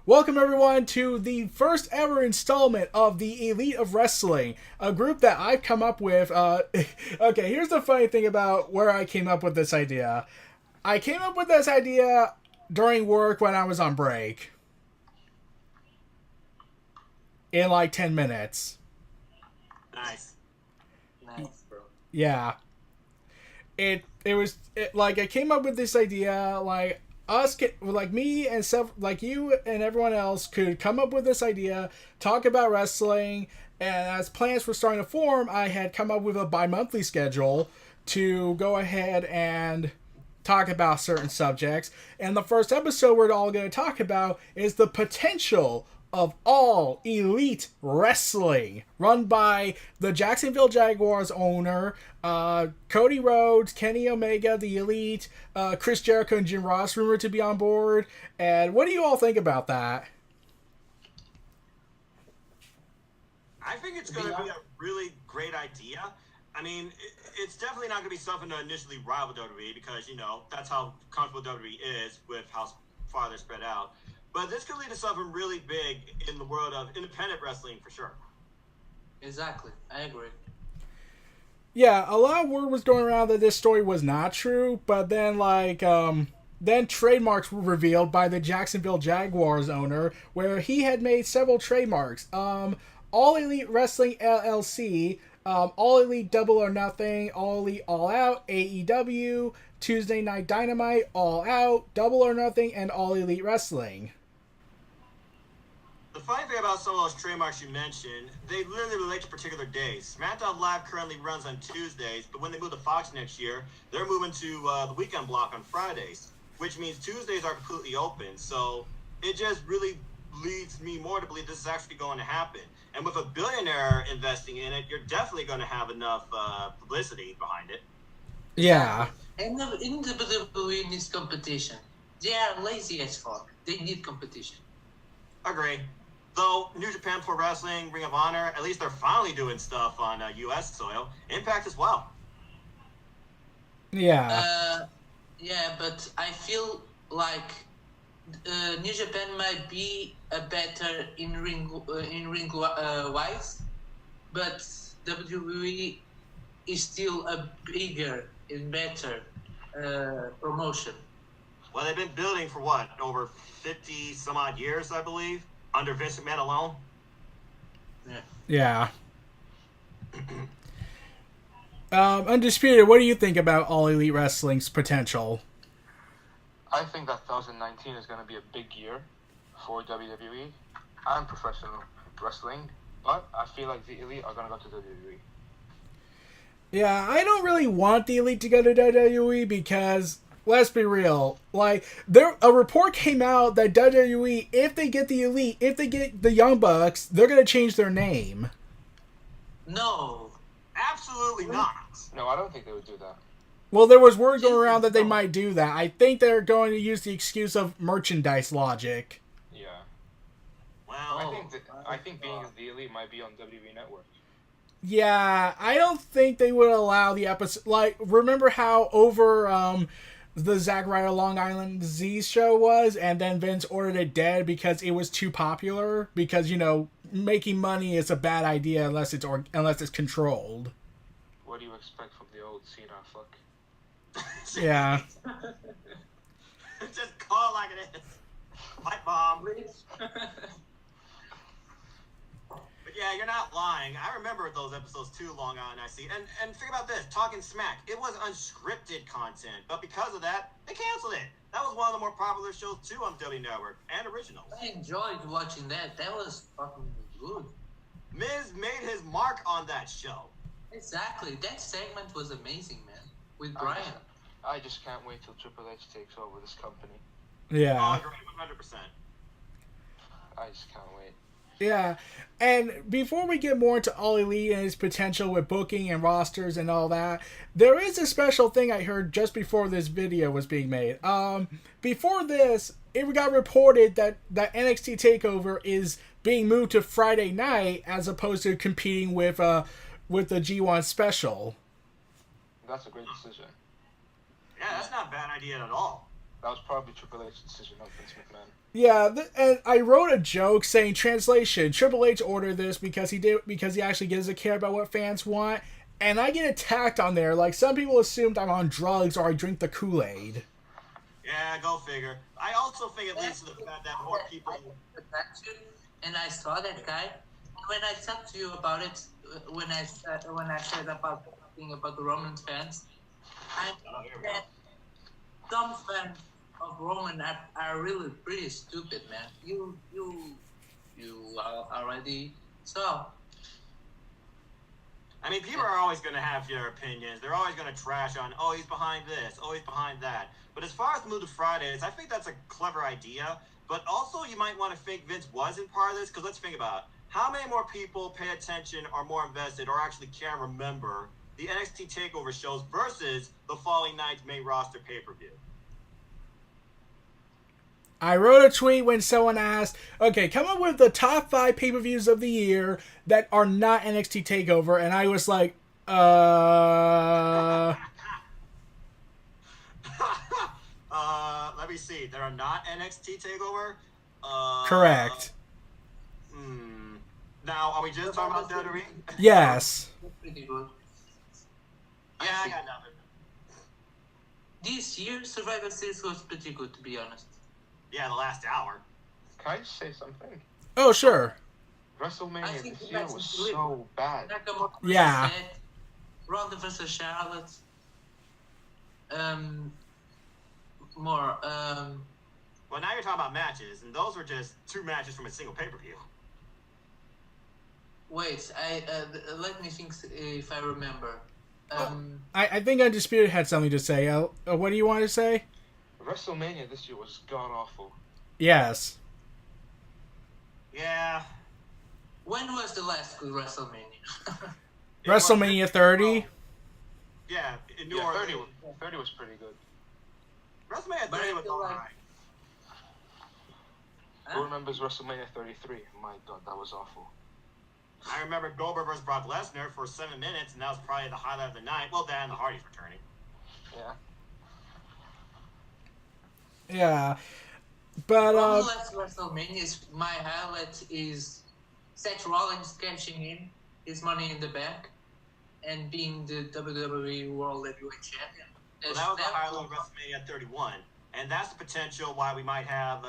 Welcome everyone to the first ever installment of the Elite of Wrestling, a group that I've come up with. Okay, here's the funny thing about where I came up with this idea. I came up with this idea during work when I was on break. In like 10 minutes. Nice, bro. Yeah. I came up with this idea, like me and like you and everyone else could come up with this idea, talk about wrestling, and as plans were starting to form, I had come up with a bi-monthly schedule to go ahead and talk about certain subjects. And the first episode we're all going to talk about is the potential of All Elite Wrestling, run by the Jacksonville Jaguars owner, Cody Rhodes, Kenny Omega, the Elite, Chris Jericho, and Jim Ross rumored to be on board. And what do you all think about that? I think it's going to be a really great idea. I mean, it's definitely not going to be something to initially rival WWE because, you know, that's how comfortable WWE is with how far they're spread out. But this could lead to something really big in the world of independent wrestling for sure. Exactly. I agree. Yeah, a lot of word was going around that this story was not true, but then then trademarks were revealed by the Jacksonville Jaguars owner, where he had made several trademarks. All Elite Wrestling LLC, All Elite Double or Nothing, All Elite All Out, AEW, Tuesday Night Dynamite, All Out, Double or Nothing, and All Elite Wrestling. The funny thing about some of those trademarks you mentioned, they literally relate to particular days. SmackDown Live currently runs on Tuesdays, but when they move to Fox next year, they're moving to the weekend block on Fridays, which means Tuesdays are completely open. So it just really leads me more to believe this is actually going to happen. And with a billionaire investing in it, you're definitely going to have enough publicity behind it. Yeah. And in the WWE needs competition. They are lazy as fuck. They need competition. Agree. Though New Japan Pro Wrestling, Ring of Honor, at least they're finally doing stuff on U.S. soil. Impact as well. Yeah. Yeah, but I feel like New Japan might be a better in ring wise, but WWE is still a bigger and better promotion. Well, they've been building for what, over 50 some odd years, I believe, under Vince McMahon alone. Yeah. Undisputed, what do you think about All Elite Wrestling's potential? I think that 2019 is going to be a big year for WWE and professional wrestling, but I feel like the Elite are going to go to WWE. Yeah, I don't really want the Elite to go to WWE because, let's be real, like, a report came out that WWE, if they get the Elite, if they get the Young Bucks, they're going to change their name. No. Absolutely not. No, I don't think they would do that. Well, there was word going around that they might do that. I think they're going to use the excuse of merchandise logic. Yeah. Well, I think being the Elite might be on WWE Network. Yeah, I don't think they would allow the episode. Like, remember how over the Zack Ryder Long Island Z show was, and then Vince ordered it dead because it was too popular? Because, you know, making money is a bad idea unless it's controlled. What do you expect from the old Cena fuck? Yeah. just call it like it is. Pipe bomb. But yeah, you're not lying. I remember those episodes too, Long Island IC. And think about this, Talking Smack. It was unscripted content, but because of that, they canceled it. That was one of the more popular shows too on the W Network and originals. I enjoyed watching that. That was fucking good. Miz made his mark on that show. Exactly. That segment was amazing, man. With Brian. I just can't wait till Triple H takes over this company. Yeah. I agree 100%. I just can't wait. Yeah, and before we get more into All Elite and its potential with booking and rosters and all that, there is a special thing I heard just before this video was being made. Before this, it got reported that NXT TakeOver is being moved to Friday night as opposed to competing with the G1 special. That's a great decision. Yeah, that's not a bad idea at all. That was probably Triple H's decision, not Vince McMahon. Yeah, and I wrote a joke saying translation: Triple H ordered this because he actually gives a care about what fans want, and I get attacked on there. Like some people assumed I'm on drugs or I drink the Kool-Aid. Yeah, go figure. I also think it leads to the fact that more people. And I saw that guy. And when I talked to you about it, when I said about the Roman fans, I think that some fans of Roman are really pretty stupid, man. You already saw. I mean, people are always going to have their opinions. They're always going to trash on, oh, he's behind this, oh, he's behind that. But as far as the move to Fridays, I think that's a clever idea. But also, you might want to think Vince wasn't part of this, because let's think about it. How many more people pay attention, are more invested, or actually can remember the NXT TakeOver shows versus the following night's main roster pay-per-view? I wrote a tweet when someone asked, okay, come up with the top 5 pay-per-views of the year that are not NXT TakeOver, and I was like, Let me see. There are not NXT TakeOver? Correct. Now, are we just talking about WWE? Yes. Pretty good. Yeah, I got nothing. This year, Survivor Series was pretty good, to be honest. Yeah, the last hour. Can I just say something? Oh, sure. WrestleMania this year was so bad. Nakamura Yeah. Ronda versus Charlotte. Well, now you're talking about matches, and those were just 2 matches from a single pay-per-view. Wait, let me think if I remember. I think Undisputed had something to say. What do you want to say? WrestleMania this year was god awful. Yes. Yeah. When was the last good WrestleMania? WrestleMania 30? Yeah, in New Yeah, Orleans. 30 was pretty good. WrestleMania But 30 I was feel alright. like- Who remembers WrestleMania 33? My god, that was awful. I remember Goldberg versus Brock Lesnar for 7 minutes, and that was probably the highlight of the night. Well, then the Hardys returning. Yeah. Yeah. But, From the last WrestleMania, my highlight is Seth Rollins cashing in his Money in the Bank and being the WWE World Heavyweight Champion. Well, that was the highlight of WrestleMania 31, and that's the potential why we might have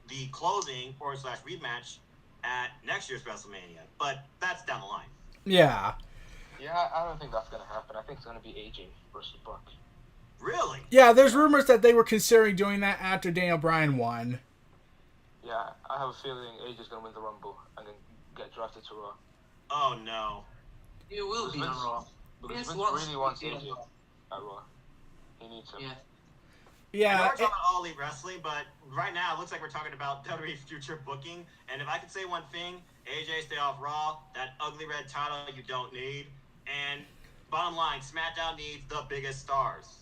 the closing / rematch at next year's WrestleMania. But that's down the line. yeah. Yeah, I don't think that's gonna happen. I think it's gonna be AJ versus Brock. Really? Yeah, there's rumors that they were considering doing that after Daniel Bryan won. Yeah, I have a feeling AJ's gonna win the Rumble and then get drafted to Raw. Oh, no. He will be on Raw. Because Vince Vince wants really wants to be on AJ Raw. at Raw. He needs him. Yeah. I know Yeah. we're talking about All Elite Wrestling, but right now it looks like we're talking about WWE future booking. And if I could say one thing, AJ, stay off Raw. That ugly red title you don't need. And bottom line, SmackDown needs the biggest stars.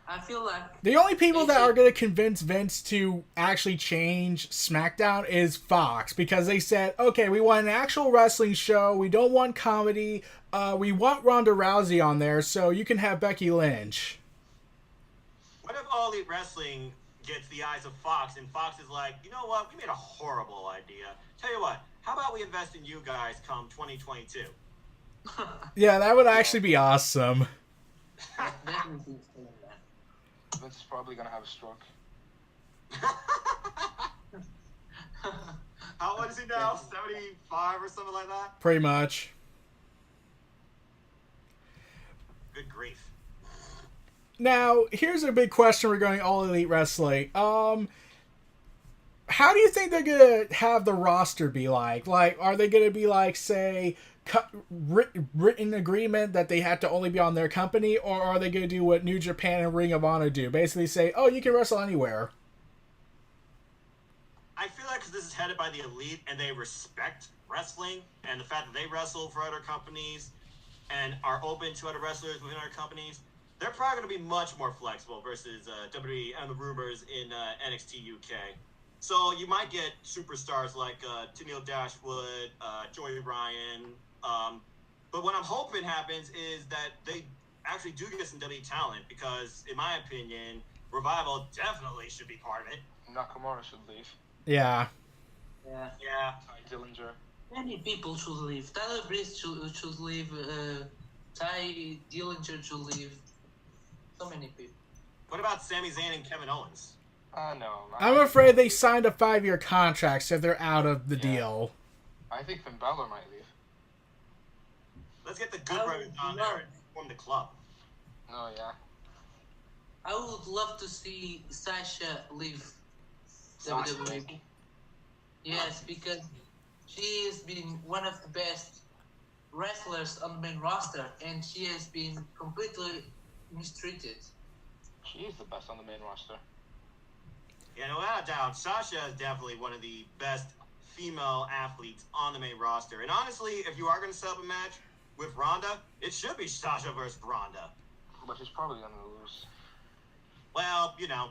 I feel like The only people that are going to convince Vince to actually change SmackDown is Fox, because they said, okay, we want an actual wrestling show. We don't want comedy. We want Ronda Rousey on there, so you can have Becky Lynch. What if All Elite Wrestling gets the eyes of Fox, and Fox is like, you know what, we made a horrible idea. Tell you what, how about we invest in you guys come 2022? Yeah, that would actually be awesome. that would be fun, man. Vince is probably gonna have a stroke. How old is he now? 75 or something like that? Pretty much. Good grief. Now, here's a big question regarding All Elite Wrestling. How do you think they're going to have the roster be like? Like, are they going to be like, say, written agreement that they had to only be on their company, or are they going to do what New Japan and Ring of Honor do? Basically say, oh, you can wrestle anywhere. I feel like because this is headed by the Elite and they respect wrestling and the fact that they wrestle for other companies and are open to other wrestlers within other companies, they're probably going to be much more flexible versus WWE and the rumors in NXT UK. So you might get superstars like Tennille Dashwood, Joey Ryan. But what I'm hoping happens is that they actually do get some WWE talent because, in my opinion, Revival definitely should be part of it. Nakamura should leave. Yeah. Yeah. Yeah. Ty Dillinger. Many people should leave. Tyler Breeze should leave. Ty Dillinger should leave. So many people. What about Sami Zayn and Kevin Owens? No. I'm afraid they signed a 5-year contract, so they're out of the deal. I think Finn Balor might leave. Let's get the Good Brothers on there and form the club. Oh, yeah. I would love to see Sasha leave Sasha? WWE. Yes, because she has been one of the best wrestlers on the main roster, and she has been completely mistreated. She is the best on the main roster. Yeah, no, without a doubt, Sasha is definitely one of the best female athletes on the main roster. And honestly, if you are going to set up a match with Ronda, it should be Sasha versus Ronda. But she's probably going to lose. Well, you know,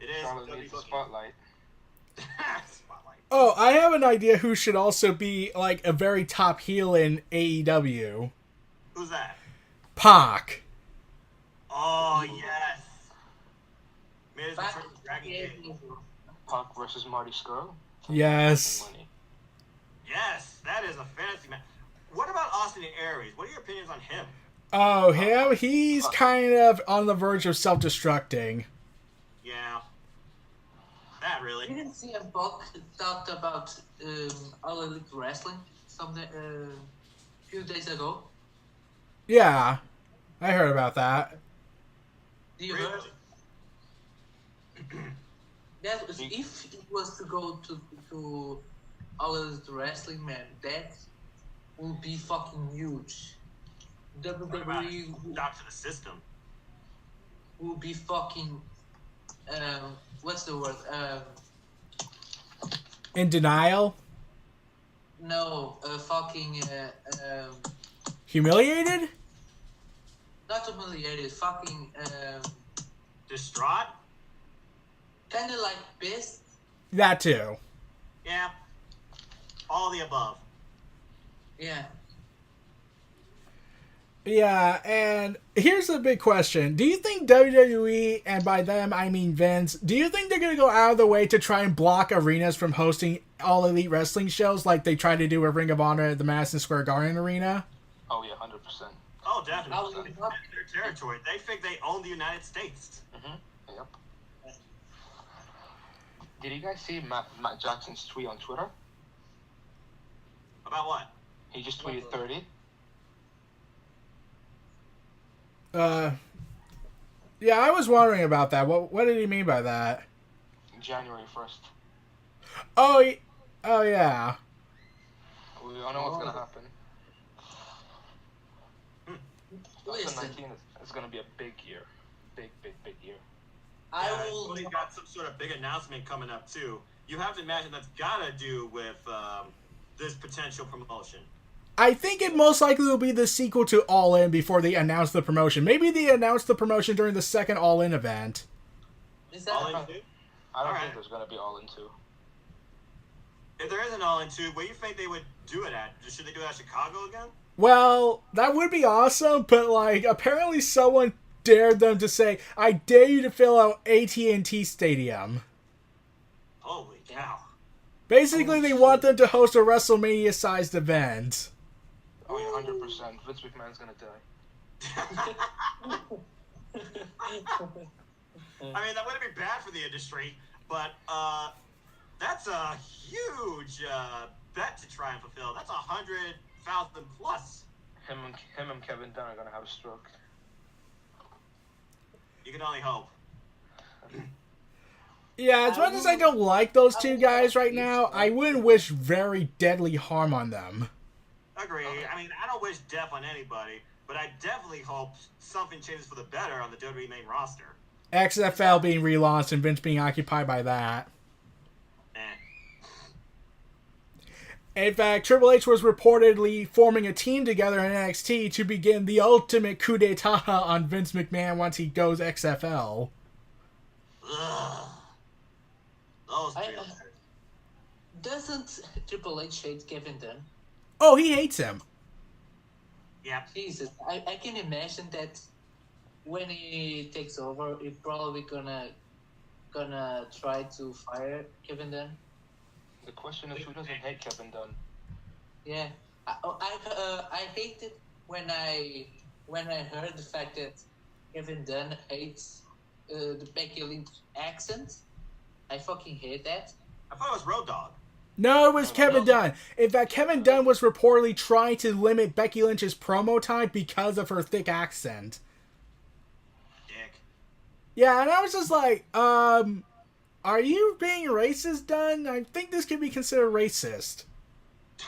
it is. Charlotte needs the spotlight. Spotlight. Oh, I have an idea who should also be, like, a very top heel in AEW. Who's that? Pac. Oh, yes. Miz Back versus Dragon Gate. Pac versus Marty Scurll. Yes. Money. Yes, that is a fantasy match. What about Austin Aries? What are your opinions on him? Oh, him? He's kind of on the verge of self-destructing. Yeah. That really. Didn't CM Punk talked about All Elite Wrestling few days ago? Yeah. I heard about that. Do you Really? heard? That was, if it was to go to All Elite Wrestling, man, that will be fucking huge. What about WWE shock to the system? will be fucking what's the word? In denial? No, fucking Humiliated? not humiliated, fucking Distraught? kind of like pissed. That too. Yeah. All the above. Yeah. Yeah, and here's the big question. Do you think WWE, and by them I mean Vince, do you think they're going to go out of the way to try and block arenas from hosting All Elite Wrestling shows like they tried to do with Ring of Honor at the Madison Square Garden Arena? Oh, yeah, 100%. Oh, definitely. How It's their territory. They think they own the United States. Mm-hmm. Yep. Did you guys see Matt Jackson's tweet on Twitter? About what? He just tweeted 30. Yeah, I was wondering about that. What did he mean by that? January 1st. Oh, yeah. We don't know what's going to happen. Listen, 2019 is going to be a big year. Big year. I Yeah, will. Cody's got some sort of big announcement coming up, too. You have to imagine that's got to do with this potential promotion. I think it most likely will be the sequel to All In before they announce the promotion. Maybe they announce the promotion during the second All In event. Is that All in 2? I don't Alright. think there's going to be All In 2. If there is an All in 2, where do you think they would do it at? Should they do it at Chicago again? Well, that would be awesome, but like apparently someone dared them to say, "I dare you to fill out AT&T Stadium." Holy cow. Basically, they want them to host a WrestleMania-sized event. Oh, yeah, 100%. Vince McMahon's going to die. I mean, that wouldn't be bad for the industry, but that's a huge bet to try and fulfill. That's 100,000 plus. Him and Kevin Dunn are going to have a stroke. You can only hope. Yeah, as much as I don't like those two guys right now, I wouldn't wish very deadly harm on them. Agree. I mean, I don't wish death on anybody, but I definitely hope something changes for the better on the WWE main roster. XFL being relaunched and Vince being occupied by that. In fact, Triple H was reportedly forming a team together in NXT to begin the ultimate coup d'etat on Vince McMahon once he goes XFL. Ugh. Those I, three. doesn't Triple H hate Kevin Dunn? Oh, he hates him. Yeah. Jesus, I can imagine that when he takes over, he's probably gonna try to fire Kevin Dunn. The question is, who doesn't hate Kevin Dunn? Yeah, I hated when I heard the fact that Kevin Dunn hates the Becky Lynch accent. I fucking hate that. I thought it was Road Dogg. No, it was No, Kevin no. Dunn. In fact, Kevin Dunn was reportedly trying to limit Becky Lynch's promo time because of her thick accent. Dick. Yeah, and I was just like, are you being racist, Dunn? I think this could be considered racist.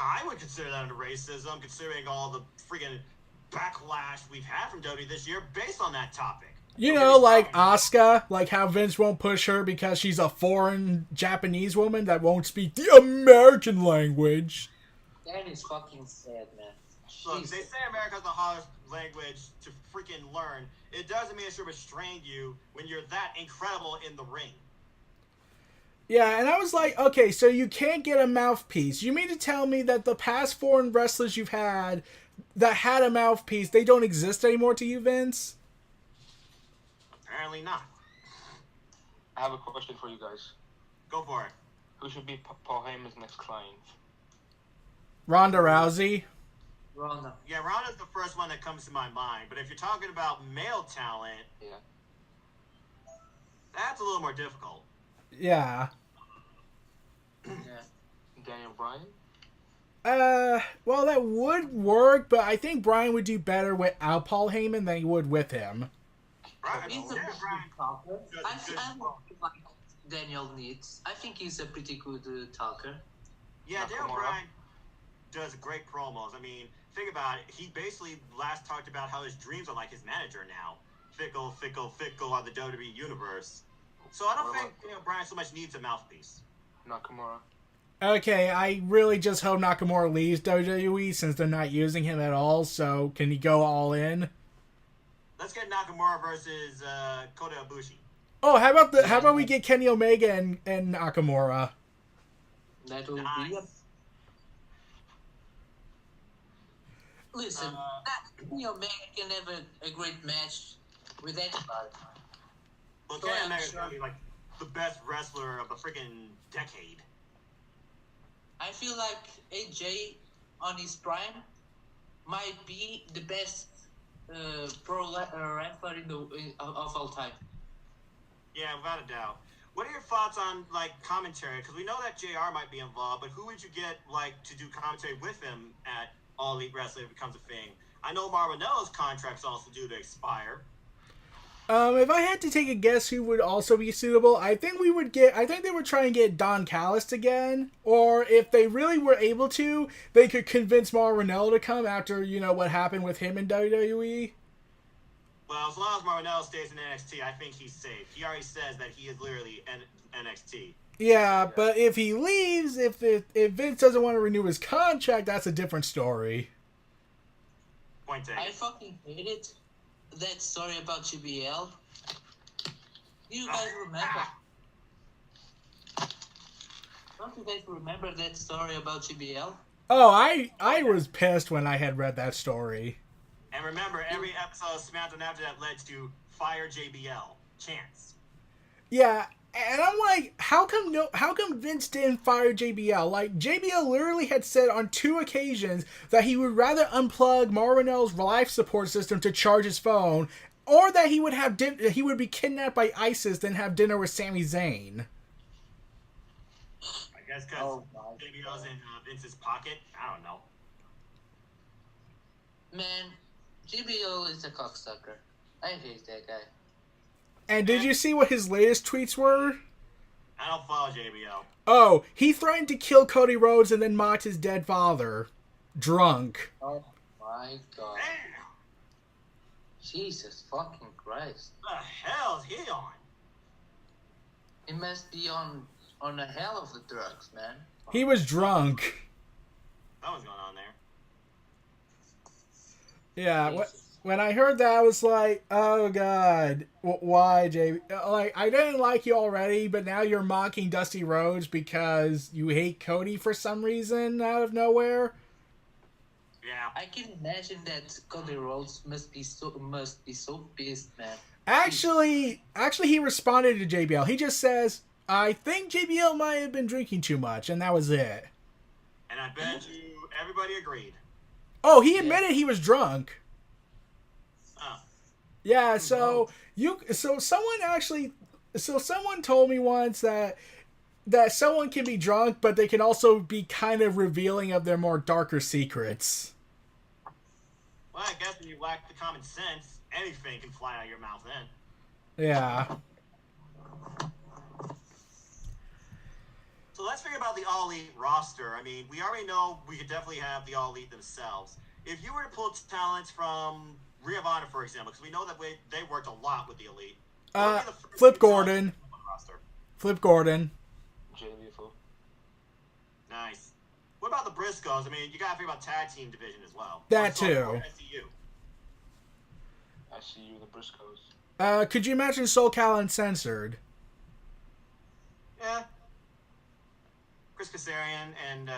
I would consider that under racism, considering all the freaking backlash we've had from WWE this year based on that topic. You Okay, know, like fine. Asuka, like how Vince won't push her because she's a foreign Japanese woman that won't speak the American language. That is fucking sad, man. Look, Jesus. they say America's the hardest language to freaking learn. It doesn't mean it should restrain you when you're that incredible in the ring. Yeah, and I was like, okay, so you can't get a mouthpiece. You mean to tell me that the past foreign wrestlers you've had that had a mouthpiece, they don't exist anymore to you, Vince? Apparently not. I have a question for you guys. Go for it. Who should be Paul Heyman's next client? Ronda Rousey? Ronda. Yeah, Ronda's the first one that comes to my mind. But if you're talking about male talent, Yeah. that's a little more difficult. Yeah. Yeah. Daniel Bryan? Well, that would work, but I think Brian would do better without Paul Heyman than he would with him. Right? He's a Yeah, pretty Brian. good talker. Good, I good. like Daniel needs. I think he's a pretty good talker. Yeah, Daniel Nakamura. Bryan does great promos. I mean, think about it. He basically last talked about how his dreams are like his manager now. Fickle, fickle, fickle are the WWE universe. So I don't What think about- Daniel Bryan so much needs a mouthpiece. Nakamura. Okay, I really just hope Nakamura leaves WWE since they're not using him at all, so can he go all in? Let's get Nakamura versus Kota Ibushi. Oh, how about we get Kenny Omega and Nakamura? That would be a Nice. listen. Uh, Kenny Omega can have a great match with anybody. Well, So Kenny I'm Omega's sure- gonna be like the best wrestler of the freaking decade. I feel like AJ on his prime might be the best wrestler of all time. Yeah, without a doubt. What are your thoughts on like commentary? Because we know that JR might be involved, but who would you get like to do commentary with him at All Elite Wrestling if it becomes a thing? I know Marvinello's contract's also due to expire. If I had to take a guess who would also be suitable, I think they would try and get Don Callis again. Or if they really were able to, they could convince Mauro Ranallo to come after, what happened with him in WWE. Well, as long as Marvinello stays in NXT, I think he's safe. He already says that he is literally NXT. Yeah, but if he leaves, if Vince doesn't want to renew his contract, that's a different story. Point taken. I fucking hated that story about GBL. Do you guys remember? Don't you guys remember that story about GBL? Oh, I was pissed when I had read that story. And remember, every episode of SmackDown after that led to fire JBL. Chance. Yeah, and I'm like, how come Vince didn't fire JBL? Like, JBL literally had said on 2 occasions that he would rather unplug Marinel's life support system to charge his phone, or that he would be kidnapped by ISIS than have dinner with Sami Zayn. I guess because Oh my JBL's God. in Vince's pocket. I don't know. Man, GBL is a cocksucker. I hate that guy. And did you see what his latest tweets were? I don't follow JBL. Oh, he threatened to kill Cody Rhodes and then mocked his dead father. Drunk. Oh my god. Damn! Jesus fucking Christ. What the hell is he on? He must be on a hell of the drugs, man. He was drunk. Something's going on there. Yeah, Jesus. when I heard that, I was like, oh god, why, JB? Like, I didn't like you already, but now you're mocking Dusty Rhodes because you hate Cody for some reason out of nowhere. Yeah. I can imagine that Cody Rhodes must be so pissed, man. Actually, he responded to JBL. He just says, "I think JBL might have been drinking too much," and that was it. And I bet you everybody agreed. Oh, he admitted he was drunk. Oh. Yeah, so someone told me once that someone can be drunk, but they can also be kind of revealing of their more darker secrets. Well, I guess when you lack the common sense, anything can fly out of your mouth then. Yeah. So let's figure about the All Elite roster. I mean, we already know we could definitely have the All Elite themselves. If you were to pull talents from Ring of Honor, for example, because we know that they worked a lot with the Elite. Flip Gordon. Flip Gordon. Jay Lethal. Nice. What about the Briscoes? I mean, you gotta think about tag team division as well. That too. SCU, the Briscoes. Could you imagine Soul Cal Uncensored? Yeah. Chris Kasarian and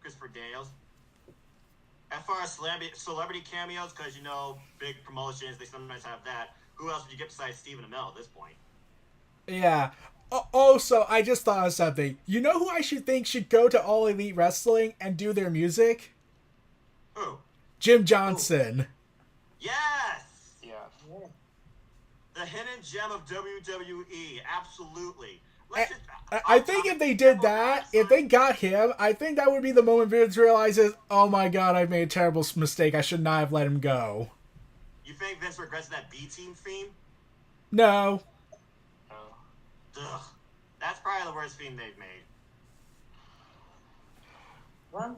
Christopher Daniels. As far as celebrity cameos, because big promotions, they sometimes have that. Who else would you get besides Stephen Amell at this point? Yeah. Also, I just thought of something. You know who I should go to All Elite Wrestling and do their music? Who? Jim Johnson. Ooh. Yes! Yeah. The hidden gem of WWE. Absolutely. I think if they did that, if they got him, I think that would be the moment Vince realizes, oh my god, I've made a terrible mistake. I should not have let him go. You think Vince regrets that B-Team theme? No. Ugh. That's probably the worst theme they've made. One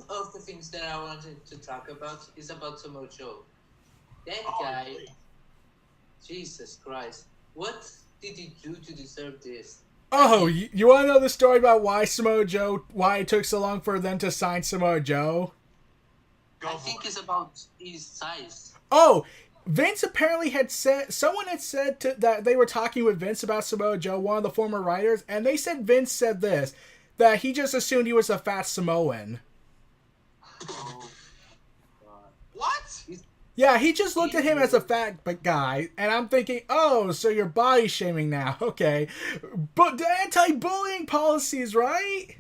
of the things that I wanted to talk about is about Samoa Joe. That guy, really? Jesus Christ, what did he do to deserve this? Oh, you want to know the story about why it took so long for them to sign Samoa Joe? I think it's about his size. Oh, Vince apparently someone had said that they were talking with Vince about Samoa Joe, one of the former writers, and they said Vince said this, that he just assumed he was a fat Samoan. Oh, what? Yeah, he just looked at him as a fat guy, and I'm thinking, oh, so you're body shaming now, okay. But the anti-bullying policies, right?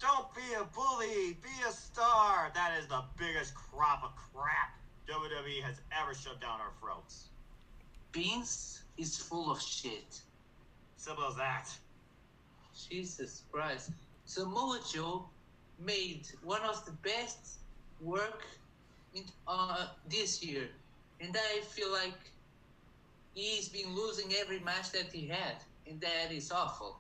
Don't be a bully, be a star. That is the biggest crop of crap WWE has ever shoved down our throats. Vince is full of shit. Simple as that. Jesus Christ. Samoa Joe made one of the best work this year. And I feel like he's been losing every match that he had. And that is awful.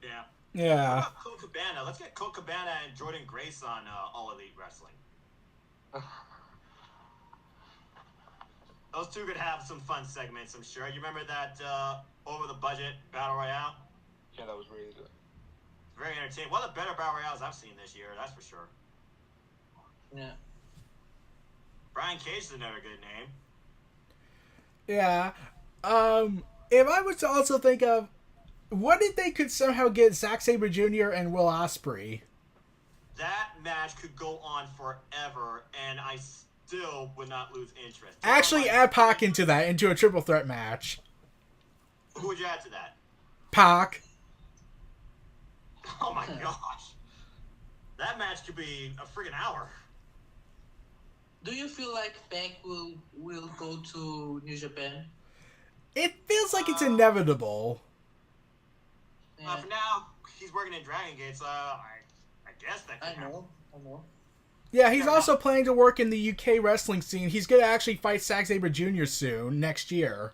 Yeah. Yeah. What about Colt Cabana? Let's get Colt Cabana and Jordan Grace on All Elite Wrestling. Those two could have some fun segments, I'm sure. You remember that over the budget battle royale? Yeah, that was really good. Very entertaining. One of the better battle royales I've seen this year, that's for sure. Yeah. Brian Cage is another good name. Yeah. If I was to also think of, what if they could somehow get Zack Sabre Jr. and Will Ospreay? That match could go on forever, and I still would not lose interest. Actually, add Pac into a triple threat match. Who would you add to that? Pac. Oh my gosh. That match could be a friggin' hour. Do you feel like Pac will go to New Japan? It feels like it's inevitable. Yeah. For now, he's working in Dragon Gate, so I guess that could happen. I know. Yeah, he's also planning to work in the UK wrestling scene. He's going to actually fight Zack Sabre Jr. soon, next year.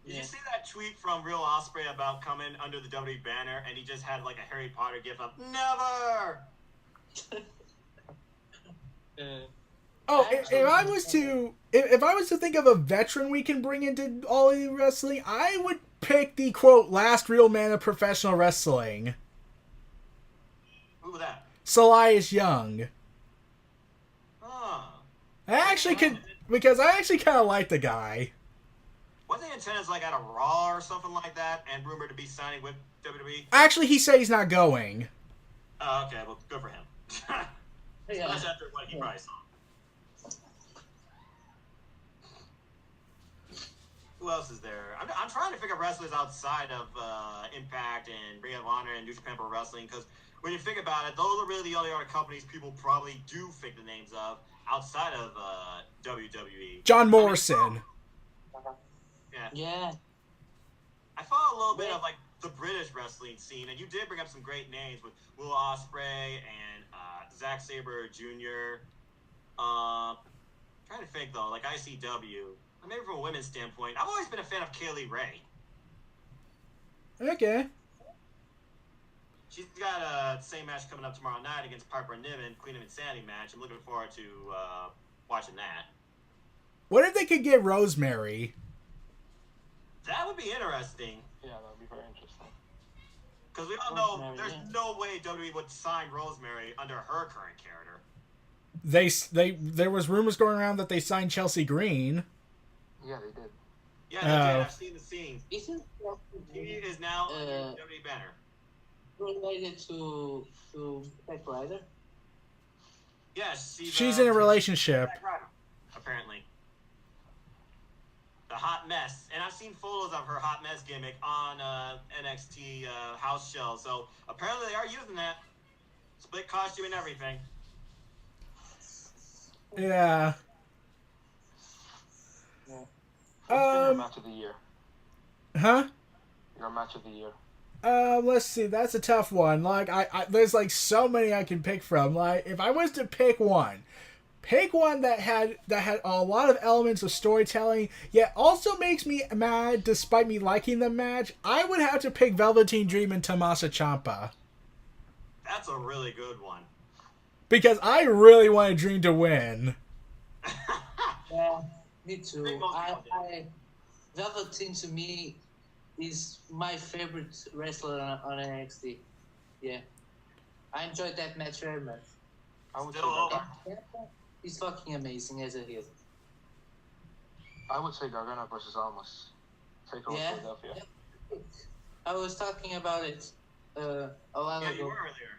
Did you see that tweet from Real Ospreay about coming under the WWE banner, and he just had like a Harry Potter gif of never? Oh, if I was to think of a veteran we can bring into All Elite Wrestling, I would pick the quote last real man of professional wrestling. Who was that? Elias Young. Huh. I actually kind of like the guy. Wasn't he intended like at a Raw or something like that, and rumored to be signing with WWE? Actually, he said he's not going. Oh, okay, well, good for him. Yeah. Especially after what he probably saw. Who else is there? I'm trying to figure out wrestlers outside of Impact and Ring of Honor and New Japan Pro Wrestling, because when you think about it, those are really the only other companies people probably do think the names of outside of WWE. John Morrison. Yeah. I follow a little bit of like the British wrestling scene, and you did bring up some great names with Will Ospreay and Zack Sabre Jr. Trying to think though, like ICW. Maybe from a women's standpoint, I've always been a fan of Kaylee Ray. Okay. She's got a same match coming up tomorrow night against Piper Niven, Queen of Insanity match. I'm looking forward to watching that. What if they could get Rosemary? That would be interesting. Yeah, that would be very interesting. Because we all know there's no way WWE would sign Rosemary under her current character. There was rumors going around that they signed Chelsea Green. Yeah, they did. Yeah, they did. I've seen the scene. Isn't She is now under WWE banner. related to Zack Ryder? Yes, she's in a relationship. Apparently. The hot mess. And I've seen photos of her hot mess gimmick on NXT house show. So apparently they are using that. Split costume and everything. Yeah. What's been your match of the year? Huh? Your match of the year. Let's see. That's a tough one. Like, I there's like so many I can pick from. Like, if I was to pick one that had a lot of elements of storytelling, yet also makes me mad despite me liking the match. I would have to pick Velveteen Dream and Tommaso Ciampa. That's a really good one. Because I really wanted Dream to win. Yeah, me too. Velveteen to me is my favorite wrestler on NXT. Yeah, I enjoyed that match very much. I would say Still Gargano. He's fucking amazing as a heel. I would say Gargano versus Almas. Take over Philadelphia. Yeah. I was talking about it a while Yeah, ago. you were earlier.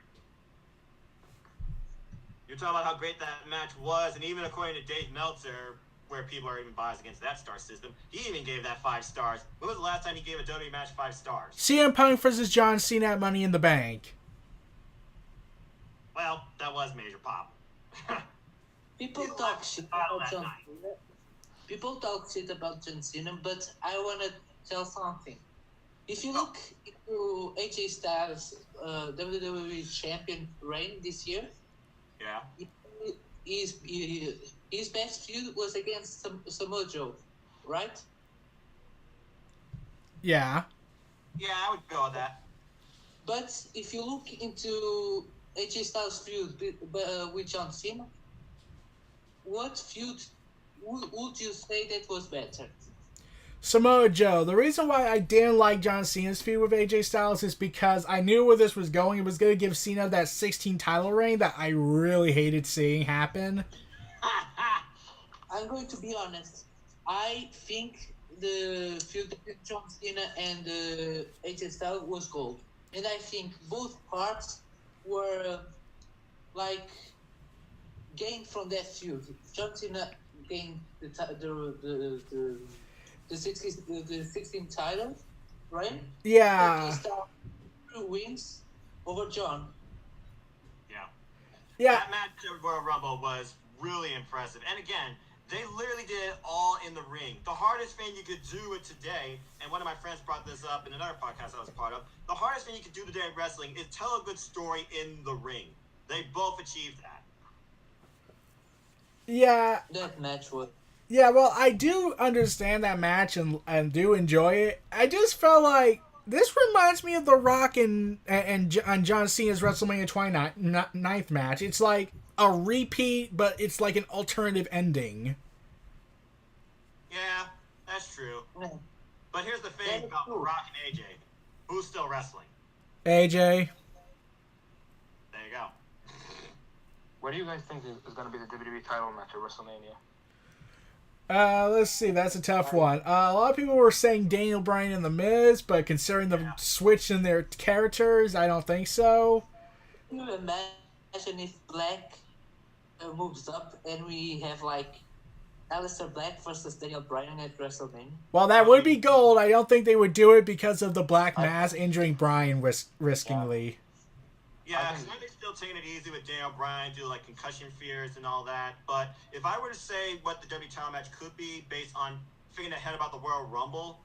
You're talking about how great that match was, and even according to Dave Meltzer, where people are even biased against that star system, he even gave that 5 stars. When was the last time he gave a WWE match 5 stars? CM Punk versus John Cena at Money in the Bank. Well, that was major pop. People talk shit about John Cena. People talk shit about John Cena, but I want to tell something. If you look into AJ Styles' WWE champion reign this year, Yeah. his best feud was against Samoa Joe, right? Yeah. Yeah, I would go with that. But if you look into AJ Styles' feud with John Cena, what feud would you say that was better? Samoa Joe. The reason why I didn't like John Cena's feud with AJ Styles is because I knew where this was going. It was going to give Cena that 16 title reign that I really hated seeing happen. I'm going to be honest. I think the feud between John Cena and AJ Styles was gold. And I think both parts were gained from that feud. John Cena gained the 16 title, right? Yeah. AJ Styles 2 wins over John. Yeah. That match at Royal Rumble was really impressive. And again, they literally did it all in the ring. The hardest thing you could do it today, and one of my friends brought this up in another podcast I was a part of, the hardest thing you could do today in wrestling is tell a good story in the ring. They both achieved that. Yeah. That match was... Yeah, well, I do understand that match and do enjoy it. I just felt like this reminds me of The Rock and John Cena's WrestleMania 29th match. It's like a repeat, but it's like an alternative ending. Yeah, that's true. Yeah. But here's the thing about The Rock and AJ. Who's still wrestling? AJ. There you go. What do you guys think is going to be the WWE title match at WrestleMania? Let's see. That's a tough one. A lot of people were saying Daniel Bryan and The Miz, but considering the switch in their characters, I don't think so. Can you imagine if Black moves up, and we have like Aleister Black versus Daniel Bryan at WrestleMania. Well, that would be gold. I don't think they would do it because of the Black Mass injuring Bryan riskingly. Yeah, I think they're still taking it easy with Daniel Bryan, do like concussion fears and all that. But if I were to say what the WWE title match could be based on thinking ahead about the Royal Rumble,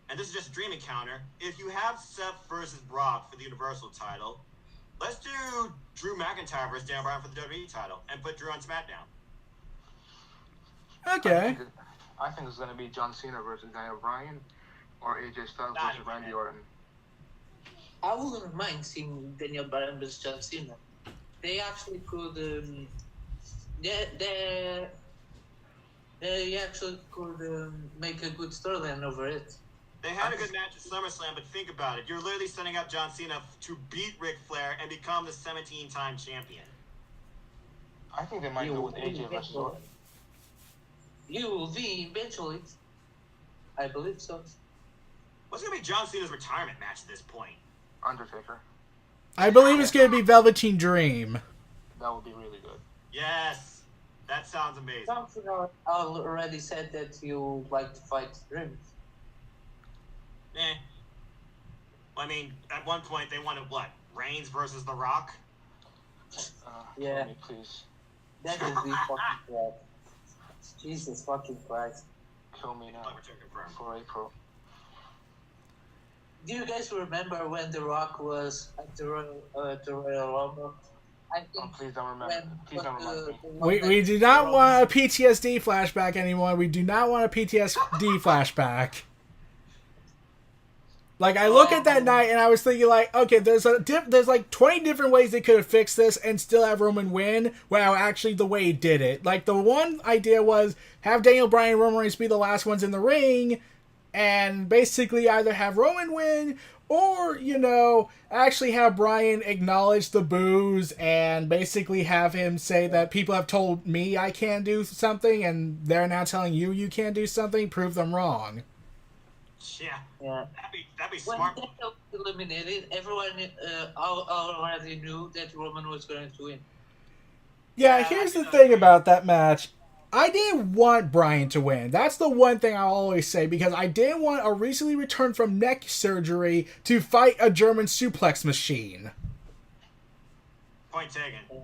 and this is just a dream encounter, if you have Seth versus Brock for the Universal title, let's do Drew McIntyre versus Daniel Bryan for the WWE title and put Drew on SmackDown. Okay. I think it's going to be John Cena versus Daniel Bryan or AJ Styles versus Randy Orton. I wouldn't mind seeing Daniel Bryan versus John Cena. They actually could. They actually could make a good storyline over it. They had a good match at SummerSlam, but think about it. You're literally setting up John Cena to beat Ric Flair and become the 17-time champion. I think they might go with AJ versus Orton. You will be eventually. I believe so. What's going to be John Cena's retirement match at this point? Undertaker. I believe it's going to be Velveteen Dream. That would be really good. Yes. That sounds amazing. John Cena already said that you like to fight Dream. Well, I mean, at one point they wanted what? Reigns versus The Rock? Yeah. Me, please. That would be fucking bad. Jesus fucking Christ. Kill me now. For April. Do you guys remember when The Rock was at the Royal Rumble? I think please don't remember. Please don't remind me. We do not want a PTSD flashback anymore. We do not want a PTSD flashback. Like, I look at that night and I was thinking, like, okay, there's like 20 different ways they could have fixed this and still have Roman win. Well, actually, the way he did it. Like, the one idea was have Daniel Bryan and Roman Reigns be the last ones in the ring and basically either have Roman win or, you know, actually have Bryan acknowledge the boos and basically have him say that people have told me I can't do something and they're now telling you can't do something, prove them wrong. Yeah. That'd be when smart. Daniel was eliminated, everyone already knew that Roman was going to win. Yeah, here's the thing about that match. I didn't want Bryan to win. That's the one thing I'll always say, because I didn't want a recently returned from neck surgery to fight a German suplex machine. Point taken. Yeah.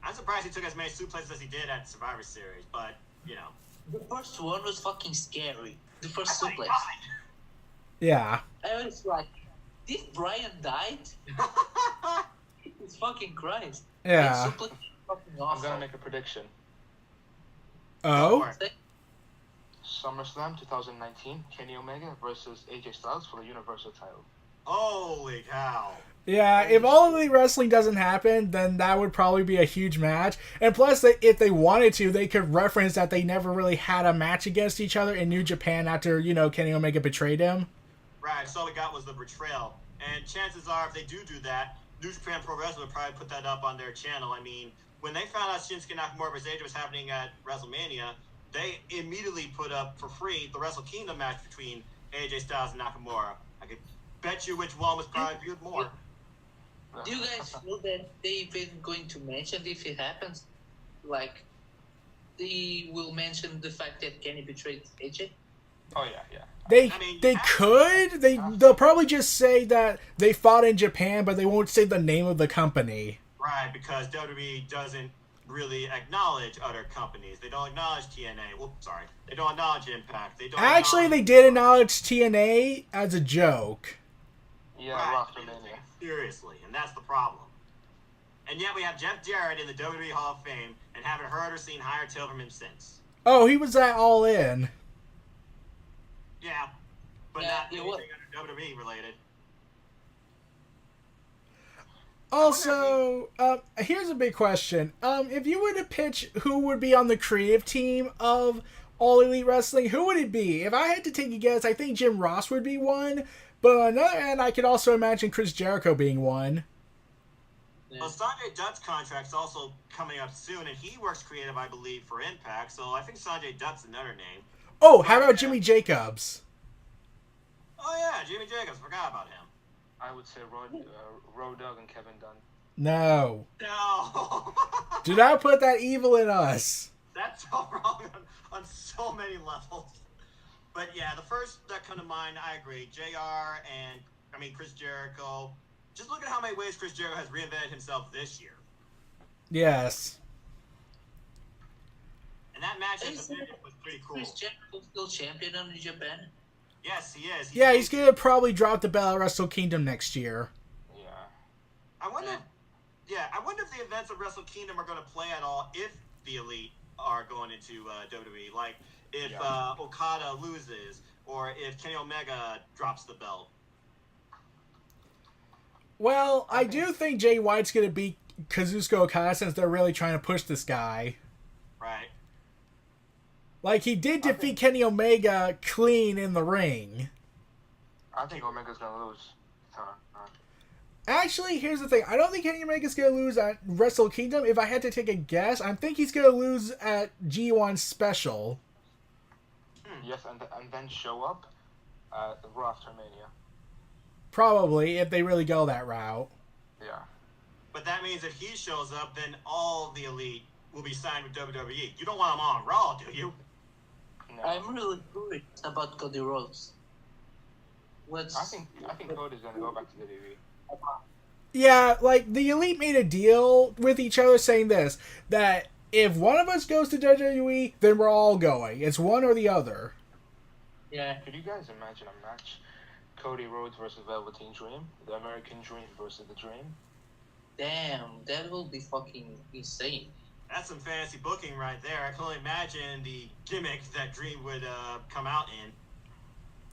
I'm surprised he took as many suplexes as he did at Survivor Series, but, you know. The first one was fucking scary. The first suplex. Yeah. I was like, did Bryan died? Jesus fucking Christ. Yeah. That suplex is fucking I'm awful. gonna make a prediction. Oh? SummerSlam 2019, Kenny Omega versus AJ Styles for the Universal title. Holy cow. Yeah, if All Elite Wrestling doesn't happen, then that would probably be a huge match. And plus, if they wanted to, they could reference that they never really had a match against each other in New Japan after, you know, Kenny Omega betrayed him. Right, so all we got was the betrayal. And chances are, if they do that, New Japan Pro Wrestling would probably put that up on their channel. I mean, when they found out Shinsuke Nakamura's age was happening at WrestleMania, they immediately put up for free the Wrestle Kingdom match between AJ Styles and Nakamura. I could bet you which one was probably viewed more. Do you guys feel that they've been going to mention if it happens? Like, they will mention the fact that Kenny betrayed AJ? Oh yeah. They'll probably just say that they fought in Japan, but they won't say the name of the company. Right, because WWE doesn't really acknowledge other companies. They don't acknowledge TNA. Whoops, sorry. They don't acknowledge Impact. They did acknowledge TNA as a joke. Yeah, right. WrestleMania. Seriously, and that's the problem. And yet we have Jeff Jarrett in the WWE Hall of Fame and haven't heard or seen higher tail from him since. Oh, he was at All In. Yeah, but not anything under WWE related. Also, here's a big question. If you were to pitch who would be on the creative team of All Elite Wrestling, who would it be? If I had to take a guess, I think Jim Ross would be one. But on the other hand, I could also imagine Chris Jericho being one. Well, Sanjay Dutt's contract's also coming up soon, and he works creative, I believe, for Impact. So I think Sanjay Dutt's another name. Oh, how about Jimmy Jacobs? Oh yeah, Jimmy Jacobs. Forgot about him. I would say Road Dogg and Kevin Dunn. No. No. Do not put that evil in us. That's so wrong on so many levels. But yeah, the first that come to mind, I agree. JR and Chris Jericho. Just look at how many ways Chris Jericho has reinvented himself this year. Yes. And that match was pretty cool. Chris Jericho still champion in Japan? Yes, he is. He's gonna probably drop the belt at Wrestle Kingdom next year. Yeah. I wonder if the events of Wrestle Kingdom are going to play at all if the Elite are going into WWE. Like, if Okada loses, or if Kenny Omega drops the belt. Well, I do think Jay White's going to beat Kazuchika Okada since they're really trying to push this guy. Right. Like, he did defeat Kenny Omega clean in the ring. I think Omega's going to lose. Actually, here's the thing. I don't think Kenny Omega's going to lose at Wrestle Kingdom. If I had to take a guess, I think he's going to lose at G1 Special. Yes, and then show up at Raw after Mania. Probably, if they really go that route. Yeah. But that means if he shows up, then all the Elite will be signed with WWE. You don't want them on Raw, do you? No. I'm really curious about Cody Rhodes. I think Cody's going to go back to WWE. Yeah, like, the Elite made a deal with each other saying this, that if one of us goes to WWE, then we're all going. It's one or the other. Yeah. Could you guys imagine a match? Cody Rhodes versus Velveteen Dream? The American Dream versus the Dream? Damn, that will be fucking insane. That's some fancy booking right there. I can only imagine the gimmick that Dream would come out in.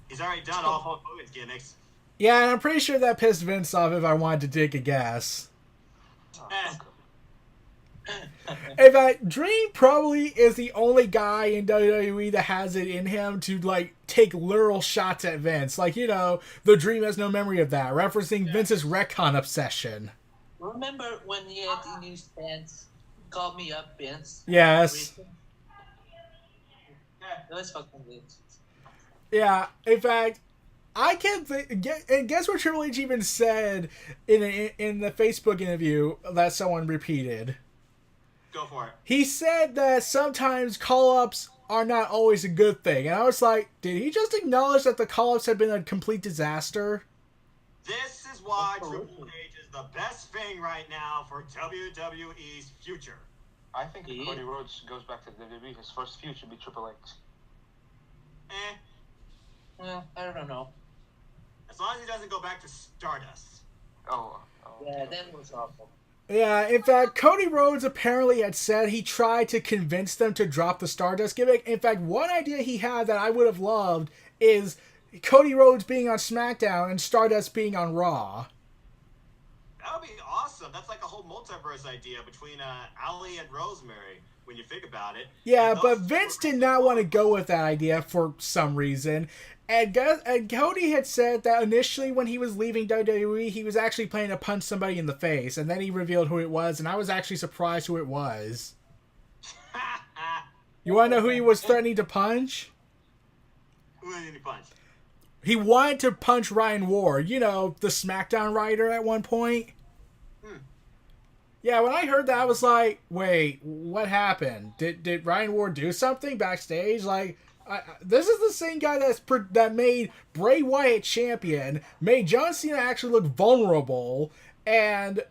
He's already done all Hulk Hogan's gimmicks. Yeah, and I'm pretty sure that pissed Vince off if I wanted to take a guess. In fact, Dream probably is the only guy in WWE that has it in him to, like, take literal shots at Vince. Like, the Dream has no memory of that, referencing Vince's retcon obsession. Remember when he had in his pants, "Call me up, Vince"? Yes. That was fucking Vince. Yeah, in fact, I can't and guess what Triple H even said in the Facebook interview that someone repeated. Go for it. He said that sometimes call-ups are not always a good thing. And I was like, did he just acknowledge that the call-ups had been a complete disaster? This is why Triple H is the best thing right now for WWE's future. I think if Cody Rhodes goes back to WWE, his first feud should be Triple H. Well, I don't know. As long as he doesn't go back to Stardust. Yeah, that was awful. Yeah, in fact, Cody Rhodes apparently had said he tried to convince them to drop the Stardust gimmick. In fact, one idea he had that I would have loved is Cody Rhodes being on SmackDown and Stardust being on Raw. That would be awesome. That's like a whole multiverse idea between Ali and Rosemary, when you think about it. Yeah, but Vince did not want to go with that idea for some reason. And Cody had said that initially when he was leaving WWE, he was actually planning to punch somebody in the face. And then he revealed who it was, and I was actually surprised who it was. You want to know who he was threatening to punch? Who did he punch? He wanted to punch Ryan Ward, the SmackDown writer at one point. Yeah, when I heard that, I was like, wait, what happened? Did Ryan Ward do something backstage? Like, this is the same guy that made Bray Wyatt champion, made John Cena actually look vulnerable, and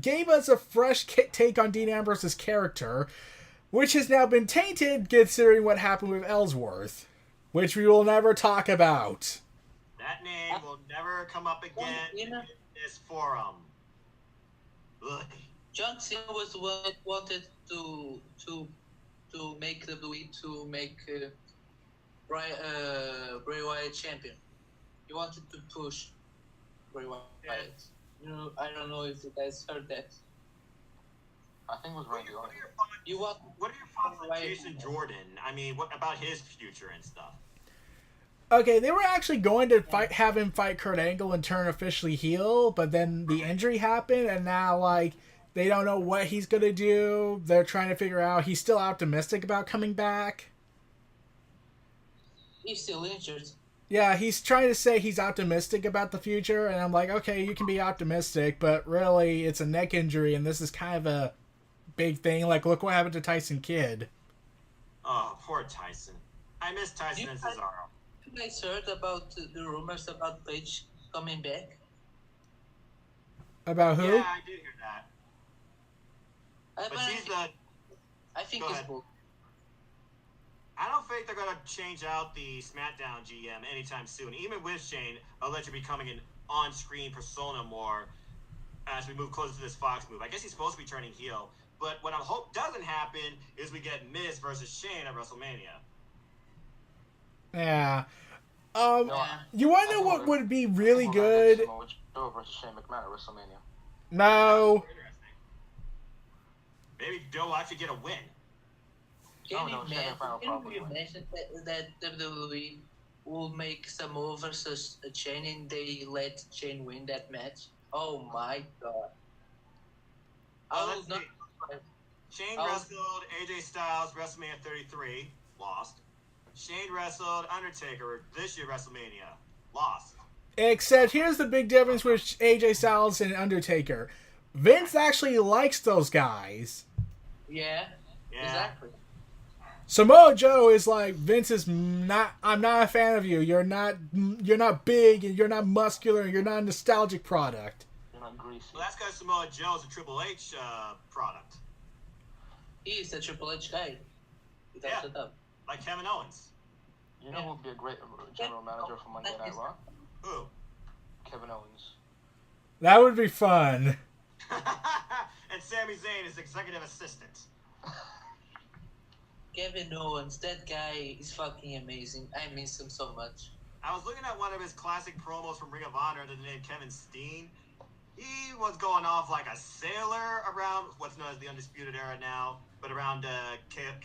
gave us a fresh take on Dean Ambrose's character, which has now been tainted considering what happened with Ellsworth, which we will never talk about. That name will never come up again in this forum. Ugh. John Cena was the one that wanted to make WWE to make Bray Wyatt champion. He wanted to push Bray Wyatt. Yeah. I don't know if you guys heard that. I think it was Randy Orton. What are your thoughts on Jason Jordan? I mean, what about his future and stuff? Okay, they were actually going to have him fight Kurt Angle and turn officially heel, but then the injury happened, and now, they don't know what he's going to do. They're trying to figure out. He's still optimistic about coming back. He's still injured. Yeah, he's trying to say he's optimistic about the future, and I'm like, okay, you can be optimistic, but really, it's a neck injury, and this is kind of a big thing. Like, look what happened to Tyson Kidd. Oh, poor Tyson. I miss Tyson and Cesaro. You guys heard about the rumors about Paige coming back? About who? Yeah, I did hear that. But she's the. I think Go it's ahead. bull. I don't think they're gonna change out the SmackDown GM anytime soon. Even with Shane allegedly becoming an on-screen persona more as we move closer to this Fox move. I guess he's supposed to be turning heel. But what I hope doesn't happen is we get Miz versus Shane at WrestleMania. Yeah. No, You want to know what would be really good? Samoa Joe versus Shane McMahon at WrestleMania. No. Interesting. Maybe Joe will actually get a win. Can no, you Shane McMahon will probably win. imagine that WWE will make Samoa versus Shane and they let Shane win that match? Oh my god. I Let's will not. see. Shane Oh. wrestled AJ Styles WrestleMania 33, lost. Shane wrestled Undertaker this year WrestleMania, lost. Except here's the big difference with AJ Styles and Undertaker. Vince actually likes those guys. Yeah, Yeah. exactly. Samoa Joe is like, Vince is not. I'm not a fan of you. You're not big and you're not muscular and you're not a nostalgic product. You're not greasy. Well, that's because Samoa Joe's a Triple H product, He is a Triple H guy. Without Yeah. a doubt. like Kevin Owens. You know who would be a great general manager for Monday Night Raw? Who? Kevin Owens. That would be fun. And Sami Zayn is executive assistant. Kevin Owens, that guy is fucking amazing. I miss him so much. I was looking at one of his classic promos from Ring of Honor under the name Kevin Steen. He was going off like a sailor around what's known as the Undisputed Era now, but around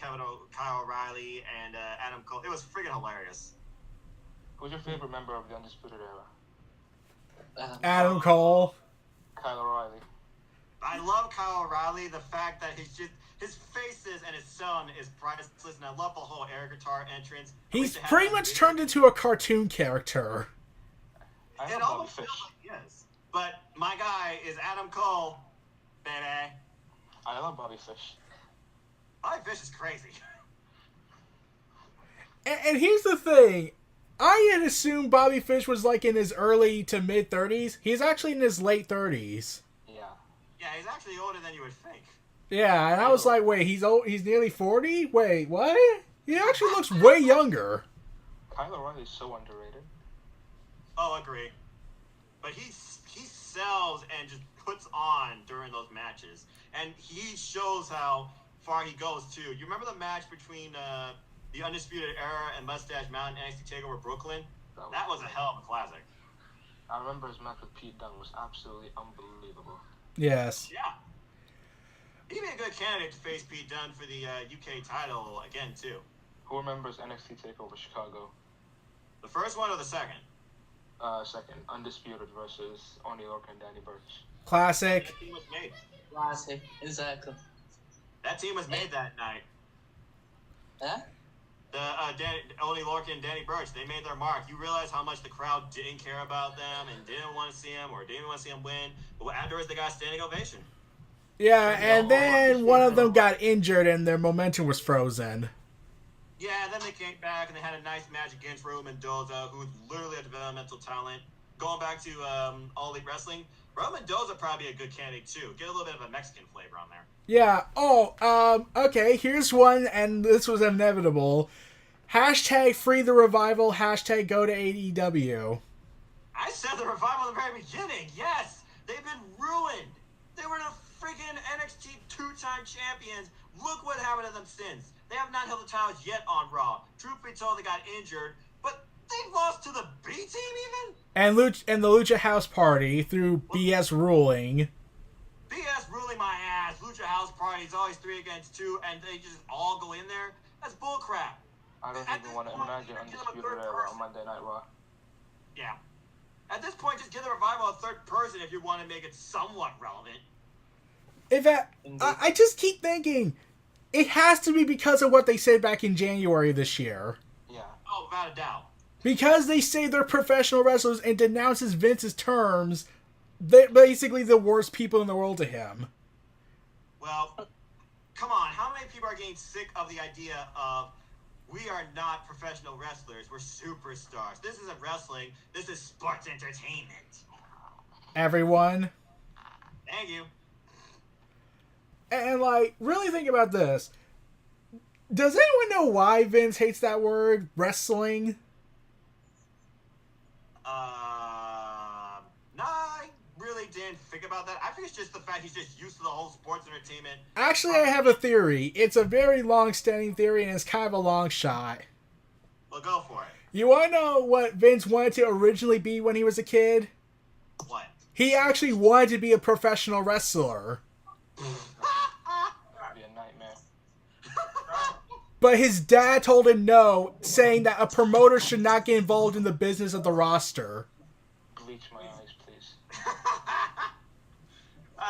Kyle O'Reilly and Adam Cole. It was freaking hilarious. Who's your favorite member of the Undisputed Era? Adam Cole. Kyle O'Reilly. I love Kyle O'Reilly. The fact that his faces and his son is priceless, and I love the whole air guitar entrance. He's pretty much turned into a cartoon character. I It love Bobby almost Fish. feels like he is. But my guy is Adam Cole, baby. I love Bobby Fish. Bobby Fish is crazy. And here's the thing. I had assumed Bobby Fish was like in his early to mid 30s. He's actually in his late 30s. Yeah. Yeah, he's actually older than you would think. Yeah, and I was like, wait, he's old. He's nearly 40? Wait, what? He actually looks way younger. Kyle O'Reilly is so underrated. Oh, agree. But he sells and just puts on during those matches, and he shows how far he goes too. You remember the match between the Undisputed Era and Mustache Mountain NXT Takeover Brooklyn? That was a hell of a classic. I remember his match with Pete Dunne was absolutely unbelievable. Yes. Yeah. He'd be a good candidate to face Pete Dunne for the UK title again too. Who remembers NXT Takeover Chicago? The first one or the second? Second, Undisputed versus Oni Lorcan and Danny Burch. Classic. That team was made. Classic, exactly. That team was made that night. Huh? Oni Lorcan and Danny Burch, they made their mark. You realize how much the crowd didn't care about them and didn't want to see them or didn't want to see them win. But afterwards, they got a standing ovation. Yeah, and then one of them got injured and their momentum was frozen. Yeah, then they came back and they had a nice match against Roman Mendoza, who's literally a developmental talent. Going back to All Elite Wrestling, Roman Mendoza probably be a good candidate too. Get a little bit of a Mexican flavor on there. Yeah. Oh, okay, here's one, and this was inevitable. Hashtag free the revival, hashtag go to AEW. I said the Revival in the very beginning. Yes, they've been ruined. They were the freaking NXT two-time champions. Look what happened to them since. They have not held the titles yet on Raw. Truth be told, they got injured, but they lost to the B team even. And the Lucha House Party through BS ruling. BS ruling my ass. Lucha House Party is always 3 against 2, and they just all go in there. That's bullcrap. I don't At even this want to point, imagine you're giving Undisputed a third Era person. on Monday Night Raw. Yeah. At this point, just give the Revival a third person if you want to make it somewhat relevant. In fact, I just keep thinking, it has to be because of what they said back in January this year. Yeah. Oh, without a doubt. Because they say they're professional wrestlers and denounces Vince's terms, they're basically the worst people in the world to him. Well, come on, how many people are getting sick of the idea of we are not professional wrestlers, we're superstars. This isn't wrestling, this is sports entertainment. Everyone. Thank you. And, like, really think about this. Does anyone know why Vince hates that word, wrestling? No, I really didn't think about that. I think it's just the fact he's just used to the whole sports entertainment. Actually, I have a theory. It's a very long-standing theory, and it's kind of a long shot. Well, go for it. You want to know what Vince wanted to originally be when he was a kid? What? He actually wanted to be a professional wrestler. That'd be a nightmare. But his dad told him no, saying that a promoter should not get involved in the business of the roster. Bleach my eyes, please.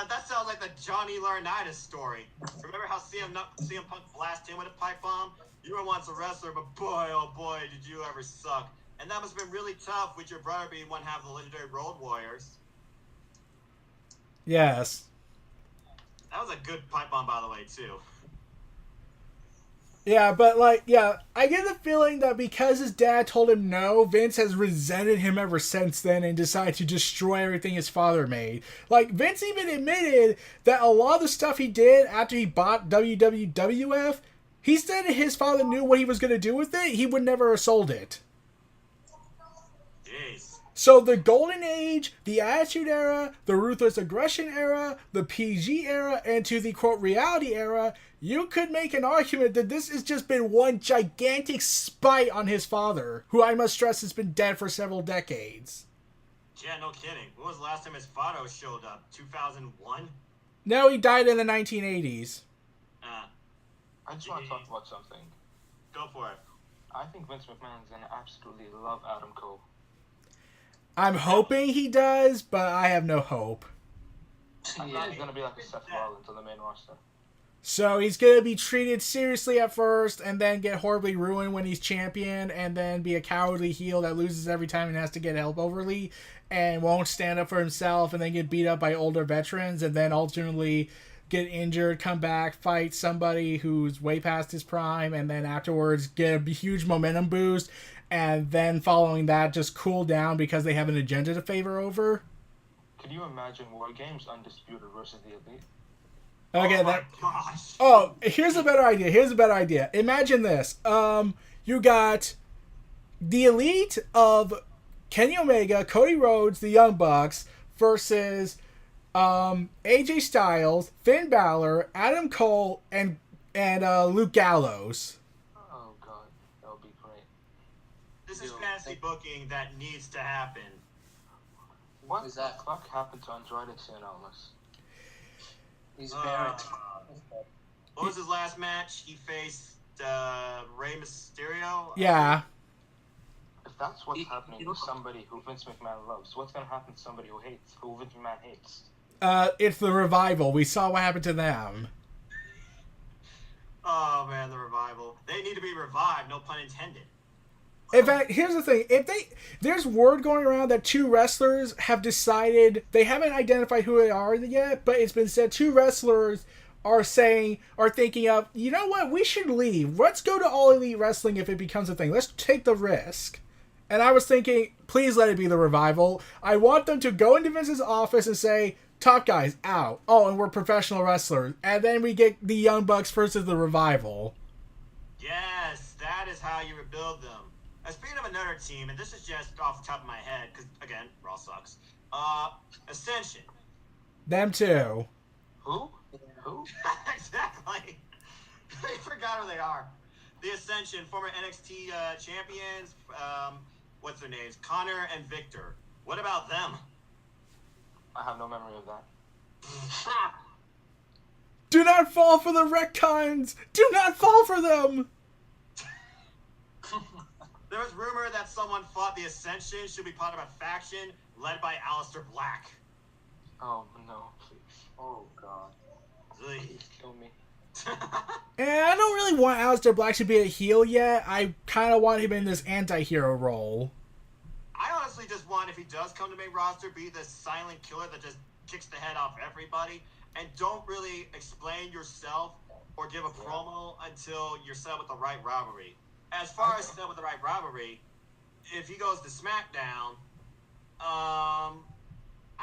That sounds like the Johnny Laurinaitis story. Remember how CM Punk blasted him with a pipe bomb? You were once a wrestler, but boy, oh boy, did you ever suck. And that must have been really tough with your brother being one half of the legendary Road Warriors. Yes. That was a good pipe bomb, by the way, too. Yeah, but, like, yeah, I get the feeling that because his dad told him no, Vince has resented him ever since then and decided to destroy everything his father made. Like, Vince even admitted that a lot of the stuff he did after he bought WWF, he said that his father knew what he was going to do with it, he would never have sold it. Jeez. So the Golden Age, the Attitude Era, the Ruthless Aggression Era, the PG Era, and to the, quote, reality era, you could make an argument that this has just been one gigantic spite on his father, who I must stress has been dead for several decades. Yeah, no kidding. When was the last time his father showed up? 2001? No, he died in the 1980s. I just want to talk about something. Go for it. I think Vince McMahon's gonna absolutely love Adam Cole. I'm hoping he does, but I have no hope. I thought he's gonna be like a Seth Rollins on the main roster. So he's going to be treated seriously at first and then get horribly ruined when he's champion and then be a cowardly heel that loses every time and has to get help overly and won't stand up for himself and then get beat up by older veterans and then ultimately get injured, come back, fight somebody who's way past his prime, and then afterwards get a huge momentum boost, and then following that just cool down because they have an agenda to favor over. Can you imagine War Games Undisputed versus the Elite? Okay, oh my gosh. Oh, here's a better idea. Imagine this. You got the Elite of Kenny Omega, Cody Rhodes, the Young Bucks versus AJ Styles, Finn Balor, Adam Cole, and Luke Gallows. Oh god, that would be great. This is fantasy booking that needs to happen. What the fuck happened to Andrade Cien Almas? He's buried. What was his last match? He faced Rey Mysterio? Yeah. If that's what's happening to somebody who Vince McMahon loves, what's gonna happen to somebody who Vince McMahon hates? It's the Revival. We saw what happened to them. Oh man, the Revival. They need to be revived, no pun intended. In fact, here's the thing. There's word going around that two wrestlers have decided, they haven't identified who they are yet, but it's been said two wrestlers are thinking of, you know what, we should leave. Let's go to All Elite Wrestling if it becomes a thing. Let's take the risk. And I was thinking, please let it be the Revival. I want them to go into Vince's office and say, top guys, out. Oh, and we're professional wrestlers. And then we get the Young Bucks versus the Revival. Yes, that is how you rebuild them. Speaking of another team, and this is just off the top of my head, because, again, Raw sucks. Ascension. Them too. Who? Who? Exactly. I forgot who they are. The Ascension, former NXT champions. What's their names? Connor and Victor. What about them? I have no memory of that. Do not fall for the retcons! Do not fall for them! There was rumor that someone thought the Ascension should be part of a faction led by Aleister Black. Oh no, please. Oh god. Please kill me. And I don't really want Aleister Black to be a heel yet. I kind of want him in this anti-hero role. I honestly just want, if he does come to main roster, be the silent killer that just kicks the head off everybody, and don't really explain yourself or give a promo until you're set with the right rivalry. As far as set with the right rivalry, if he goes to SmackDown, I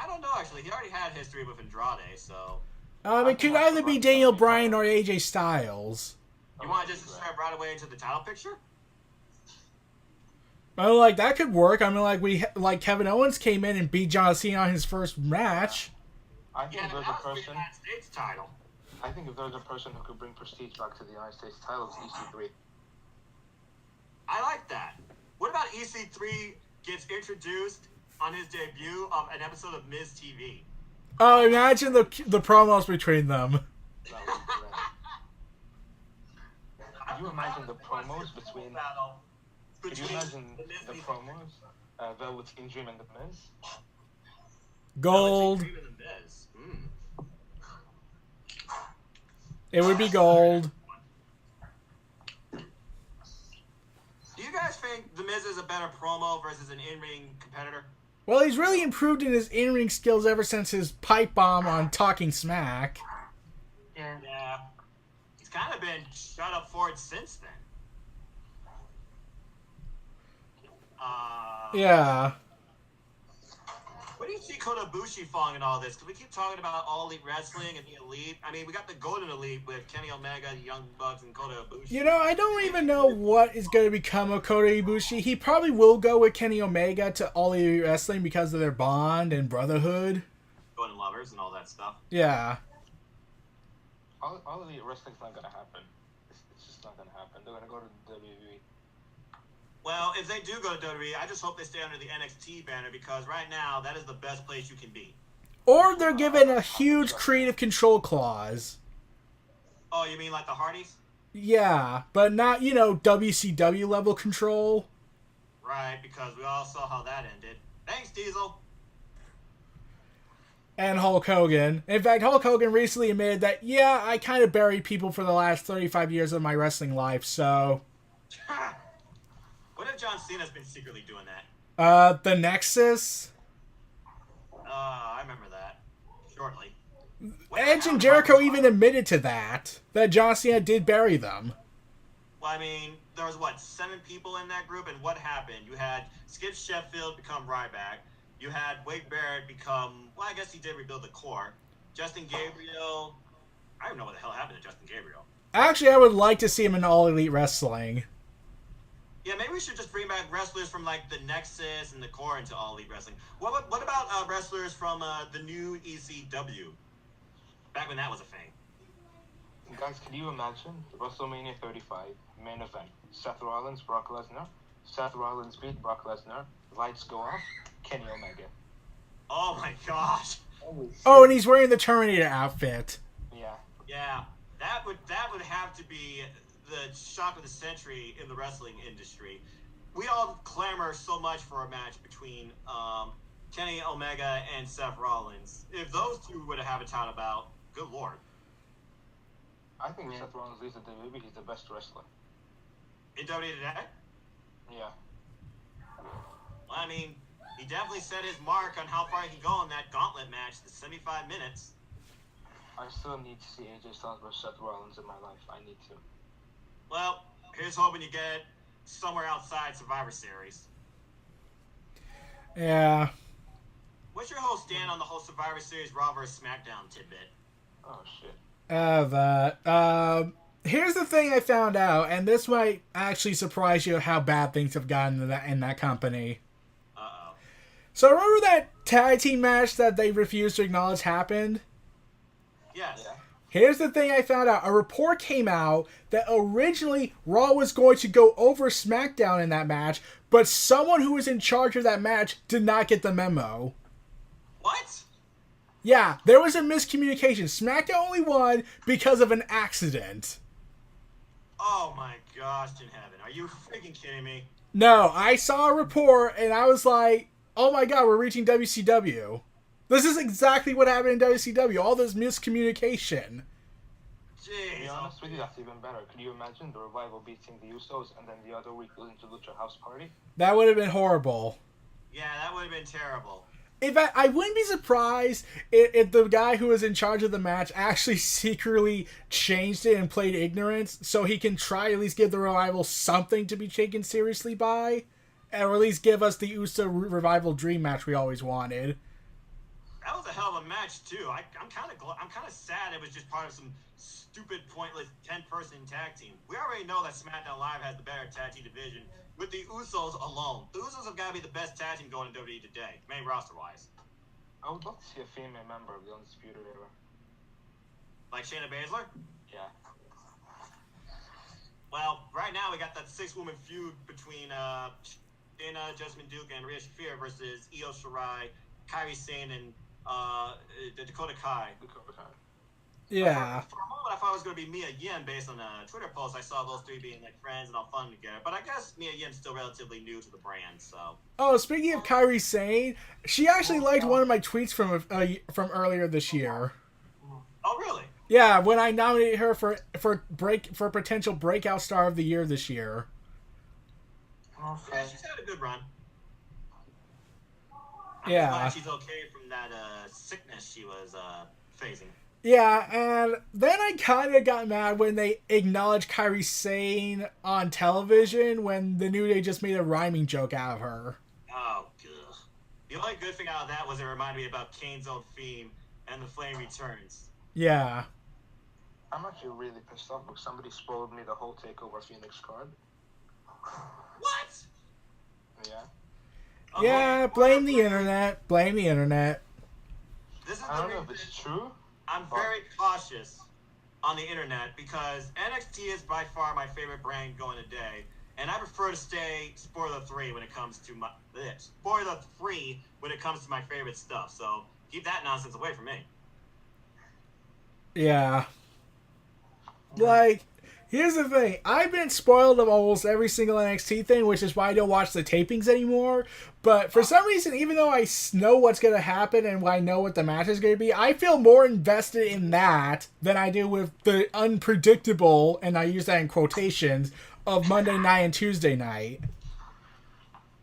don't know actually. He already had history with Andrade, so. It could either be Daniel Bryan or AJ Styles. You want to just step right away into the title picture? Well, like that could work. I mean, like Kevin Owens came in and beat John Cena on his first match. I think there's a person. United States title. I think if there's a person who could bring prestige back to the United States title, it's EC3. I like that. What about EC3 gets introduced on his debut of an episode of Miz TV? Oh, imagine the promos between them. That would be great. Can you imagine the promos between? Can you imagine the promos? Velveteen Dream and the Miz. Gold. Velveteen Dream and the Miz. It would be gold. Do you guys think the Miz is a better promo versus an in-ring competitor? Well, he's really improved in his in-ring skills ever since his pipe bomb on Talking Smack. Yeah. He's kind of been shut up for it since then. Yeah. What do you see Kota Ibushi falling in all this? Because we keep talking about All Elite Wrestling and the Elite. I mean, we got the Golden Elite with Kenny Omega, the Young Bucks, and Kota Ibushi. You know, I don't even know what is going to become of Kota Ibushi. He probably will go with Kenny Omega to All Elite Wrestling because of their bond and brotherhood. Golden Lovers and all that stuff. Yeah. All Elite Wrestling's not gonna happen. It's just not gonna happen. They're gonna go to the WWE. Well, if they do go to WWE, I just hope they stay under the NXT banner because right now that is the best place you can be. Or they're given a huge creative control clause. Oh, you mean like the Hardys? Yeah, but not, WCW level control. Right, because we all saw how that ended. Thanks, Diesel. And Hulk Hogan. In fact, Hulk Hogan recently admitted that, yeah, I kind of buried people for the last 35 years of my wrestling life, so... What if John Cena's been secretly doing that? The Nexus? I remember that. Shortly. Edge and Jericho even admitted to that John Cena did bury them. Well, I mean, there was, 7 people in that group, and what happened? You had Skip Sheffield become Ryback. You had Wade Barrett become, I guess he did rebuild the core. Justin Gabriel, I don't know what the hell happened to Justin Gabriel. Actually, I would like to see him in All Elite Wrestling. Yeah, maybe we should just bring back wrestlers from, the Nexus and the core into All Elite Wrestling. What about wrestlers from the new ECW? Back when that was a thing. Guys, can you imagine WrestleMania 35 main event? Seth Rollins, Brock Lesnar. Seth Rollins beat Brock Lesnar. Lights go off. Kenny Omega. Oh my gosh. Oh, and he's wearing the Terminator outfit. Yeah. Yeah, that would have to be the shock of the century in the wrestling industry. We all clamor so much for a match between Kenny Omega and Seth Rollins. If those two were to have a title bout, good lord. I think Seth Rollins leads the WWE. He's the best wrestler. In WWE today? Yeah. Well, I mean, he definitely set his mark on how far he can go in that gauntlet match, the 75 minutes. I still need to see AJ Styles versus Seth Rollins in my life. I need to. Well, here's hoping you get somewhere outside Survivor Series. Yeah. What's your whole stand on the whole Survivor Series Raw vs. SmackDown tidbit? Oh, shit. Here's the thing I found out, and this might actually surprise you how bad things have gotten in that company. Uh-oh. So remember that tag team match that they refused to acknowledge happened? Yes. Yeah. Here's the thing I found out. A report came out that originally Raw was going to go over SmackDown in that match, but someone who was in charge of that match did not get the memo. What? Yeah, there was a miscommunication. SmackDown only won because of an accident. Oh my gosh in heaven. Are you freaking kidding me? No, I saw a report and I was like, oh my god, we're reaching WCW. This is exactly what happened in WCW. All this miscommunication. To Jeez. be honest with you, that's even better. Can you imagine the Revival beating the Usos and then the other week losing to Lucha House Party? That would have been horrible. Yeah, that would have been terrible. I wouldn't be surprised if the guy who was in charge of the match actually secretly changed it and played ignorance so he can try at least give the Revival something to be taken seriously by, or at least give us the Uso Revival Dream match we always wanted. That was a hell of a match too. I'm kind of sad it was just part of some stupid, pointless 10-person tag team. We already know that SmackDown Live has the better tag team division with the Usos alone. The Usos have got to be the best tag team going in WWE today, main roster wise. I would love to see a female member of the Undisputed Era. Like Shayna Baszler? Yeah. Well, right now we got that 6-woman feud between Shayna, Jessamine Duke, and Rhea Shafir versus Io Shirai, Kairi Sane, and Dakota Kai. Yeah. For a moment, I thought it was going to be Mia Yim based on a Twitter post. I saw those three being like friends and all fun together. But I guess Mia Yim's still relatively new to the brand, so. Oh, speaking of Kairi Sane, she actually liked one of my tweets from earlier this year. Oh, really? Yeah, when I nominated her for potential breakout star of the year this year. Okay. Yeah, she's had a good run. I'm glad she's okay from that sickness she was facing. Yeah, and then I kind of got mad when they acknowledged Kairi Sane on television when the New Day just made a rhyming joke out of her. Oh, good. The only good thing out of that was it reminded me about Kane's own theme and the Flame Returns. Yeah. I'm actually really pissed off because somebody spoiled me the whole TakeOver Phoenix card. What? Yeah. Yeah, blame the internet. Blame the internet. This is I don't know if it's true. I'm very cautious on the internet because NXT is by far my favorite brand going today, and I prefer to stay spoiler-free when it comes to my favorite stuff. So keep that nonsense away from me. Yeah. Like, here's the thing. I've been spoiled of almost every single NXT thing, which is why I don't watch the tapings anymore. But for some reason, even though I know what's going to happen and I know what the match is going to be, I feel more invested in that than I do with the unpredictable, and I use that in quotations, of Monday night and Tuesday night.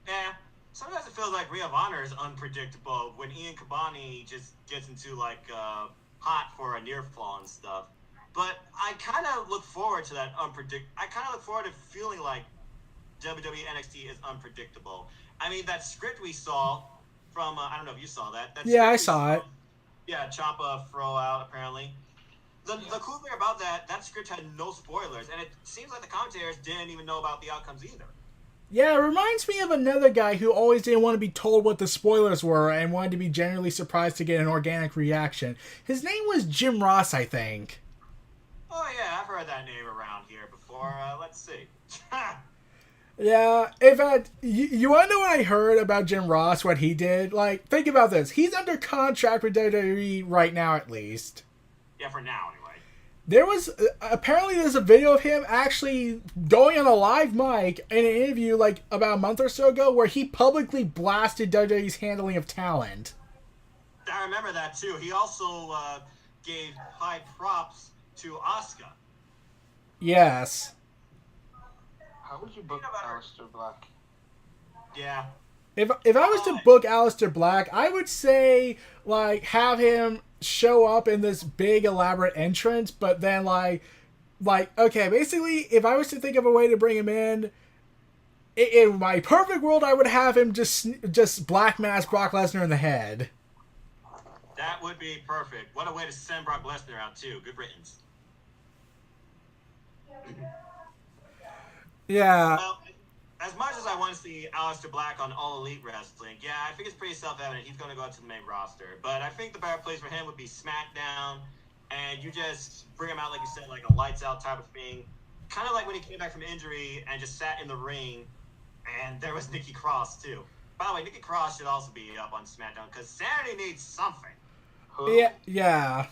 Yeah. Sometimes it feels like Ring of Honor is unpredictable when Ian Kabani just gets into, hot for a near fall and stuff. But I kind of look forward to that I kind of look forward to feeling like WWE NXT is unpredictable. I mean, that script we saw from, I don't know if you saw that. Yeah, I saw it. Yeah, Ciampa throw out, apparently. The cool thing about that script had no spoilers, and it seems like the commentators didn't even know about the outcomes either. Yeah, it reminds me of another guy who always didn't want to be told what the spoilers were and wanted to be genuinely surprised to get an organic reaction. His name was Jim Ross, I think. Oh, yeah, I've heard that name around here before. Let's see. Yeah, in fact, you want to know what I heard about Jim Ross, what he did? Like, think about this. He's under contract with WWE right now, at least. Yeah, for now, anyway. There was, apparently there's a video of him actually going on a live mic in an interview, about a month or so ago, where he publicly blasted WWE's handling of talent. I remember that, too. He also gave high props to Asuka. Yes. How would you book Aleister Black? Yeah. If I was to book Aleister Black, I would say, have him show up in this big, elaborate entrance, but then, okay, basically, if I was to think of a way to bring him in my perfect world, I would have him just black mask Brock Lesnar in the head. That would be perfect. What a way to send Brock Lesnar out, too. Good riddance. Yeah. Well, as much as I want to see Aleister Black on All Elite Wrestling, yeah, I think it's pretty self-evident he's going to go to the main roster. But I think the better place for him would be SmackDown, and you just bring him out, like you said, like a lights-out type of thing. Kind of like when he came back from injury and just sat in the ring, and there was Nikki Cross, too. By the way, Nikki Cross should also be up on SmackDown, because Sanity needs something. Yeah. Yeah.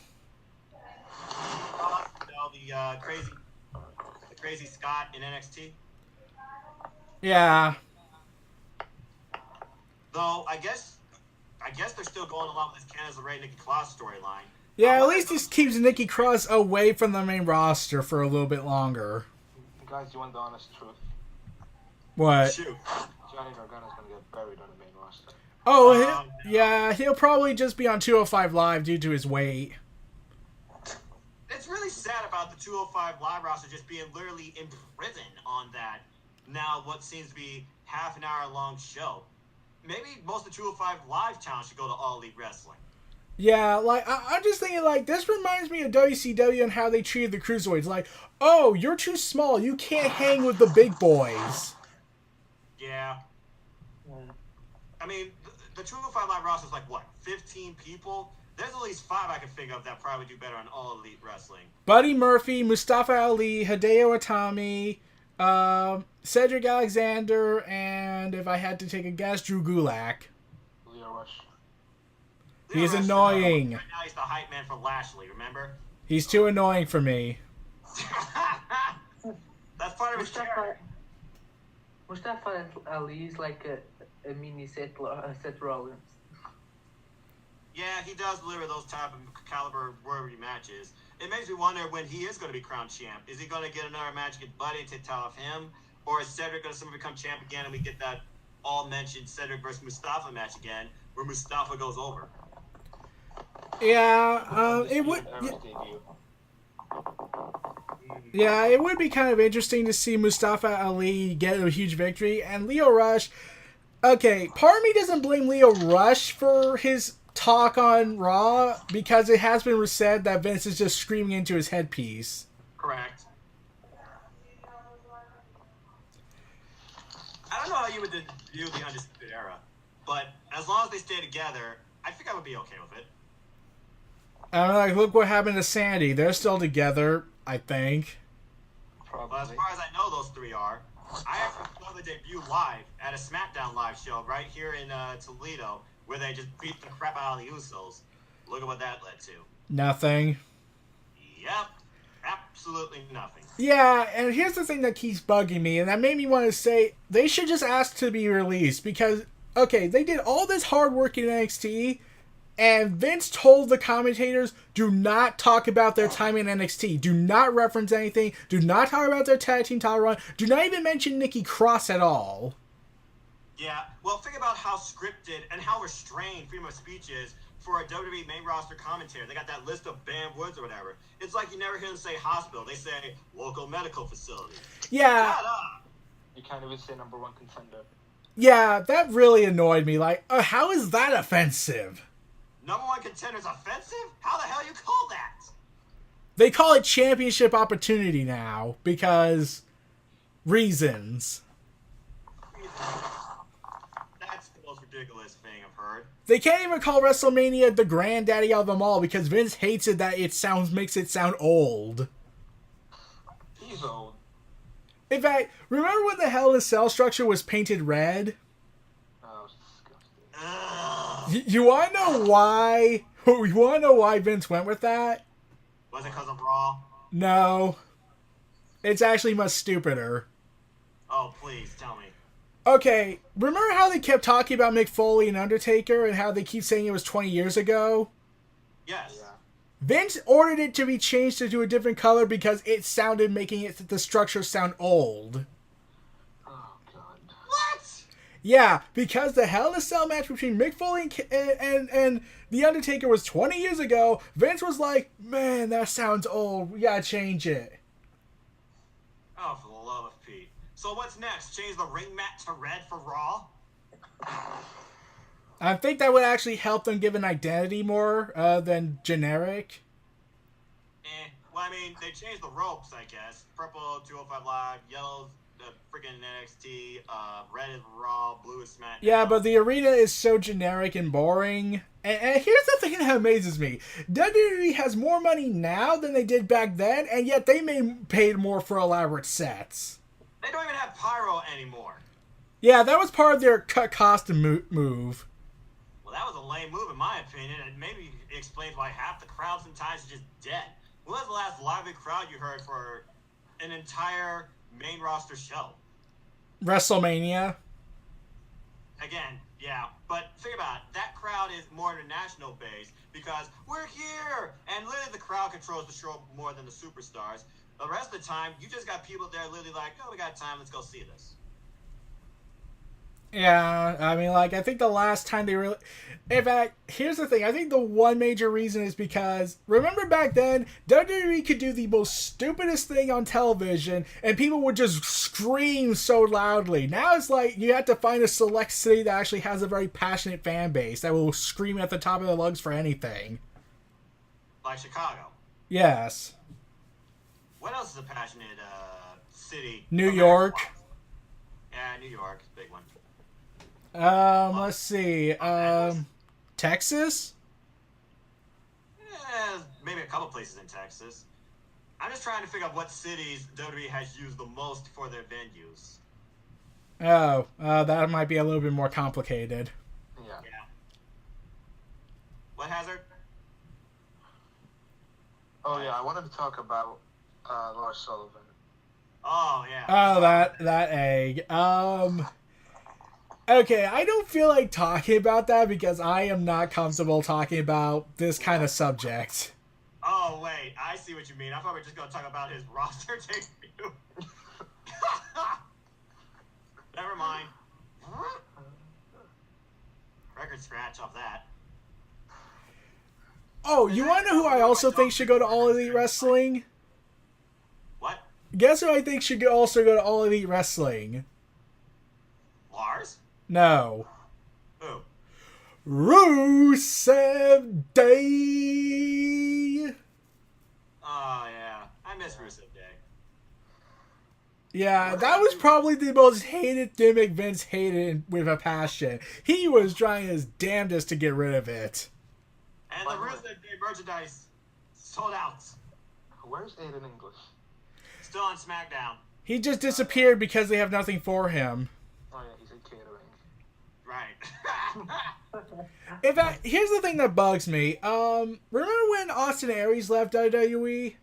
The crazy Scott in NXT. Yeah. Though I guess they're still going along with this Candice LeRae Nikki Cross storyline. Yeah, at least this keeps Nikki Cross away from the main roster for a little bit longer. Guys, you want the honest truth? What? Shoot. Johnny Gargano's gonna get buried on the main roster. Oh, No. yeah, he'll probably just be on 205 Live due to his weight. It's really sad about the 205 Live roster just being literally in prison on that. Now, what seems to be half an hour long show. Maybe most of the 205 Live talent should go to All Elite Wrestling. Yeah, like, I'm just thinking, like, this reminds me of WCW and how they treated the Cruiserweights. Like, oh, you're too small. You can't hang with the big boys. Yeah. I mean, the 205 Live roster is like, what, 15 people? There's at least 5 I can think of that probably do better on All Elite Wrestling. Buddy Murphy, Mustafa Ali, Hideo Itami, Cedric Alexander, and if I had to take a guess, Drew Gulak. Leo Rush. He's Rush, annoying. Right now he's the hype man for Lashley, remember? He's too annoying for me. That's part of his character. Mustafa Ali is like a mini Seth Rollins. Yeah, he does deliver those type of caliber worthy matches. It makes me wonder when he is going to be crowned champ. Is he going to get another match against Buddy and take time off him? Or is Cedric going to somehow become champ again and we get that all-mentioned Cedric versus Mustafa match again where Mustafa goes over? Yeah, it would... Yeah, it would be kind of interesting to see Mustafa Ali get a huge victory. And Leo Rush... Okay, part of me doesn't blame Leo Rush for his talk on Raw because it has been said that Vince is just screaming into his headpiece. Correct. I don't know how you would view the Undisputed Era, but as long as they stay together, I think I would be okay with it. I'm like, look what happened to Sandy. They're still together, I think. Probably. Well, as far as I know, those 3 are. I actually saw the debut live at a SmackDown live show right here in Toledo, where they just beat the crap out of the Usos. Look at what that led to. Nothing. Yep. Absolutely nothing. Yeah, and here's the thing that keeps bugging me, and that made me want to say they should just ask to be released because, okay, they did all this hard work in NXT, and Vince told the commentators, do not talk about their time in NXT. Do not reference anything. Do not talk about their tag team title run. Do not even mention Nikki Cross at all. Yeah, well, think about how scripted and how restrained freedom of speech is for a WWE main roster commentator. They got that list of banned words or whatever. It's like you never hear them say hospital. They say local medical facility. Yeah. Shut up. You can't even say number 1 contender. Yeah, that really annoyed me. Like, how is that offensive? Number 1 contender's offensive? How the hell you call that? They call it championship opportunity now because reasons. That's the most ridiculous thing I've heard. They can't even call WrestleMania the granddaddy of them all because Vince hates it that makes it sound old. He's old. In fact, remember when the Hell in a Cell structure was painted red? Oh, it's disgusting. Ugh. You want to know why? You want to know why Vince went with that? Was it because of Raw? No. It's actually much stupider. Oh, please, tell me. Okay, remember how they kept talking about Mick Foley and Undertaker and how they keep saying it was 20 years ago? Yes. Yeah. Vince ordered it to be changed to a different color because it sounded making the structure sound old. Oh, God. What? Yeah, because the Hell in a Cell match between Mick Foley and The Undertaker was 20 years ago, Vince was like, man, that sounds old. We gotta change it. Oh, for the love of Pete. So what's next? Change the ring mat to red for Raw? I think that would actually help them give an identity more than generic. Well, I mean, they changed the ropes, I guess. Purple, 205 Live, yellow, freaking NXT, red is Raw, blue is SmackDown. Yeah, but the arena is so generic and boring. And here's the thing that amazes me. WWE has more money now than they did back then, and yet they paid more for elaborate sets. They don't even have pyro anymore. Yeah, that was part of their cut cost move. Well, that was a lame move in my opinion, and maybe it explains why half the crowd sometimes is just dead. When was the last lively crowd you heard for an entire main roster show? WrestleMania. Again, yeah, but think about it. That crowd is more international based because we're here, and literally the crowd controls the show more than the superstars. The rest of the time, you just got people there literally like, oh, we got time, let's go see this. Yeah, I mean, like, I think the last time they really. In fact, here's the thing. I think the one major reason is because, remember back then, WWE could do the most stupidest thing on television, and people would just scream so loudly. Now it's like, you have to find a select city that actually has a very passionate fan base that will scream at the top of their lungs for anything. Like Chicago. Yes. What else is a passionate city? New York. Yeah, New York, big one. Let's see. Texas? Yeah, maybe a couple places in Texas. I'm just trying to figure out what cities WWE has used the most for their venues. Oh, that might be a little bit more complicated. Yeah. What, Hazard? Oh yeah, I wanted to talk about Lars Sullivan. Oh yeah. Oh, that egg. Okay, I don't feel like talking about that because I am not comfortable talking about this kind of subject. Oh wait, I see what you mean. I thought we were just gonna talk about his roster debut. Never mind. Record scratch off that. Oh, you want to know who I also think should go to All Elite Wrestling? What? Guess who I think should also go to All Elite Wrestling? Lars? No. Who? Rusev Day! Oh yeah, I miss Rusev Day. Yeah, that was probably the most hated gimmick Vince hated with a passion. He was trying his damnedest to get rid of it. And the Rusev Day merchandise sold out. Where's Aiden English? Still on SmackDown. He just disappeared because they have nothing for him. Oh yeah, he's in catering. Right. In fact, here's the thing that bugs me. Remember when Austin Aries left WWE?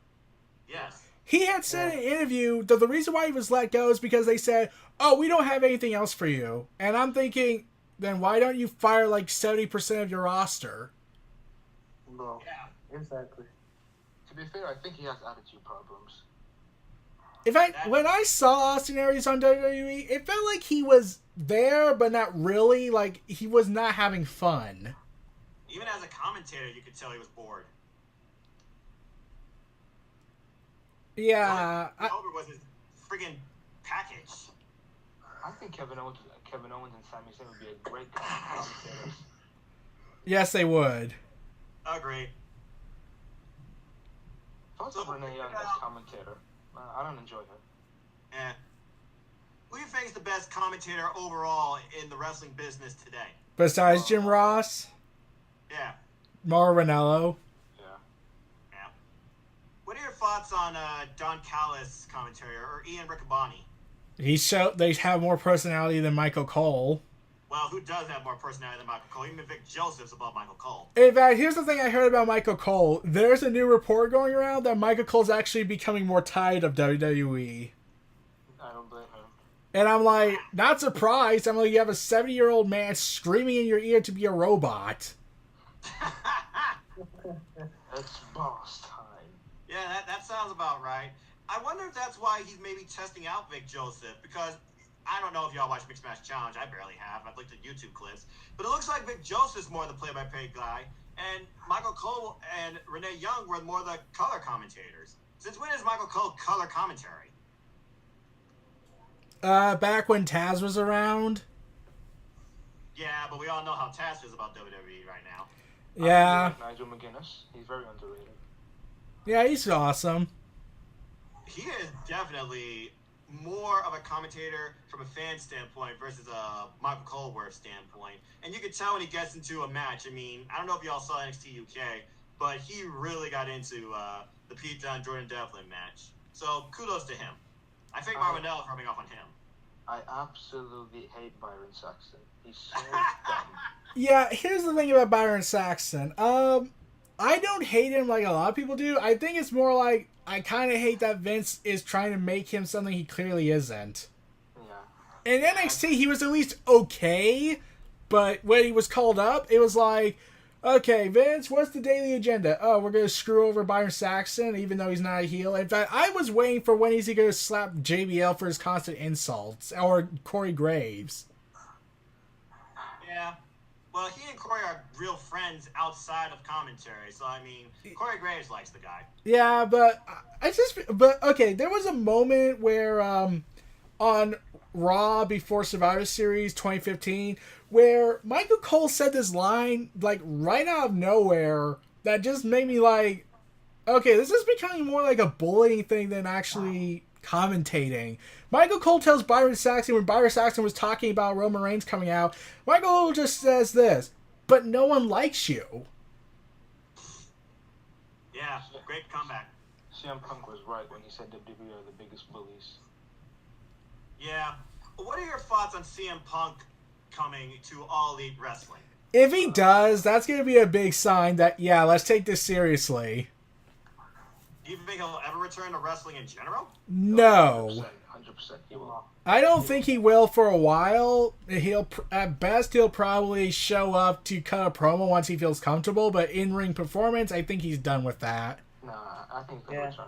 Yes. He had said in an interview that the reason why he was let go is because they said, "Oh, we don't have anything else for you." And I'm thinking, then why don't you fire like 70% of your roster? No. Yeah. Exactly. To be fair, I think he has attitude problems. In fact, when I saw Austin Aries on WWE, it felt like he was there, but not really. Like, he was not having fun. Even as a commentator, you could tell he was bored. Yeah. Over was his friggin' package. I think Kevin Owens and Sami Zayn would be a great commentators. Yes, they would. Agreed. Thoughts of Renee Young as commentator? I don't enjoy her. Eh. Who do you think is the best commentator overall in the wrestling business today? Besides Jim Ross, Yeah. Mauro Ranallo. Yeah. What are your thoughts on Don Callis commentary or Ian Riccaboni? They have more personality than Michael Cole. Well, who does have more personality than Michael Cole? Even Vic Joseph's above Michael Cole. In fact, here's the thing I heard about Michael Cole. There's a new report going around that Michael Cole's actually becoming more tired of WWE. I don't blame him. And I'm like, not surprised. I'm like, you have a 70-year-old man screaming in your ear to be a robot. It's boss time. Yeah, that sounds about right. I wonder if that's why he's maybe testing out Vic Joseph, because I don't know if y'all watch Mixed Match Challenge. I barely have. I've looked at YouTube clips. But it looks like Vic Joseph's more the play-by-play guy, and Michael Cole and Renee Young were more the color commentators. Since when is Michael Cole color commentary? Back when Taz was around. Yeah, but we all know how Taz is about WWE right now. Yeah. Nigel McGuinness. He's very underrated. Yeah, he's awesome. He is definitely more of a commentator from a fan standpoint versus a Michael Colworth standpoint. And you can tell when he gets into a match. I mean, I don't know if y'all saw NXT UK, but he really got into the Pete Dunne Jordan Devlin match. So kudos to him. I think Marvinell is rubbing off on him. I absolutely hate Byron Saxton. He's so dumb. Yeah, here's the thing about Byron Saxton. I don't hate him like a lot of people do. I think it's more like I kind of hate that Vince is trying to make him something he clearly isn't. Yeah. In NXT, he was at least okay, but when he was called up, it was like, okay, Vince, what's the daily agenda? Oh, we're going to screw over Byron Saxton, even though he's not a heel. In fact, I was waiting for when he's going to slap JBL for his constant insults, or Corey Graves. Yeah. Well, he and Corey are real friends outside of commentary, so I mean, Corey Graves likes the guy. Yeah, okay, there was a moment where on Raw before Survivor Series 2015 where Michael Cole said this line like right out of nowhere that just made me like, okay, this is becoming more like a bullying thing than actually commentating. Michael Cole tells Byron Saxton when Byron Saxton was talking about Roman Reigns coming out, Michael Cole just says this, but no one likes you. Yeah, great comeback. CM Punk was right when he said WWE are the biggest bullies. Yeah. What are your thoughts on CM Punk coming to All Elite Wrestling? If he does, that's going to be a big sign that, yeah, let's take this seriously. Do you think he'll ever return to wrestling in general? No. 100%. He will. I don't think he will for a while. At best, he'll probably show up to cut a promo once he feels comfortable, but in-ring performance, I think he's done with that. Nah, I think he'll return.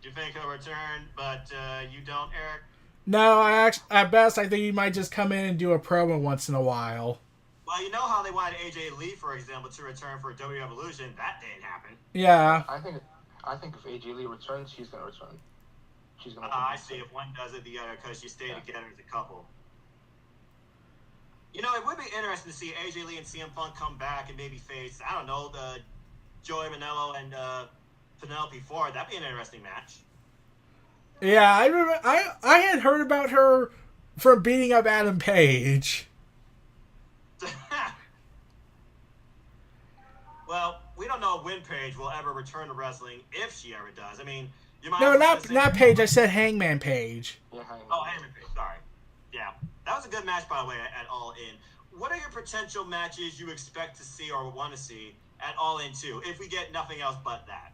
Do you think he'll return, but you don't, Eric? No, at best, I think he might just come in and do a promo once in a while. Well, you know how they wanted AJ Lee, for example, to return for WWE Evolution. That didn't happen. Yeah. I think if AJ Lee returns, she's gonna return. She's gonna. I see. If one does it, the other, because you stay together as a couple. You know, it would be interesting to see AJ Lee and CM Punk come back and maybe face, I don't know, the Joey Manello and Penelope Ford. That'd be an interesting match. Yeah, I remember. I had heard about her from beating up Adam Page. Well, we don't know when Paige will ever return to wrestling, if she ever does. I mean, you might. No, not Page. I said Hangman Page. Yeah, Hangman. Oh, Hangman Page. Sorry. Yeah, that was a good match, by the way, at All In. What are your potential matches you expect to see or want to see at All In 2, if we get nothing else but that?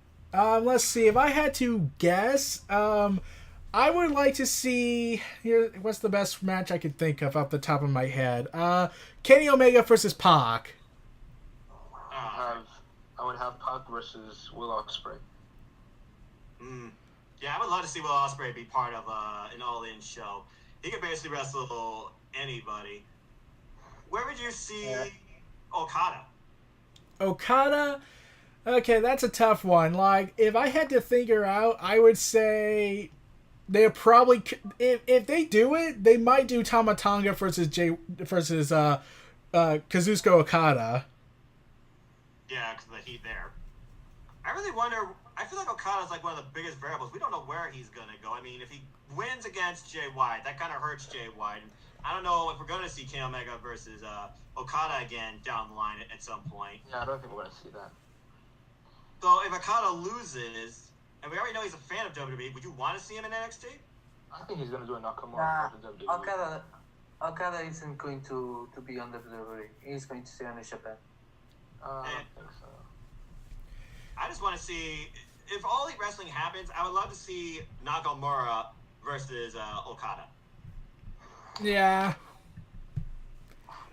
Let's see. If I had to guess, I would like to see here. What's the best match I could think of off the top of my head? Kenny Omega versus Pac. I would have Pac versus Will Ospreay. Yeah, I would love to see Will Ospreay be part of an All-In show. He could basically wrestle anybody. Where would you see Okada? Okada? Okay, that's a tough one. Like, if I had to figure out, I would say they'll probably, if they do it, they might do Tama Tonga versus Kazuchika Okada. Yeah, because of the heat there. I really wonder. I feel like Okada's like one of the biggest variables. We don't know where he's going to go. I mean, if he wins against Jay White, that kind of hurts Jay White. And I don't know if we're going to see Kenny Omega versus Okada again down the line at some point. Yeah, I don't think we're going to see that. So if Okada loses, and we already know he's a fan of WWE, would you want to see him in NXT? I think he's going to do a Nakamura for WWE. Okada isn't going to be on WWE. He's going to stay on Japan. I don't think so. I just want to see, if All Elite Wrestling happens, I would love to see Nakamura versus Okada. Yeah.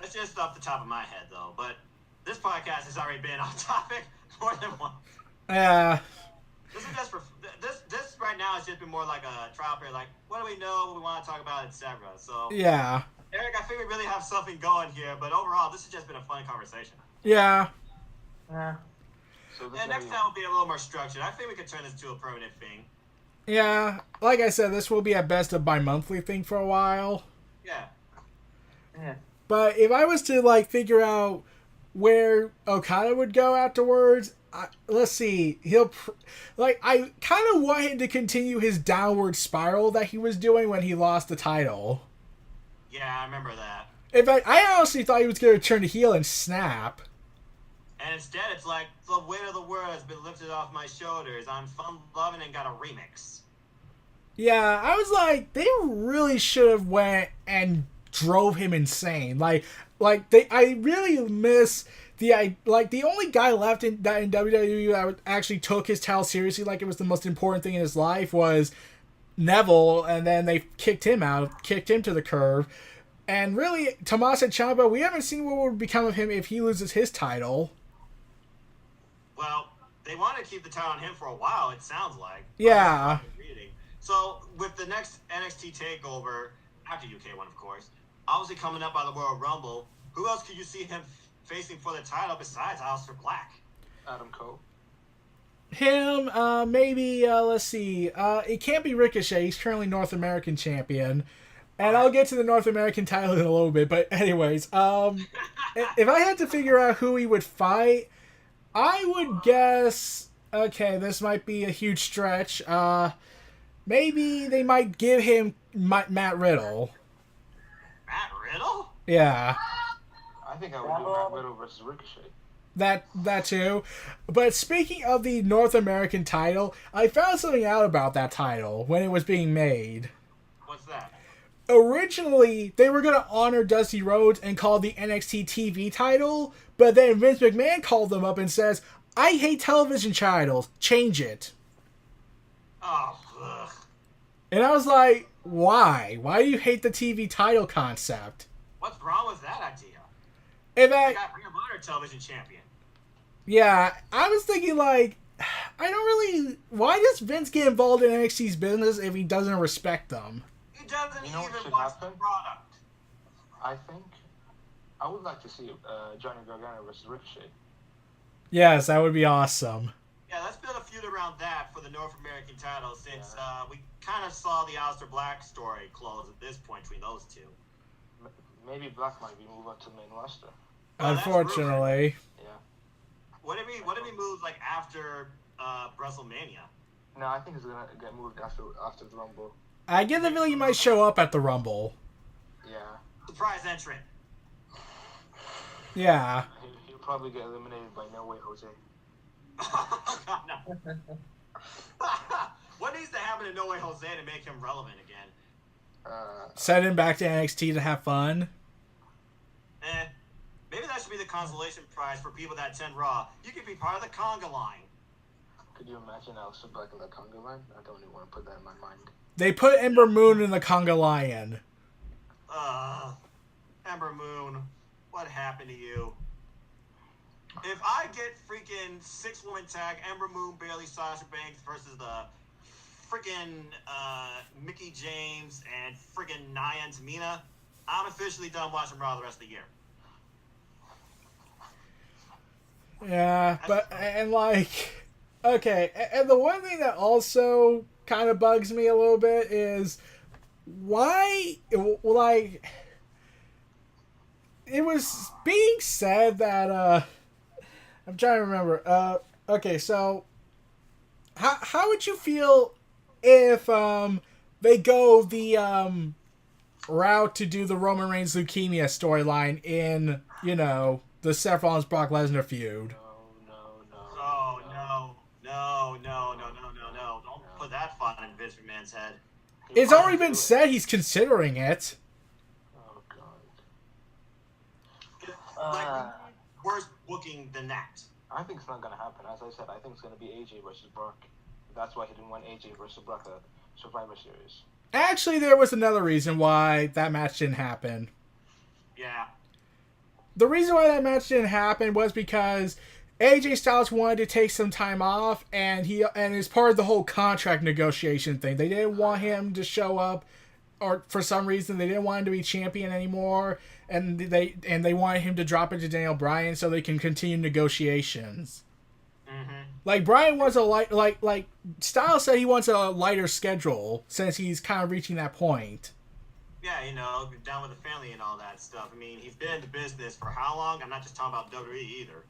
That's just off the top of my head, though. But this podcast has already been off topic more than once. Yeah. This is just for this right now has just been more like a trial period. Like, what do we know? What we want to talk about, etc. So Yeah. Eric, I think we really have something going here. But overall, this has just been a fun conversation. Yeah. Yeah. So And next time will be a little more structured. I think we could turn this into a permanent thing. Yeah. Like I said, this will be at best a bi-monthly thing for a while. Yeah. Yeah. But if I was to like figure out where Okada would go afterwards, let's see. I kind of want him to continue his downward spiral that he was doing when he lost the title. Yeah, I remember that. In fact, I honestly thought he was going to turn heel and snap. And instead, it's like, the weight of the world has been lifted off my shoulders. I'm fun loving and got a remix. Yeah, I was like, they really should have went and drove him insane. I really miss the only guy left in WWE that actually took his title seriously, like it was the most important thing in his life, was Neville, and then they kicked him to the curb. And really, Tommaso Ciampa, we haven't seen what would become of him if he loses his title. Well, they want to keep the title on him for a while, it sounds like. Yeah. So, with the next NXT TakeOver, after UK one, of course, obviously coming up by the Royal Rumble, Who else could you see him facing for the title besides Aleister Black? Adam Cole. Him, maybe, let's see. It can't be Ricochet. He's currently North American champion. And I'll get to the North American title in a little bit. But anyways, if I had to figure out who he would fight, I would guess... Okay, this might be a huge stretch. Maybe they might give him Matt Riddle. Matt Riddle? Yeah. I think I would do Matt Riddle versus Ricochet. That too. But speaking of the North American title, I found something out about that title when it was being made. What's that? Originally, they were going to honor Dusty Rhodes and call the NXT TV title, but then Vince McMahon called them up and says, I hate television titles. Change it. Oh, ugh. And I was like, why? Why do you hate the TV title concept? What's wrong with that idea? In I fact, got Ring of Honor television champion. yeah, I was thinking like, I don't really... Why does Vince get involved in NXT's business if he doesn't respect them? He doesn't You know what even should watch happen? the product. I think I would like to see Johnny Gargano versus Ricochet. Yes, that would be awesome. Yeah, let's build a feud around that for the North American title since we kind of saw the Aleister Black story close at this point between those two. Maybe Black might be moved up to the main roster. Well, that's Unfortunately. Yeah. What if he moves like after WrestleMania? No, I think he's gonna get moved after the Rumble. I get the feeling he might show up at the Rumble. Yeah. Surprise entrant. Yeah. He'll probably get eliminated by No Way Jose. Oh, God, no. What needs to happen to No Way Jose to make him relevant again? Send him back to NXT to have fun. Maybe that should be the consolation prize for people that attend Raw. You could be part of the conga line. Could you imagine Aleister Black in the conga line? I don't even want to put that in my mind. They put Ember Moon in the Conga Lion. Ember Moon, what happened to you? If I get freaking 6-woman tag, Ember Moon, Bayley, Sasha Banks versus the freaking Mickey James and freaking Nia and Tamina, I'm officially done watching Raw the rest of the year. Yeah, but, and like, okay, and the one thing that also kind of bugs me a little bit is why, like, it was being said that, I'm trying to remember, okay, so, how would you feel if, they go the, route to do the Roman Reigns leukemia storyline in, you know, the Seth Rollins Brock Lesnar feud? No. Don't put that thought in Vince McMahon's head. It's already been said he's considering it. Oh, Like, worse booking than that. I think it's not going to happen. As I said, I think it's going to be AJ versus Brock. That's why he didn't want AJ versus Brock at Survivor Series. Actually, there was another reason why that match didn't happen. Yeah. The reason why that match didn't happen was because AJ Styles wanted to take some time off, and it's part of the whole contract negotiation thing. They didn't want him to show up, or for some reason they didn't want him to be champion anymore, and they wanted him to drop it to Daniel Bryan so they can continue negotiations. Mm-hmm. Like Bryan wants a like Styles said he wants a lighter schedule since he's kind of reaching that point. Yeah, you know, down with the family and all that stuff. I mean, he's been in the business for how long? I'm not just talking about WWE either.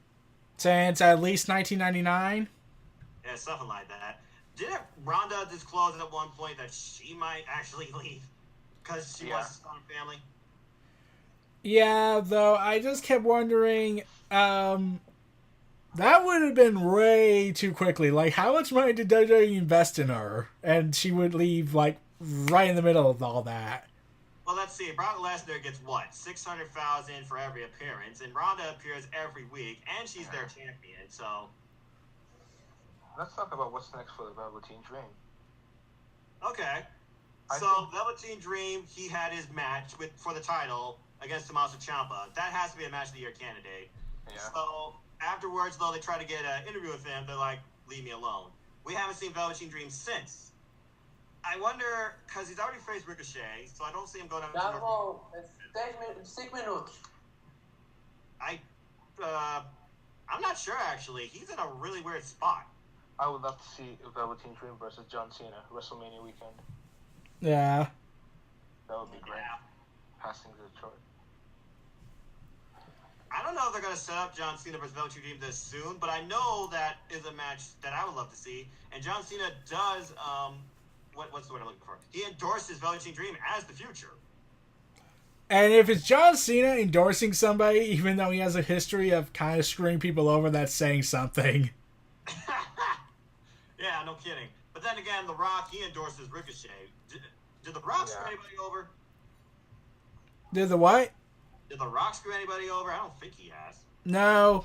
Since at least 1999? Yeah, something like that. Didn't Rhonda disclose at one point that she might actually leave because she wants to start a family? Yeah, though, I just kept wondering, that would have been way too quickly. Like, how much money did WWE invest in her? And she would leave, like, right in the middle of all that. Well, let's see. Brock Lesnar gets what? $600,000 for every appearance, and Ronda appears every week, and she's their champion. So let's talk about what's next for the Velveteen Dream. Okay. Velveteen Dream, he had his match for the title against Tommaso Ciampa. That has to be a match of the year candidate. Yeah. So afterwards, though, they try to get an interview with him. They're like, "Leave me alone." We haven't seen Velveteen Dream since. I wonder, because he's already faced Ricochet, so I don't see him going down to Bravo, 6 minutos. I'm not sure actually. He's in a really weird spot. I would love to see Velveteen Dream versus John Cena WrestleMania weekend. Yeah. That would be great. Yeah. Passing to Detroit. I don't know if they're going to set up John Cena versus Velveteen Dream this soon, but I know that is a match that I would love to see. And John Cena does, what's the word I'm looking for? He endorses Velveteen Dream as the future. And if it's John Cena endorsing somebody, even though he has a history of kind of screwing people over, that's saying something. Yeah, no kidding. But then again, The Rock, he endorses Ricochet. Did The Rock screw anybody over? Did the what? Did The Rock screw anybody over? I don't think he has. No.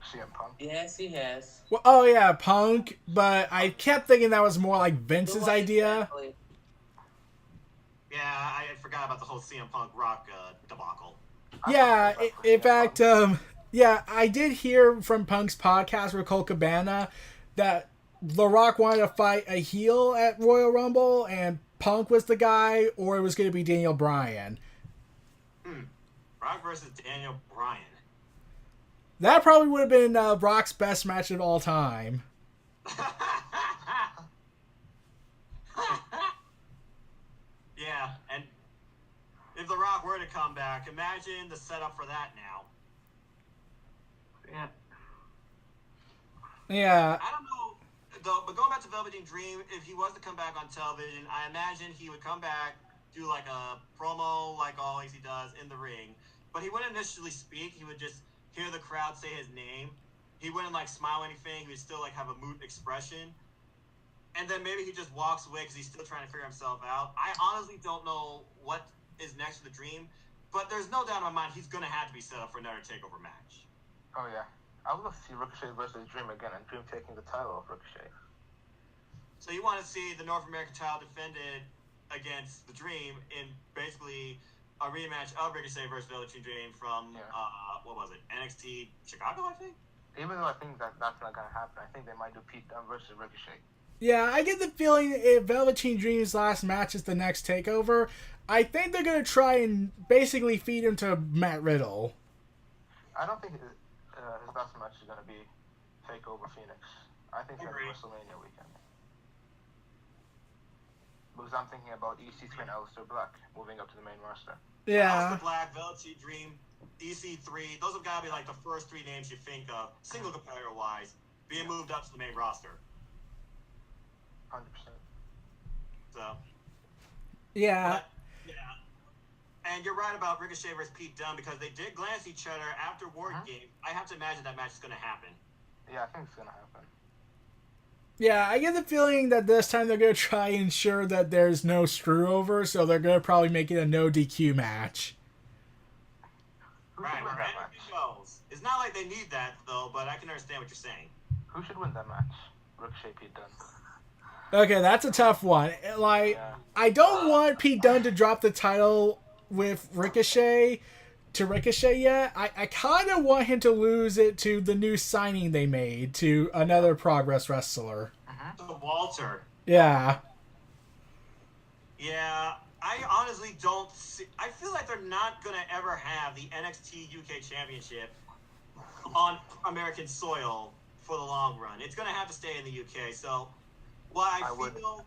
CM Punk. Yes, he has. Well, oh yeah, Punk. But I kept thinking that was more like Vince's idea. Exactly. Yeah, I forgot about the whole CM Punk Rock debacle. Yeah, in fact, yeah, I did hear from Punk's podcast with Cole Cabana that The Rock wanted to fight a heel at Royal Rumble, and Punk was the guy, or it was going to be Daniel Bryan. Rock versus Daniel Bryan. That probably would have been Rock's best match of all time. Yeah, and if The Rock were to come back, imagine the setup for that now. Yeah. Yeah. I don't know, though, but going back to Velveteen Dream, if he was to come back on television, I imagine he would come back, do like a promo like always he does in the ring, but he wouldn't initially speak. He would just hear the crowd say his name. He wouldn't like smile or anything. He would still like have a moot expression. And then maybe he just walks away because he's still trying to figure himself out. I honestly don't know what is next for the Dream, but there's no doubt in my mind he's going to have to be set up for another TakeOver match. Oh, yeah. I would love to see Ricochet versus Dream again and Dream taking the title off Ricochet. So you want to see the North American title defended against the Dream in basically a rematch of Ricochet versus Velveteen Dream from, what was it, NXT Chicago, I think? Even though I think that's not going to happen, I think they might do Pete Dunne versus Ricochet. Yeah, I get the feeling if Velveteen Dream's last match is the next TakeOver, I think they're going to try and basically feed him to Matt Riddle. I don't think his last match is going to be TakeOver Phoenix. I think it's going to be WrestleMania weekend. Because I'm thinking about EC3 and Aleister Black moving up to the main roster. Yeah. Aleister Black, Velveteen Dream, EC3, those have got to be like the first three names you think of, single competitor-wise, being moved up to the main roster. 100%. So. Yeah. Yeah. And you're right about Ricochet versus Pete Dunne because they did glance each other after War Game. I have to imagine that match is going to happen. Yeah, I think it's going to happen. Yeah, I get the feeling that this time they're going to try and ensure that there's no screw over, so they're going to probably make it a no DQ match. Right, where anything goes. It's not like they need that, though, but I can understand what you're saying. Who should win that match? Ricochet, Pete Dunne. Okay, that's a tough one. Like, I don't want Pete Dunne to drop the title with Ricochet to Ricochet yet. I kind of want him to lose it to the new signing they made to another Progress wrestler. To Walter. Yeah. Yeah, I honestly don't see... I feel like they're not going to ever have the NXT UK Championship on American soil for the long run. It's going to have to stay in the UK, so... While I feel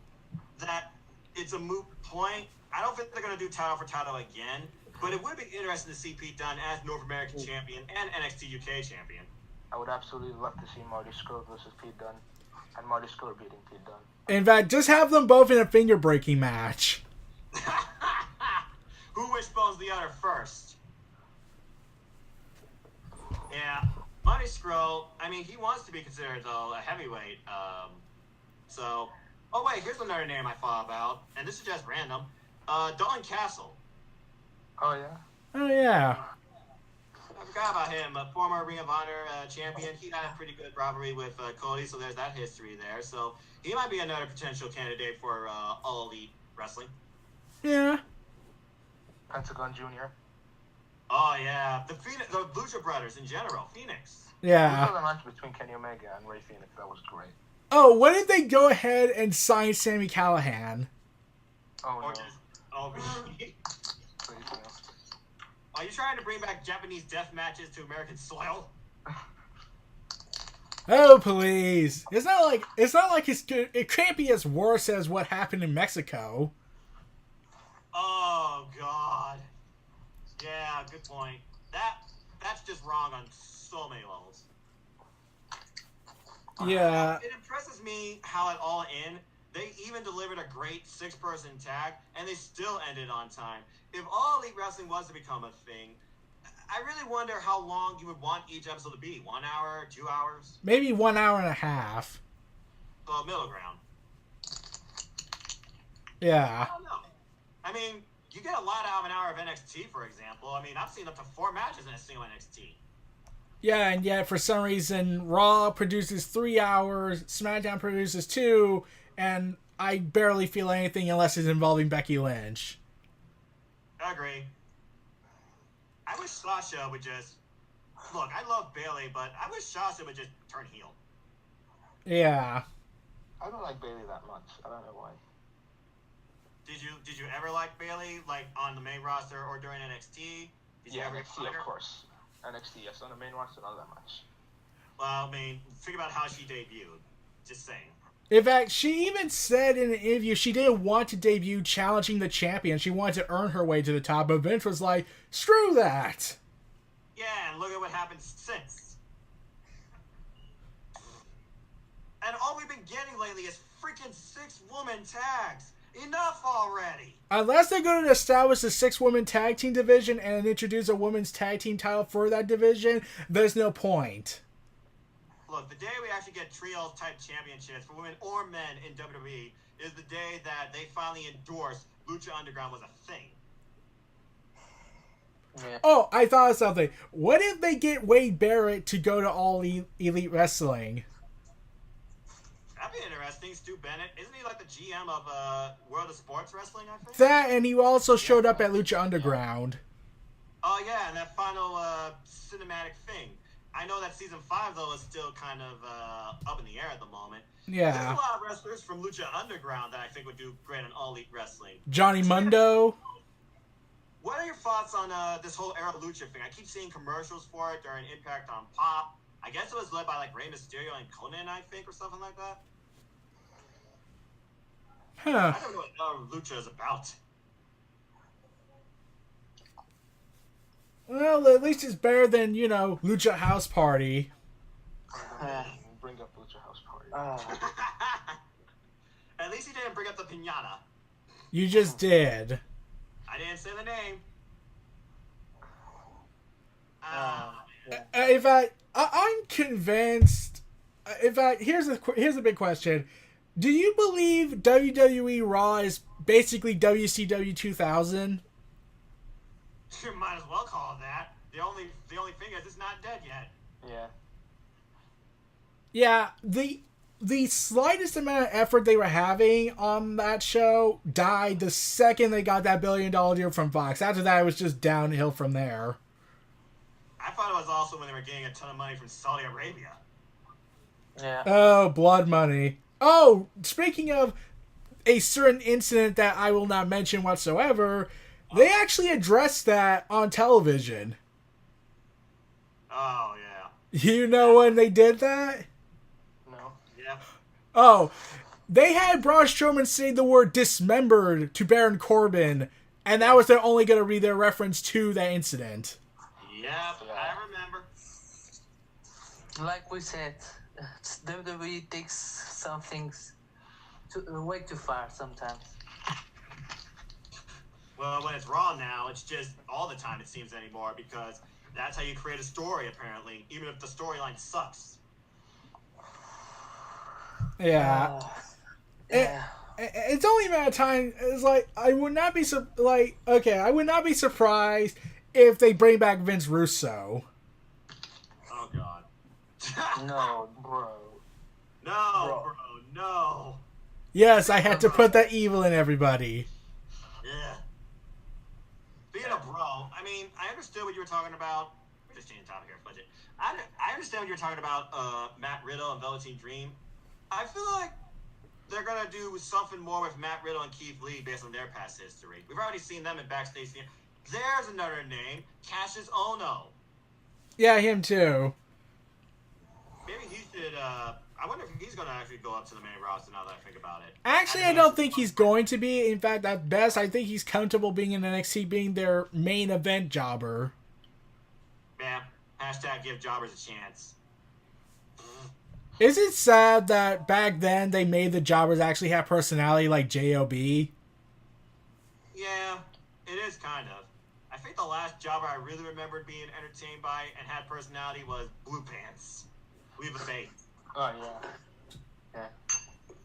that it's a moot point, I don't think they're going to do title for title again, but it would be interesting to see Pete Dunne as North American champion and NXT UK champion. I would absolutely love to see Marty Scurll versus Pete Dunne, and Marty Scurll beating Pete Dunne. In fact, just have them both in a finger-breaking match. Who wishbones the other first? Yeah, Marty Scurll, I mean, he wants to be considered, though, a heavyweight, So, oh wait, here's another name I thought about, and this is just random. Dalton Castle. Oh, yeah? Oh, yeah. I forgot about him, a former Ring of Honor champion. He had a pretty good rivalry with Cody, so there's that history there. So, he might be another potential candidate for All Elite Wrestling. Yeah. Pentagon Jr. Oh, yeah. The Lucha Brothers in general. Phoenix. Yeah. I saw the match between Kenny Omega and Rey Fenix. That was great. Oh, what if they go ahead and sign Sami Callihan? Oh, Or no. just, oh, really? Please, no. Are you trying to bring back Japanese death matches to American soil? Oh please! It's not like it can't be as worse as what happened in Mexico. Oh God. Yeah, good point. That's just wrong on so many levels. Yeah. It impresses me how at All In they even delivered a great 6-person tag and they still ended on time. If All Elite Wrestling was to become a thing, I really wonder how long you would want each episode to be. 1 hour, 2 hours? Maybe 1 hour and a half. So middle ground. Yeah. I don't know. I mean, you get a lot out of an hour of NXT, for example. I mean, I've seen up to 4 matches in a single NXT. Yeah, and yet for some reason Raw produces 3 hours, SmackDown produces 2, and I barely feel anything unless it's involving Becky Lynch. I agree. I wish Sasha would just... Look, I love Bayley, but I wish Sasha would just turn heel. Yeah. I don't like Bailey that much. I don't know why. Did you ever like Bayley, like on the main roster or during NXT? Did you ever NXT, find her? of course. NXT, yes. On the main roster, not that much. Well, I mean, think about how she debuted. Just saying. In fact, she even said in an interview she didn't want to debut challenging the champion. She wanted to earn her way to the top, but Vince was like, screw that. Yeah, and look at what happened since. And all we've been getting lately is freaking 6-woman tags. Enough already. Unless they're going to establish a 6-woman tag team division and introduce a women's tag team title for that division, there's no point. Look, the day we actually get trios type championships for women or men in WWE is the day that they finally endorse Lucha Underground was a thing. Yeah. Oh, I thought of something. What if they get Wade Barrett to go to All Elite Wrestling? That'd be interesting. Stu Bennett, isn't he like the GM of World of Sports Wrestling, I think? That, and he also showed up at Lucha Underground. Oh yeah, and that final cinematic thing. I know that season 5 though is still kind of up in the air at the moment. Yeah. There's a lot of wrestlers from Lucha Underground that I think would do great in All Elite Wrestling. Johnny Mundo. What are your thoughts on this whole era Lucha thing? I keep seeing commercials for it during Impact on Pop. I guess it was led by like Rey Mysterio and Conan, I think, or something like that. Huh. I don't know what Lucha is about. Well, at least it's better than, Lucha House Party. Bring up Lucha House Party. At least he didn't bring up the piñata. You just did. I didn't say the name. In fact, I'm convinced. In fact, here's a big question. Do you believe WWE Raw is basically WCW 2000? You might as well call it that. The only thing is it's not dead yet. Yeah. Yeah, the slightest amount of effort they were having on that show died the second they got that $1 billion deal from Fox. After that, it was just downhill from there. I thought it was also when they were getting a ton of money from Saudi Arabia. Yeah. Oh, blood money. Oh, speaking of a certain incident that I will not mention whatsoever, they actually addressed that on television. Oh, yeah. You know when they did that? No. Yeah. Oh, they had Braun Strowman say the word dismembered to Baron Corbin, and that was only going to be their reference to that incident. Yep, I remember. Like we said, WWE takes some things way too far sometimes. Well, when it's Raw now, it's just all the time, it seems, anymore, because that's how you create a story, apparently, even if the storyline sucks. Yeah. Yeah. It's only a matter of time. It's like, I would not be surprised if they bring back Vince Russo. Oh, God. No, bro. No, bro, no. Yes, I had to put that evil in everybody. Yeah. Being a bro, I mean, I understood what you were talking about. We're just changing topic here, budget. I understand what you're talking about, Matt Riddle and Velveteen Dream. I feel like they're going to do something more with Matt Riddle and Keith Lee based on their past history. We've already seen them in backstage. There's another name, Cassius Ono. Yeah, him too. Maybe he should. I wonder if he's going to actually go up to the main roster now that I think about it. Actually, I don't think he's going to be. In fact, at best, I think he's comfortable being in NXT, being their main event jobber. Yeah. Hashtag give jobbers a chance. Is it sad that back then they made the jobbers actually have personality like J.O.B.? Yeah, it is kind of. I think the last jobber I really remembered being entertained by and had personality was Blue Pants. Leave a face. Oh, yeah. Yeah.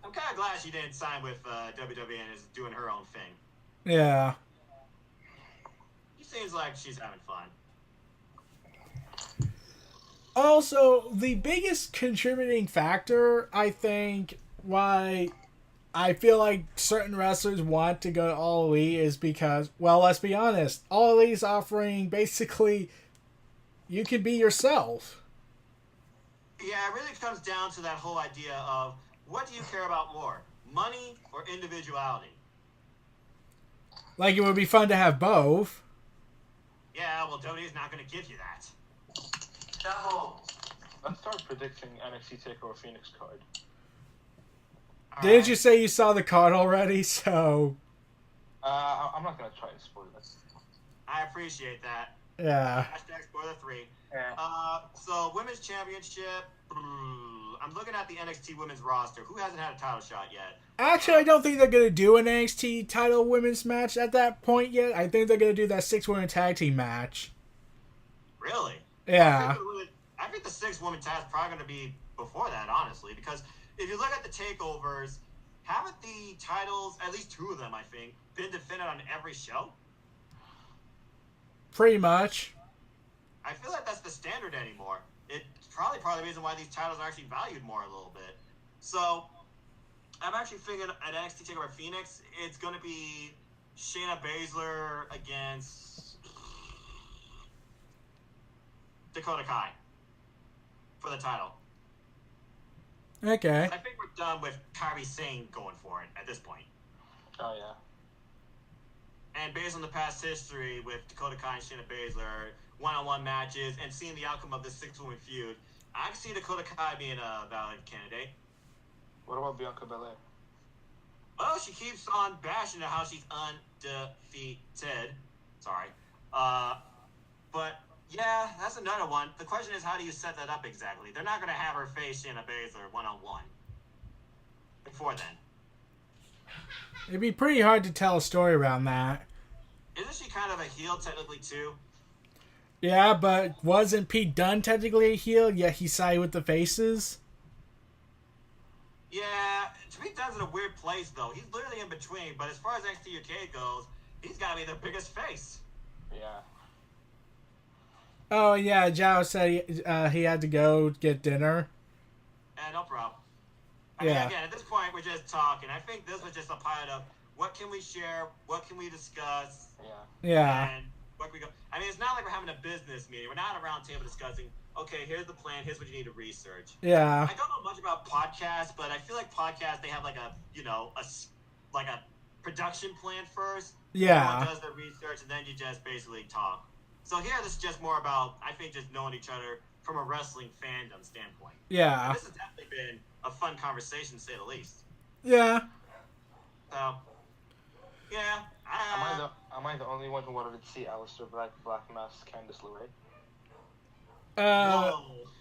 I'm kind of glad she didn't sign with WWE and is doing her own thing. Yeah. She seems like she's having fun. Also, the biggest contributing factor, I think, why I feel like certain wrestlers want to go to All Elite is because, well, let's be honest, All Elite is offering basically you can be yourself. Yeah, it really comes down to that whole idea of what do you care about more, money or individuality? Like, it would be fun to have both. Yeah, well, WWE's not going to give you that. Double. Let's start predicting NXT TakeOver Phoenix card. Didn't you say you saw the card already? So. I'm not gonna try and spoil it. I appreciate that. Yeah. Hashtag spoiler 3. Yeah. So women's championship. I'm looking at the NXT women's roster. Who hasn't had a title shot yet? Actually, I don't think they're gonna do an NXT title women's match at that point yet. I think they're gonna do that 6-woman tag team match. Really? Yeah. I think the 6-woman tag is probably going to be before that, honestly, because if you look at the takeovers, haven't the titles, at least 2 of them, I think, been defended on every show? Pretty much. I feel like that's the standard anymore. It's probably part of the reason why these titles are actually valued more a little bit. So, I'm actually thinking at NXT TakeOver Phoenix, it's going to be Shayna Baszler against Dakota Kai for the title. Okay. I think we're done with Kairi Sane going for it at this point. Oh, yeah. And based on the past history with Dakota Kai and Shayna Baszler, one-on-one matches, and seeing the outcome of this 6-woman feud, I can see Dakota Kai being a valid candidate. What about Bianca Belair? Well, she keeps on bashing how she's undefeated. Sorry. But, yeah, that's another one. The question is, how do you set that up exactly? They're not going to have her face Shayna Baszler one-on-one. Before then. It'd be pretty hard to tell a story around that. Isn't she kind of a heel technically, too? Yeah, but wasn't Pete Dunne technically a heel, yet he sided with the faces? Yeah, Pete Dunne's in a weird place, though. He's literally in between, but as far as NXT UK goes, he's got to be the biggest face. Yeah. Oh, yeah, Zhao said he had to go get dinner. No problem. I mean, again, at this point, we're just talking. I think this was just a pilot of what can we share, what can we discuss, Yeah. and what can we go. I mean, it's not like we're having a business meeting. We're not at a round table discussing, okay, here's the plan, here's what you need to research. Yeah. I don't know much about podcasts, but I feel like podcasts, they have like a production plan first. Yeah. Everyone does their research, and then you just basically talk. So here, this is just more about, I think, just knowing each other from a wrestling fandom standpoint. Yeah. And this has definitely been a fun conversation, to say the least. Yeah. So, yeah. Am I the only one who wanted to see Aleister Black Mask Candice LeRae?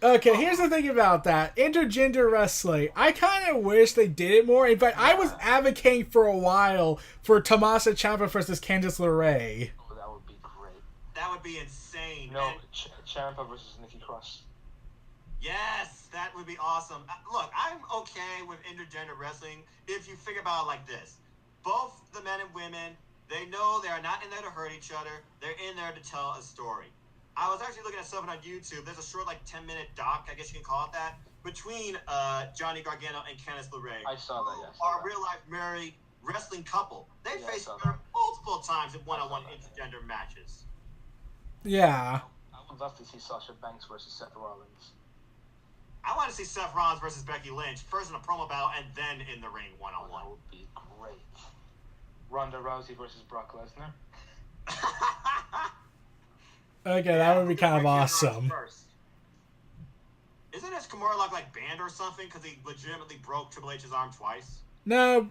Okay, here's the thing about that. Intergender wrestling. I kind of wish they did it more. In fact, I was advocating for a while for Tommaso Ciampa versus Candice LeRae. Oh, that would be great. That would be insane. No, Ciampa versus Nikki Cross. Yes, that would be awesome. Look, I'm okay with intergender wrestling if you think about it like this. Both the men and women, they know they are not in there to hurt each other. They're in there to tell a story. I was actually looking at something on YouTube. There's a short, 10-minute doc, I guess you can call it that, between Johnny Gargano and Candice LeRae. I saw that, yes. Are a real-life married wrestling couple. They faced each other multiple times in one-on-one intergender matches. Yeah. I would love to see Sasha Banks versus Seth Rollins. I want to see Seth Rollins versus Becky Lynch, first in a promo battle and then in the ring one-on-one. That would be great. Ronda Rousey versus Brock Lesnar. Okay, that would be kind of Break the awesome. first. Isn't his Kimura like banned or something because he legitimately broke Triple H's arm twice? No,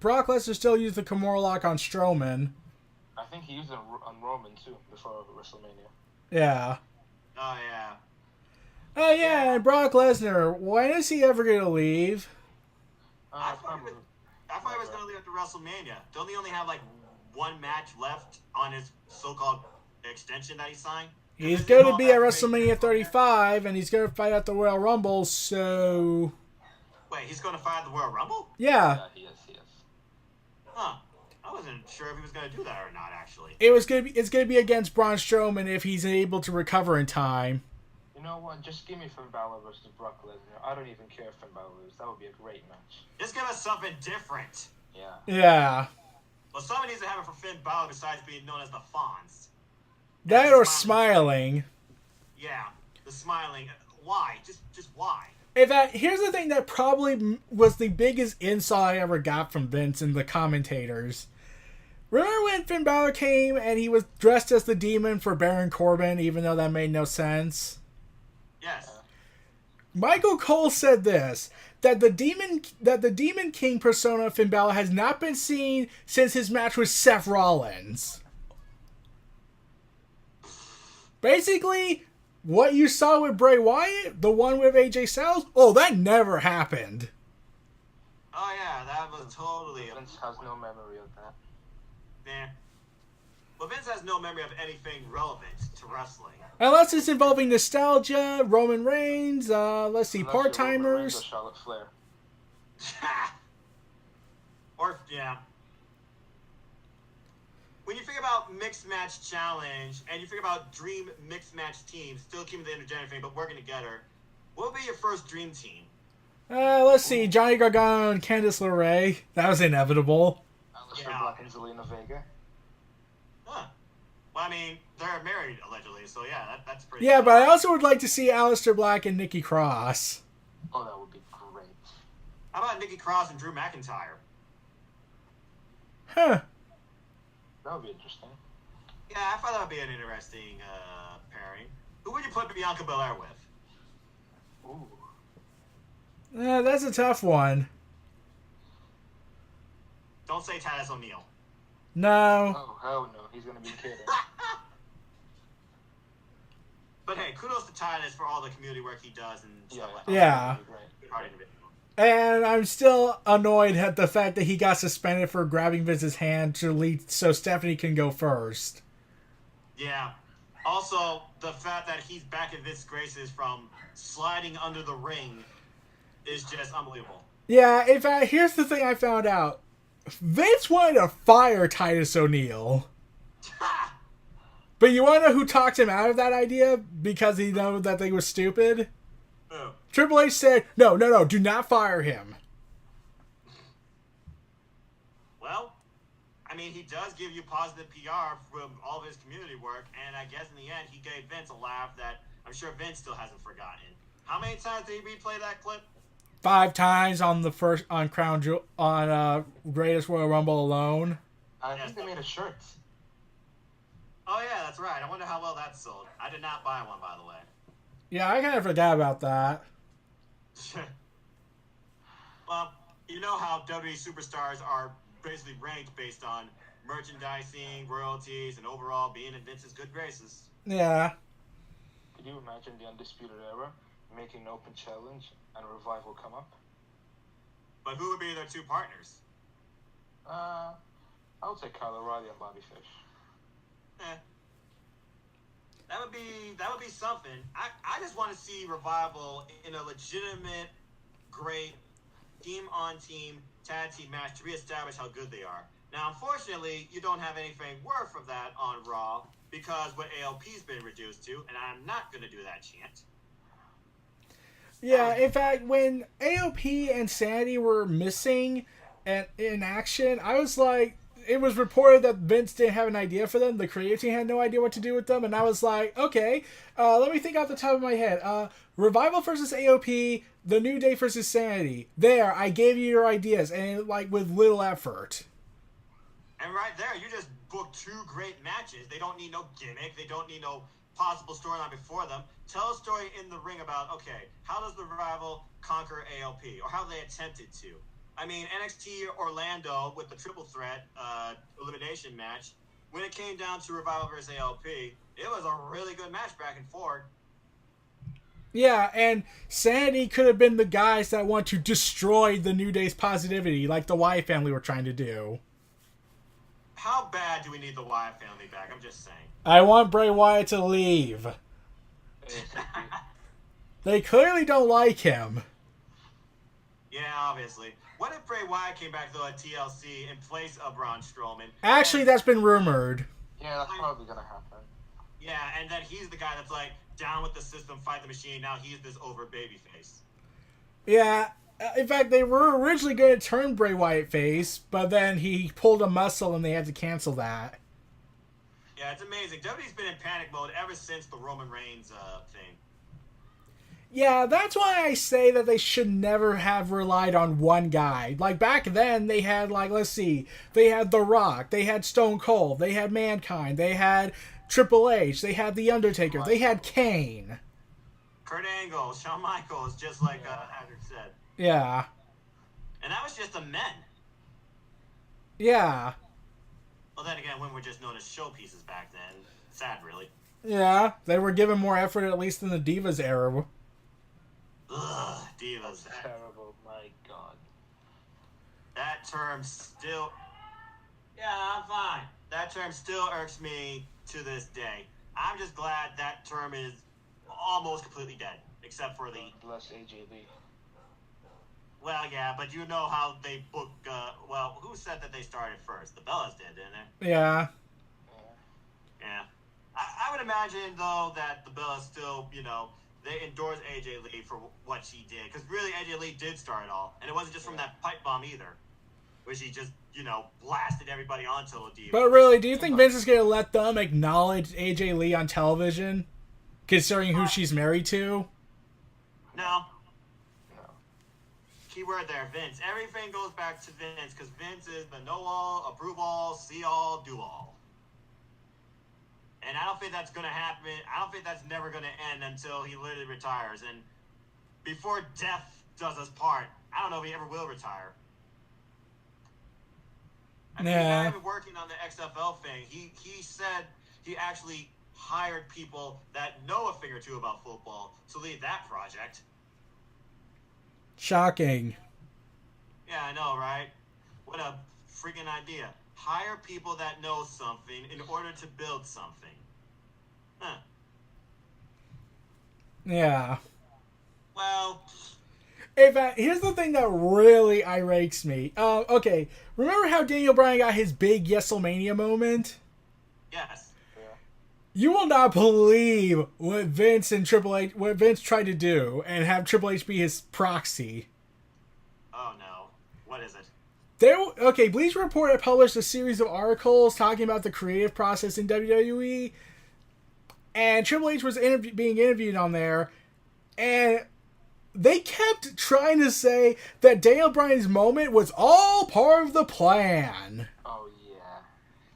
Brock Lesnar still used the Kimura lock on Strowman. I think he used it on Roman too before WrestleMania. Yeah. Oh yeah. Oh yeah, and Brock Lesnar, when is he ever gonna leave? I thought he was gonna leave after WrestleMania. Don't he only have like one match left on his so-called extension that he signed? He's going to be at WrestleMania 35, and he's going to fight at the Royal Rumble, so... Wait, he's going to fight at the Royal Rumble? Yeah. Yeah, he is. Huh. I wasn't sure if he was going to do that or not, actually. It's going to be against Braun Strowman if he's able to recover in time. You know what? Just give me Finn Balor versus Brock Lesnar. I don't even care if Finn Balor loses. That would be a great match. Just give us something different. Yeah. Yeah. Well, somebody needs to have it for Finn Balor besides being known as the Fonz. That or smiling. Yeah, the smiling. Why? Just why? In fact, here's the thing that probably was the biggest insult I ever got from Vince and the commentators. Remember when Finn Balor came and he was dressed as the demon for Baron Corbin, even though that made no sense? Yes. Michael Cole said this, that the Demon King persona of Finn Balor has not been seen since his match with Seth Rollins. Basically, what you saw with Bray Wyatt, the one with AJ Styles, that never happened. Oh yeah, that was totally. Vince has no memory of that. Nah. Well, Vince has no memory of anything relevant to wrestling. Unless it's involving nostalgia, Roman Reigns, let's see, part-timers. Charlotte Flair. Or, yeah. When you think about mixed match challenge and you think about dream mixed match teams, still keeping the intergender thing, but working together, what would be your first dream team? Let's see, Johnny Gargano and Candice LeRae. That was inevitable. Aleister Black and Zelina Vega. Huh. Well, I mean, they're married, allegedly, so yeah, that's pretty Yeah, cool. but I also would like to see Aleister Black and Nikki Cross. Oh, that would be great. How about Nikki Cross and Drew McIntyre? Huh. That would be interesting. Yeah, I thought that would be an interesting pairing. Who would you put Bianca Belair with? Ooh. That's a tough one. Don't say Titus O'Neil. No. Oh, hell no. He's going to be kidding. But hey, kudos to Titus for all the community work he does and stuff like that. Yeah. Good-hearted individual. And I'm still annoyed at the fact that he got suspended for grabbing Vince's hand to lead so Stephanie can go first. Yeah. Also, the fact that he's back in Vince's graces from sliding under the ring is just unbelievable. Yeah, in fact, here's the thing I found out. Vince wanted to fire Titus O'Neil. But you want to know who talked him out of that idea because he knew that they were stupid? Who? Triple H said, no, do not fire him. Well, I mean, he does give you positive PR from all of his community work, and I guess in the end, he gave Vince a laugh that I'm sure Vince still hasn't forgotten. How many times did he replay that clip? 5 times on the first on Crown Jewel on Greatest Royal Rumble alone. I think they made a shirt. Oh yeah, that's right. I wonder how well that sold. I did not buy one, by the way. Yeah, I kind of forgot about that. Well, you know how WWE superstars are basically ranked based on merchandising, royalties, and overall being in Vince's good graces. Yeah. Could you imagine the Undisputed Era making an open challenge and a Revival come up? But who would be their two partners? I would say Kyle O'Reilly and Bobby Fish. That would be something. I just want to see Revival in a legitimate, great team-on-team tag team match to reestablish how good they are. Now, unfortunately, you don't have anything worth of that on Raw because what ALP's been reduced to, and I'm not going to do that chant. Yeah, in fact, when AOP and Sanity were missing and in action, I was like, it was reported that Vince didn't have an idea for them. The creative team had no idea what to do with them, and I was like, okay, let me think off the top of my head. Revival versus AOP, The New Day versus Sanity. There, I gave you your ideas, and like with little effort. And right there, you just book 2 great matches. They don't need no gimmick. They don't need no possible storyline before them. Tell a story in the ring about, okay, how does the Revival conquer ALP, or how they attempted to. I mean, NXT Orlando with the triple threat elimination match, when it came down to Revival versus ALP, it was a really good match back and forth. Yeah, and Sanity could have been the guys that want to destroy the New Day's positivity, like the Wyatt family were trying to do. How bad do we need the Wyatt family back? I'm just saying. I want Bray Wyatt to leave. They clearly don't like him. Yeah, obviously. What if Bray Wyatt came back, though, at TLC in place of Braun Strowman? Actually, that's been rumored. Yeah, that's probably going to happen. Yeah, and that he's the guy that's like, down with the system, fight the machine. Now he's this over babyface. Yeah, in fact, they were originally going to turn Bray Wyatt face, but then he pulled a muscle and they had to cancel that. Yeah, it's amazing. WWE's been in panic mode ever since the Roman Reigns thing. Yeah, that's why I say that they should never have relied on one guy. Like, back then, they had, like, let's see, they had The Rock, they had Stone Cold, they had Mankind, they had Triple H, they had The Undertaker, they had Kane. Kurt Angle, Shawn Michaels, just like Haggard said. Yeah. And that was just the men. Yeah. Well, then again, women were just known as showpieces back then. Sad, really. Yeah, they were given more effort at least in the Divas era. Ugh, Divas. That's terrible, my God. That term still... Yeah, I'm fine. That term still irks me to this day. I'm just glad that term is almost completely dead, except for the... Bless AJ Lee. Well, yeah, but you know how they book... well, who said that they started first? The Bellas did, didn't they? Yeah. Yeah. I would imagine, though, that the Bellas still, you know, they endorsed AJ Lee for what she did. Because really, AJ Lee did start it all. And it wasn't just from that pipe bomb either. Where she just, you know, blasted everybody onto a diva. But really, do you think Vince is going to let them acknowledge AJ Lee on television? Considering who she's married to? No. Keyword there, Vince. Everything goes back to Vince, because Vince is the know-all, approve-all, see-all, do-all. And I don't think that's going to happen. I don't think that's never going to end until he literally retires. And before death does us part, I don't know if he ever will retire. I mean, he's not even working on the XFL thing. He said he actually hired people that know a thing or two about football to lead that project. Shocking. Yeah, I know, right? What a freaking idea. Hire people that know something in order to build something. Huh. Yeah. Well... In fact, here's the thing that really irrates me. Okay, remember how Daniel Bryan got his big Yeselmania moment? Yes. You will not believe what Vince tried to do and have Triple H be his proxy. Oh no. What is it? Bleacher Report had published a series of articles talking about the creative process in WWE, and Triple H was being interviewed on there, and they kept trying to say that Daniel Bryan's moment was all part of the plan. Oh, yeah.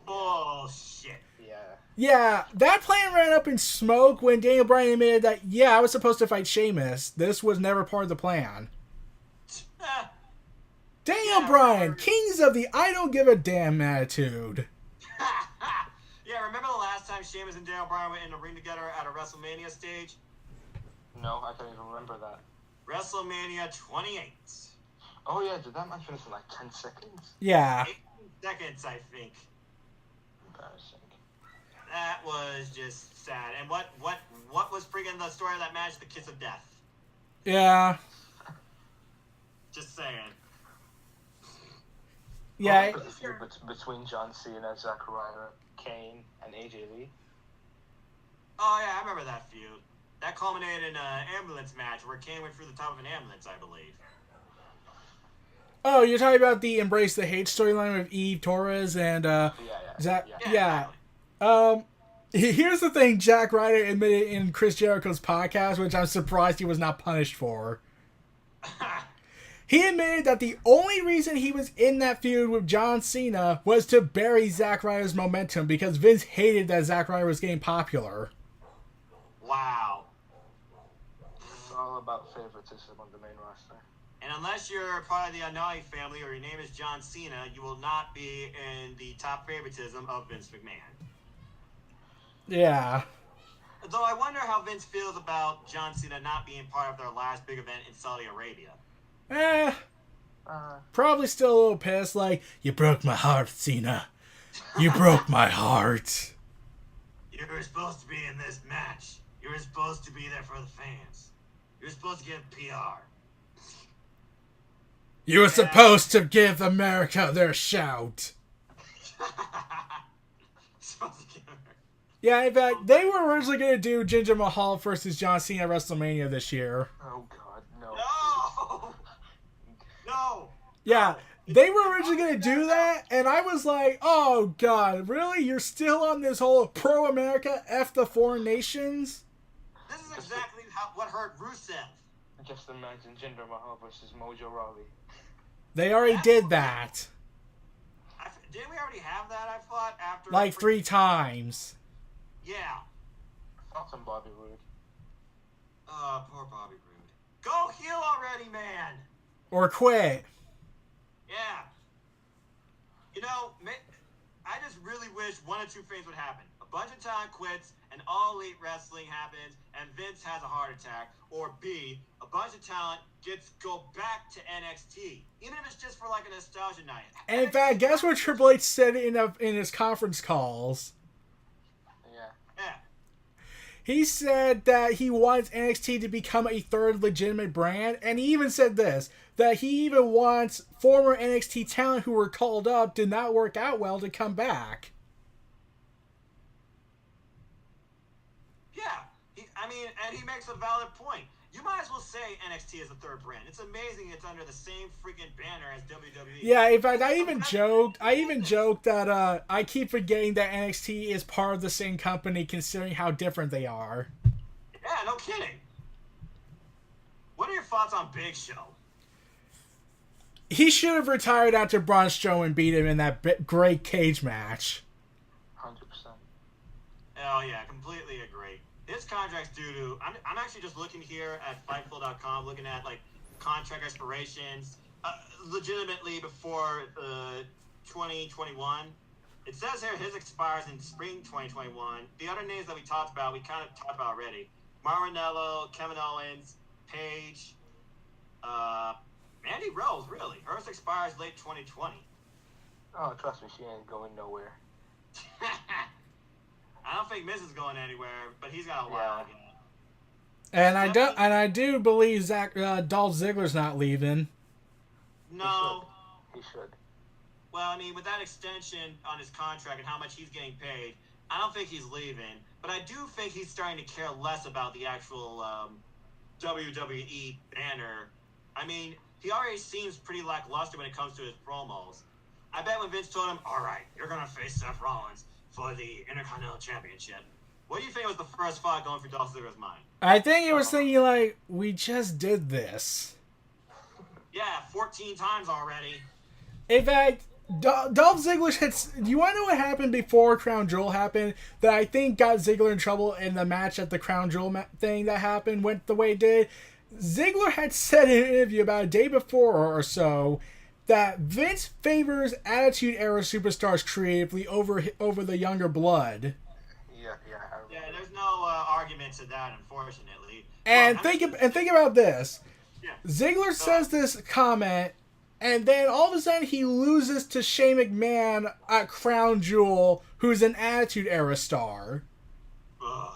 Bullshit. Yeah. Yeah, that plan ran up in smoke when Daniel Bryan admitted that, yeah, I was supposed to fight Sheamus. This was never part of the plan. Daniel Bryan, kings of the I don't give a damn attitude. Yeah, remember the last time Sheamus and Daniel Bryan went in the ring together at a WrestleMania stage? No, I can't even remember that. WrestleMania 28. Oh, yeah, did that match finish in like 10 seconds? Yeah. 18 seconds, I think. Embarrassing. That was just sad. And what was freaking the story of that match? The kiss of death. Yeah. Just saying. Yeah. The feud between John Cena, Zack Ryder, Kane, and AJ Lee. Oh, yeah, I remember that feud. That culminated in an ambulance match where Kane went through the top of an ambulance, I believe. Oh, you're talking about the Embrace the Hate storyline with Eve Torres and Zack? Yeah. Exactly. Here's the thing Jack Ryder admitted in Chris Jericho's podcast, which I'm surprised he was not punished for. He admitted that the only reason he was in that feud with John Cena was to bury Zack Ryder's momentum because Vince hated that Zack Ryder was getting popular. Wow. It's all about favoritism on the main roster. And unless you're part of the Anali family or your name is John Cena, you will not be in the top favoritism of Vince McMahon. Yeah. Though I wonder how Vince feels about John Cena not being part of their last big event in Saudi Arabia. Probably still a little pissed, like, you broke my heart, Cena. You broke my heart. You were supposed to be in this match. You were supposed to be there for the fans. You were supposed to get PR. You were supposed to give America their shout. Yeah, in fact, they were originally going to do Jinder Mahal versus John Cena at WrestleMania this year. Oh, God, no. No! No! Yeah, they were originally going to do that, and I was like, oh, God, really? You're still on this whole pro-America, F the foreign nations? This is exactly what hurt Rusev. Just imagine Jinder Mahal versus Mojo Rawley. They already did that. Didn't we already have that, I thought, after... Like 3 times. Yeah. Thoughts on Bobby Roode? Poor Bobby Roode. Go heel already, man! Or quit. Yeah. You know, I just really wish one of two things would happen. A bunch of talent quits, and All Elite Wrestling happens, and Vince has a heart attack. Or B, a bunch of talent go back to NXT. Even if it's just for like a nostalgia night. And in fact, guess what Triple H said in his conference calls? Yeah. He said that he wants NXT to become a third legitimate brand, and he even said this, that he even wants former NXT talent who were called up, did not work out well, to come back. Yeah. And he makes a valid point. You might as well say NXT is a third brand. It's amazing it's under the same freaking banner as WWE. Yeah, in fact, I even joked that I keep forgetting that NXT is part of the same company considering how different they are. Yeah, no kidding. What are your thoughts on Big Show? He should have retired after Braun Strowman beat him in that great cage match. 100%. Oh, yeah, completely agree. His contract's due to... I'm actually just looking here at Fightful.com, looking at, like, contract expirations, legitimately before 2021. It says here his expires in spring 2021. The other names that we talked about, we kind of talked about already. Maranello, Kevin Owens, Paige, Mandy Rose, really. Hers expires late 2020. Oh, trust me, she ain't going nowhere. I don't think Miz is going anywhere, but he's got a while again. And I do believe Dolph Ziggler's not leaving. No. He should. Well, I mean, with that extension on his contract and how much he's getting paid, I don't think he's leaving. But I do think he's starting to care less about the actual WWE banner. I mean, he already seems pretty lackluster when it comes to his promos. I bet when Vince told him, all right, you're going to face Seth Rollins for the Intercontinental Championship. What do you think was the first thought going through Dolph Ziggler's mind? I think he was thinking, like, we just did this. Yeah, 14 times already. In fact, Dolph Ziggler had... Do you want to know what happened before Crown Jewel happened? That I think got Ziggler in trouble in the match at the Crown Jewel thing that happened, went the way it did. Ziggler had said in an interview about a day before or so that Vince favors Attitude Era superstars creatively over the younger blood. Yeah. There's no argument to that, unfortunately. And think about this. Yeah. Ziggler says this comment, and then all of a sudden he loses to Shane McMahon at Crown Jewel, who's an Attitude Era star. I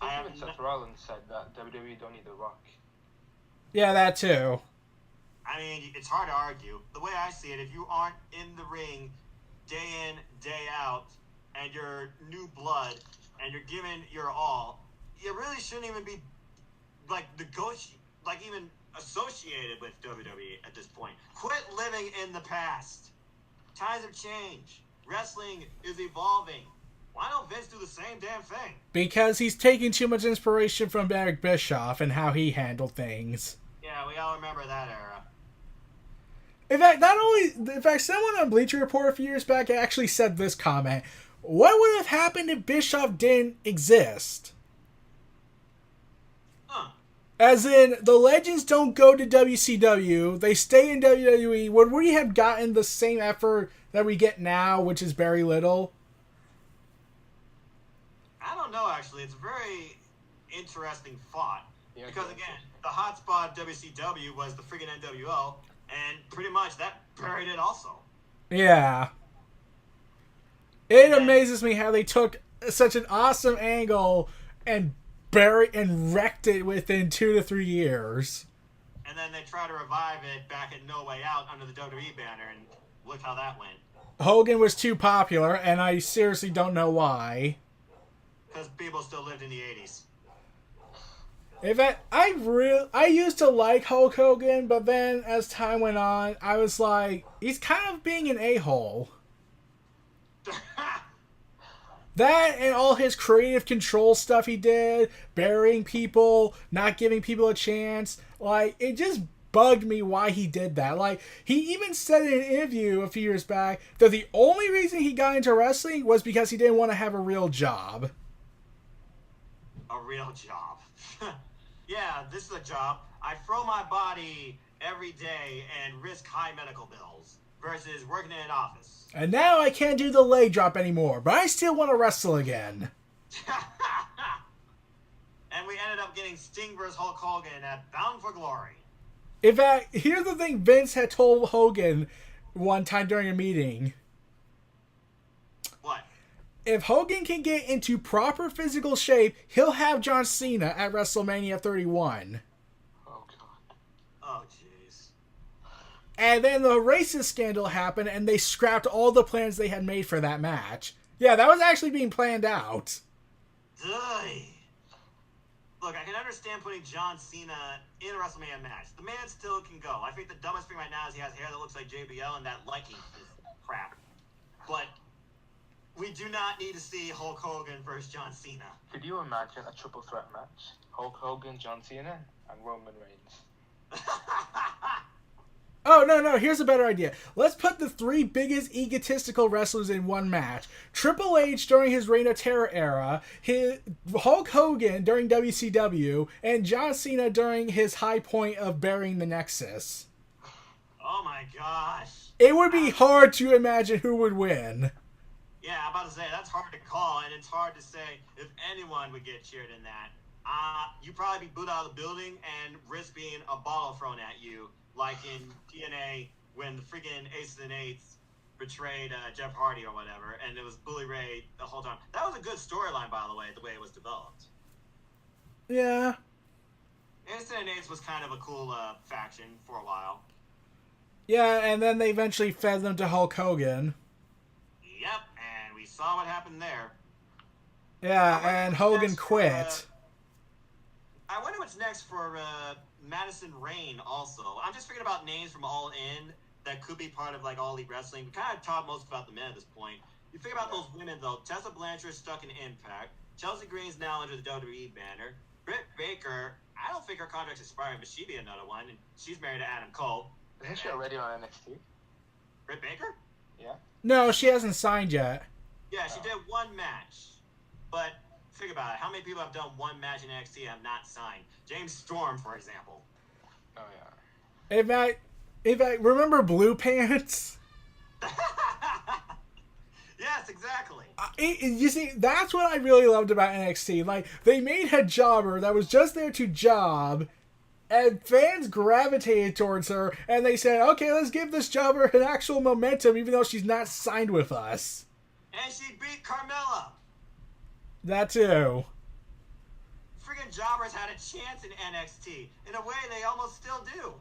think even Seth Rollins said that WWE don't need The Rock. Yeah, that too. I mean, it's hard to argue. The way I see it, if you aren't in the ring day in, day out, and you're new blood, and you're giving your all, you really shouldn't even be, even associated with WWE at this point. Quit living in the past. Times have changed. Wrestling is evolving. Why don't Vince do the same damn thing? Because he's taking too much inspiration from Eric Bischoff and how he handled things. Yeah, Yeah, we all remember that era. In fact, someone on Bleacher Report a few years back actually said this comment: "What would have happened if Bischoff didn't exist?" Huh. As in, the legends don't go to WCW; they stay in WWE. Would we have gotten the same effort that we get now, which is very little? I don't know, actually. It's a very interesting thought. Yeah, Because, yeah. again, the hotspot of WCW was the friggin' NWO, and pretty much that buried it also. Yeah. It amazes me how they took such an awesome angle and wrecked it within 2 to 3 years. And then they tried to revive it back at No Way Out under the WWE banner, and look how that went. Hogan was too popular, and I seriously don't know why. Because people still lived in the 80s. In fact, I used to like Hulk Hogan, but then as time went on, I was like, he's kind of being an a-hole. That and all his creative control stuff he did, burying people, not giving people a chance, like, it just bugged me why he did that. Like, he even said in an interview a few years back that the only reason he got into wrestling was because he didn't want to have a real job. A real job. Yeah, this is a job. I throw my body every day and risk high medical bills versus working in an office. And now I can't do the leg drop anymore, but I still want to wrestle again. And we ended up getting Sting vs. Hulk Hogan at Bound for Glory. In fact, here's the thing Vince had told Hogan one time during a meeting. What? If Hogan can get into proper physical shape, he'll have John Cena at WrestleMania 31. Oh god. Oh, jeez. And then the racist scandal happened, and they scrapped all the plans they had made for that match. Yeah, that was actually being planned out. Ugh. Look, I can understand putting John Cena in a WrestleMania match. The man still can go. I think the dumbest thing right now is he has hair that looks like JBL, and that liking is crap. But we do not need to see Hulk Hogan versus John Cena. Could you imagine a triple threat match? Hulk Hogan, John Cena, and Roman Reigns. Oh, no, here's a better idea. Let's put the 3 biggest egotistical wrestlers in one match. Triple H during his Reign of Terror era, Hulk Hogan during WCW, and John Cena during his high point of burying the Nexus. Oh my gosh. It would be hard to imagine who would win. Yeah, I'm about to say, that's hard to call, and it's hard to say if anyone would get cheered in that. You'd probably be booed out of the building and risk being a bottle thrown at you, like in TNA when the freaking Aces and Eights betrayed Jeff Hardy or whatever, and it was Bully Ray the whole time. That was a good storyline, by the way it was developed. Yeah. Aces and Eights was kind of a cool faction for a while. Yeah, and then they eventually fed them to Hulk Hogan. Yep, and we saw what happened there. Yeah, and Hogan quit. I wonder what's next for Madison Rayne also. I'm just thinking about names from All In that could be part of like All Elite Wrestling. We kind of talked most about the men at this point. You think about those women though. Tessa Blanchard stuck in Impact. Chelsea Green's now under the WWE banner. Britt Baker, I don't think her contract's expiring, but she'd be another one. And she's married to Adam Cole. Isn't she already on NXT? Britt Baker? Yeah. No, she hasn't signed yet. Yeah, she did one match. But think about it. How many people have done one match in NXT and have not signed? James Storm, for example. Oh yeah. In fact, remember Blue Pants? Yes, exactly. You see, that's what I really loved about NXT. Like, they made a jobber that was just there to job, and fans gravitated towards her, and they said, okay, let's give this jobber an actual momentum, even though she's not signed with us. And she beat Carmella. That too. Friggin' jobbers had a chance in NXT. In a way, they almost still do.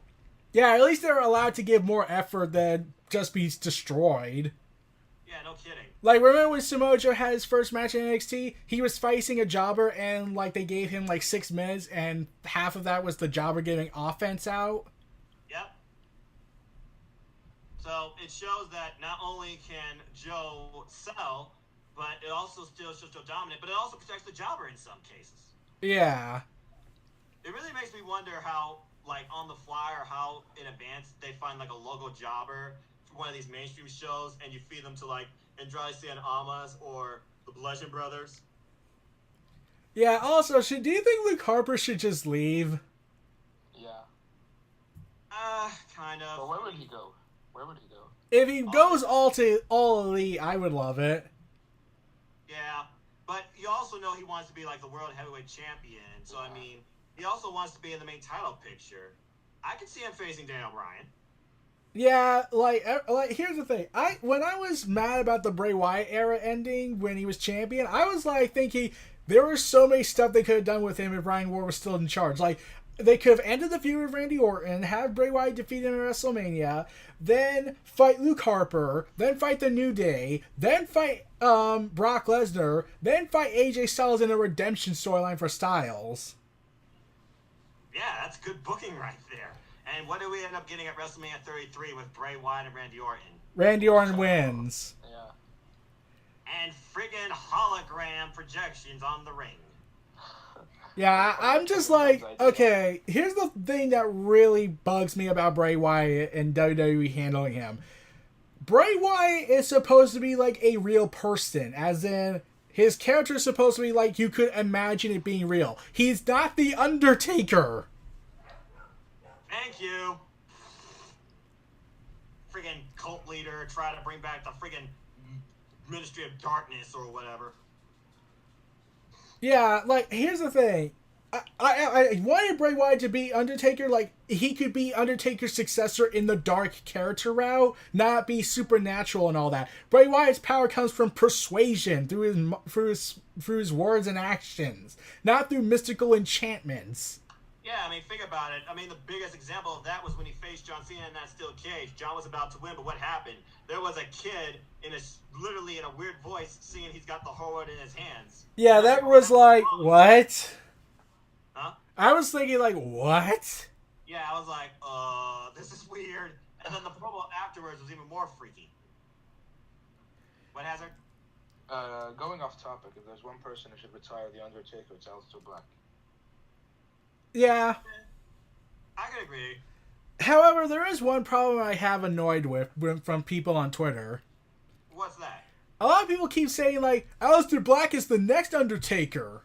Yeah, at least they're allowed to give more effort than just be destroyed. Yeah, no kidding. Like, remember when Samoa Joe had his first match in NXT? He was facing a jobber, and, like, they gave him, 6 minutes, and half of that was the jobber getting offense out? Yep. So, it shows that not only can Joe sell, but it also still shows Joe dominant, but it also protects the jobber in some cases. Yeah. It really makes me wonder how, like on the fly or how in advance they find like a local jobber for one of these mainstream shows and you feed them to like Andrade Cien Almas or the Bludgeon Brothers. Yeah, also, do you think Luke Harper should just leave? Yeah. Kind of. But where would he go? Where would he go? If he goes all elite, I would love it. Yeah, but you also know he wants to be like the world heavyweight champion. So I mean, he also wants to be in the main title picture. I could see him facing Daniel Bryan. Yeah, like here's the thing. When I was mad about the Bray Wyatt era ending when he was champion, I was like thinking there was so many stuff they could have done with him if Ryan Ward was still in charge. Like they could have ended the feud with Randy Orton, have Bray Wyatt defeat him in WrestleMania, then fight Luke Harper, then fight the New Day, then fight Brock Lesnar, then fight AJ Styles in a redemption storyline for Styles. Yeah, that's good booking right there. And what do we end up getting at WrestleMania 33 with Bray Wyatt and Randy Orton? Randy Orton wins. Yeah. And friggin' hologram projections on the ring. Yeah, I'm just like, okay, here's the thing that really bugs me about Bray Wyatt and WWE handling him. Bray Wyatt is supposed to be like a real person, as in, his character is supposed to be like you could imagine it being real. He's not The Undertaker. Thank you. Friggin' cult leader, try to bring back the friggin' Ministry of Darkness or whatever. Yeah, like, here's the thing. I wanted Bray Wyatt to be Undertaker, like, he could be Undertaker's successor in the dark character route, not be supernatural and all that. Bray Wyatt's power comes from persuasion through his words and actions, not through mystical enchantments. Yeah, I mean, think about it. I mean, the biggest example of that was when he faced John Cena in that steel cage. John was about to win, but what happened? There was a kid literally in a weird voice singing he's got the whole world in his hands. Yeah, that was like, what? Huh? I was thinking, like, what? Yeah, I was like, this is weird. And then the promo afterwards was even more freaky. What, Hazard? Going off topic, if there's one person who should retire The Undertaker, it's Aleister Black. Yeah. I could agree. However, there is one problem I have annoyed with from people on Twitter. What's that? A lot of people keep saying, like, Aleister Black is the next Undertaker.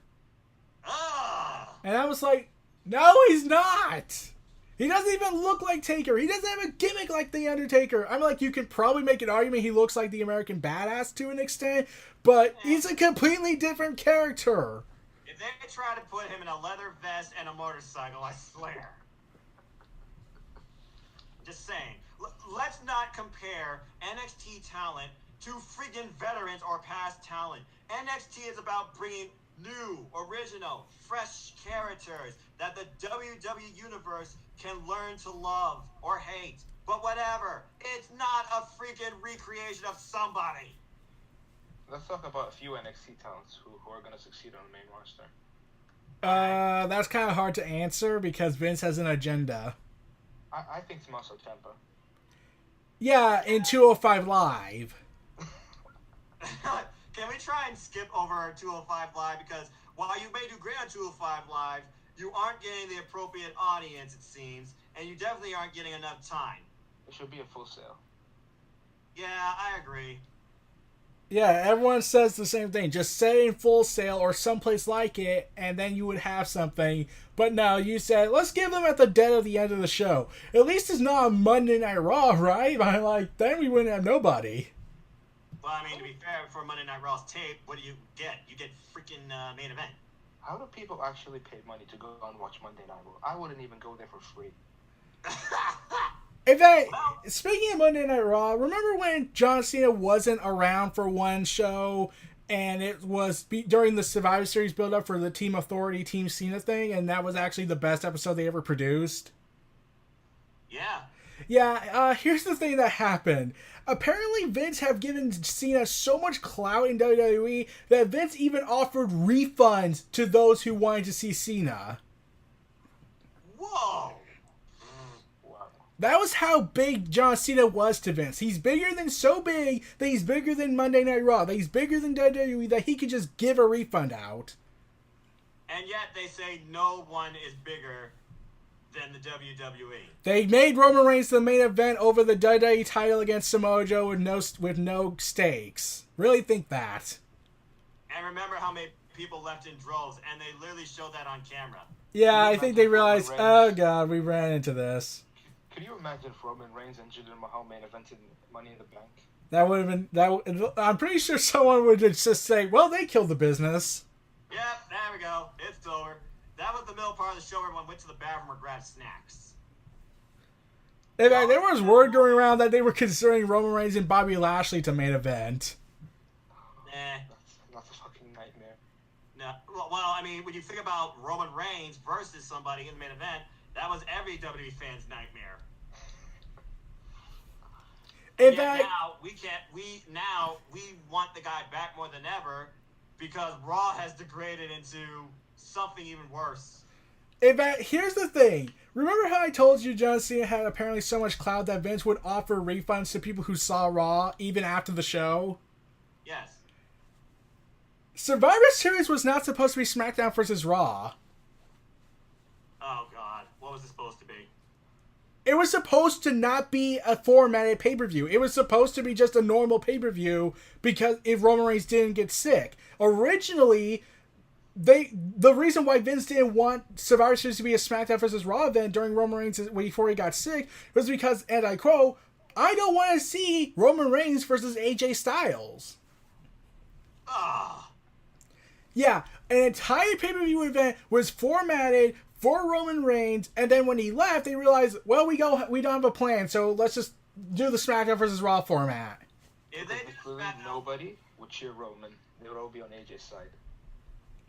Ugh. And I was like, no, he's not. He doesn't even look like Taker. He doesn't have a gimmick like The Undertaker. I'm like, you could probably make an argument he looks like the American Badass to an extent, but he's a completely different character. If they try to put him in a leather vest and a motorcycle, I swear. Just saying. Let's not compare NXT talent to friggin' veterans or past talent. NXT is about bringing new, original, fresh characters that the WWE Universe can learn to love or hate. But whatever. It's not a freaking recreation of somebody. Let's talk about a few NXT talents who are going to succeed on the main roster. That's kind of hard to answer because Vince has an agenda. I think Tommaso Ciampa. Yeah, in 205 Live. Can we try and skip over 205 Live? Because while you may do great on 205 Live, you aren't getting the appropriate audience, it seems, and you definitely aren't getting enough time. It should be a Full Sail. Yeah, I agree. Yeah, everyone says the same thing. Just say in Full Sail or someplace like it, and then you would have something. But no, you said, let's give them at the dead of the end of the show. At least it's not a Monday Night Raw, right? I'm like, then we wouldn't have nobody. Well, I mean, to be fair, for Monday Night Raw's tape, what do you get? You get freaking main event. How do people actually pay money to go and watch Monday Night Raw? I wouldn't even go there for free. In fact, speaking of Monday Night Raw, remember when John Cena wasn't around for one show and it was during the Survivor Series build-up for the Team Authority, Team Cena thing, and that was actually the best episode they ever produced? Yeah. Yeah, here's the thing that happened. Apparently, Vince have given Cena so much clout in WWE that Vince even offered refunds to those who wanted to see Cena. Whoa. That was how big John Cena was to Vince. He's so big that he's bigger than Monday Night Raw, that he's bigger than WWE, that he could just give a refund out. And yet they say no one is bigger than the WWE. They made Roman Reigns the main event over the WWE title against Samoa Joe with no stakes. Really think that. And remember how many people left in droves, and they literally showed that on camera. Yeah, I think they realized, oh god, we ran into this. Could you imagine if Roman Reigns and Jinder Mahal main evented Money in the Bank? That would have been I'm pretty sure someone would just say, well, they killed the business. Yep, there we go. It's over. That was the middle part of the show where everyone went to the bathroom or grabbed snacks. In fact, there was word going around that they were considering Roman Reigns and Bobby Lashley to main event. That's a fucking nightmare. No, well, I mean, when you think about Roman Reigns versus somebody in the main event, that was every WWE fan's nightmare. In fact, now we want the guy back more than ever because Raw has degraded into something even worse. In fact, here's the thing. Remember how I told you John Cena had apparently so much clout that Vince would offer refunds to people who saw Raw even after the show? Yes. Survivor Series was not supposed to be SmackDown versus Raw. Oh, God. What was it supposed to be? It was supposed to not be a formatted pay-per-view. It was supposed to be just a normal pay-per-view because if Roman Reigns didn't get sick. Originally, the reason why Vince didn't want Survivor Series to be a SmackDown versus Raw event during Roman Reigns before he got sick was because, and I quote, I don't want to see Roman Reigns versus AJ Styles. Ah. Yeah, an entire pay-per-view event was formatted for Roman Reigns, and then when he left, they realized, well, we don't have a plan, so let's just do the SmackDown versus Raw format. If they nobody would cheer Roman. They would all be on AJ's side.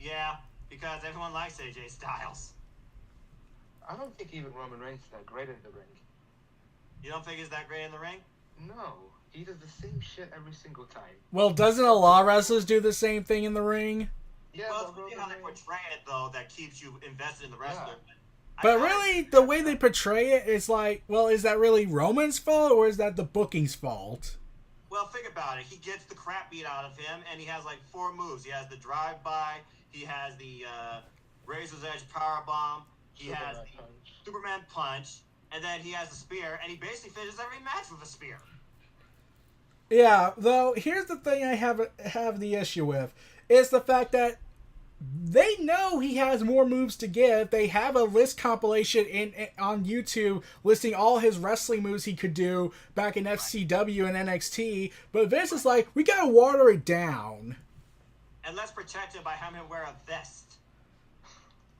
Yeah, because everyone likes AJ Styles. I don't think even Roman Reigns is that great in the ring. You don't think he's that great in the ring? No, he does the same shit every single time. Well, doesn't a lot of wrestlers do the same thing in the ring? Yeah, well, it's how they portray it, though, that keeps you invested in the wrestler. Yeah. But really, the way they portray it is like, well, is that really Roman's fault, or is that the booking's fault? Well, think about it. He gets the crap beat out of him, and he has, like, 4 moves. He has the drive-by, he has the Razor's Edge powerbomb, he has the Superman punch, and then he has the spear, and he basically finishes every match with a spear. Yeah, though, here's the thing I have the issue with. Is the fact that they know he has more moves to give. They have a list compilation on YouTube listing all his wrestling moves he could do back in FCW and NXT. But Vince is like, we gotta water it down. And let's protect it by having him wear a vest.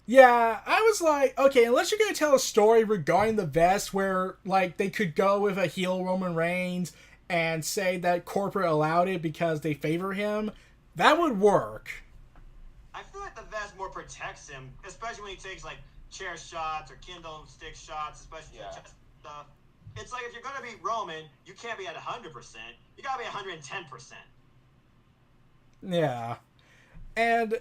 Yeah, I was like, okay, unless you're gonna tell a story regarding the vest where, like, they could go with a heel Roman Reigns and say that corporate allowed it because they favor him, that would work. I feel like the vest more protects him, especially when he takes, like, chair shots or kindle stick shots, especially chest stuff. It's like, if you're going to beat Roman, you can't be at 100%. You got to be 110%. Yeah. And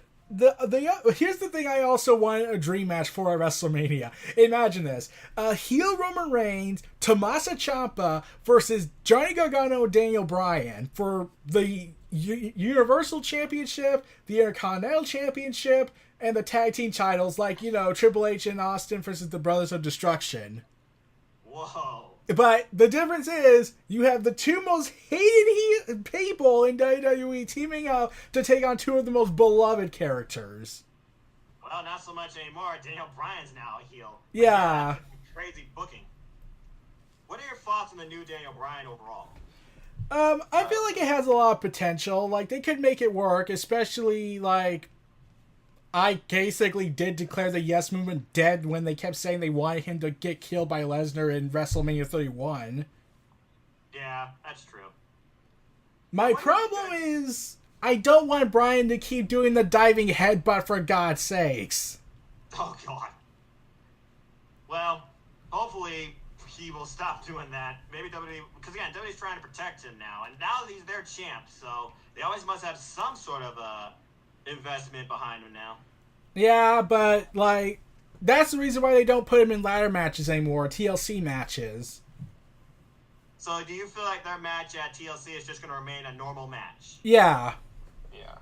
here's the thing I also wanted a dream match for at WrestleMania. Imagine this. Heel Roman Reigns, Tommaso Ciampa versus Johnny Gargano and Daniel Bryan for the Universal Championship, the Intercontinental Championship, and the Tag Team titles, like, you know, Triple H and Austin versus the Brothers of Destruction. Whoa. But the difference is, you have the two most hated people in WWE teaming up to take on two of the most beloved characters. Well, not so much anymore. Daniel Bryan's now a heel. Yeah. Crazy booking. What are your thoughts on the new Daniel Bryan overall? I feel like it has a lot of potential. Like, they could make it work, especially, like, I basically did declare the Yes Movement dead when they kept saying they wanted him to get killed by Lesnar in WrestleMania 31. Yeah, that's true. My problem is, I don't want Bryan to keep doing the diving headbutt, for God's sakes. Oh, God. Well, hopefully he will stop doing that. Maybe WWE, because again, WWE's trying to protect him now, and now that he's their champ, so they always must have some sort of investment behind him now. Yeah, but, like, that's the reason why they don't put him in ladder matches anymore, TLC matches. So do you feel like their match at TLC is just going to remain a normal match? Yeah. Yeah.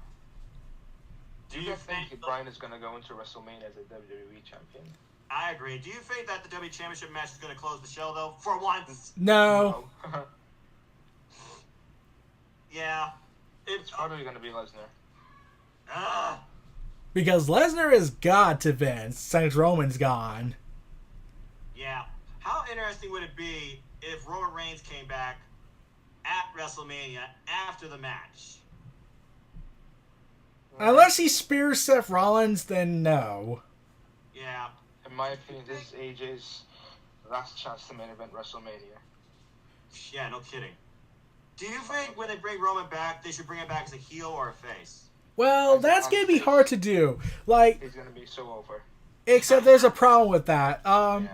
Do you think Bryan is going to go into WrestleMania as a WWE champion? I agree. Do you think that the W Championship match is going to close the show, though? For once? No. No. Yeah. It's probably going to be Lesnar. Because Lesnar is God to Vince since Roman's gone. Yeah. How interesting would it be if Roman Reigns came back at WrestleMania after the match? Unless he spears Seth Rollins, then no. Yeah. In my opinion, this is AJ's last chance to main event WrestleMania. Yeah, no kidding. Do you think when they bring Roman back, they should bring him back as a heel or a face? Well, that's going to be hard to do. Like, he's going to be so over. Except there's a problem with that.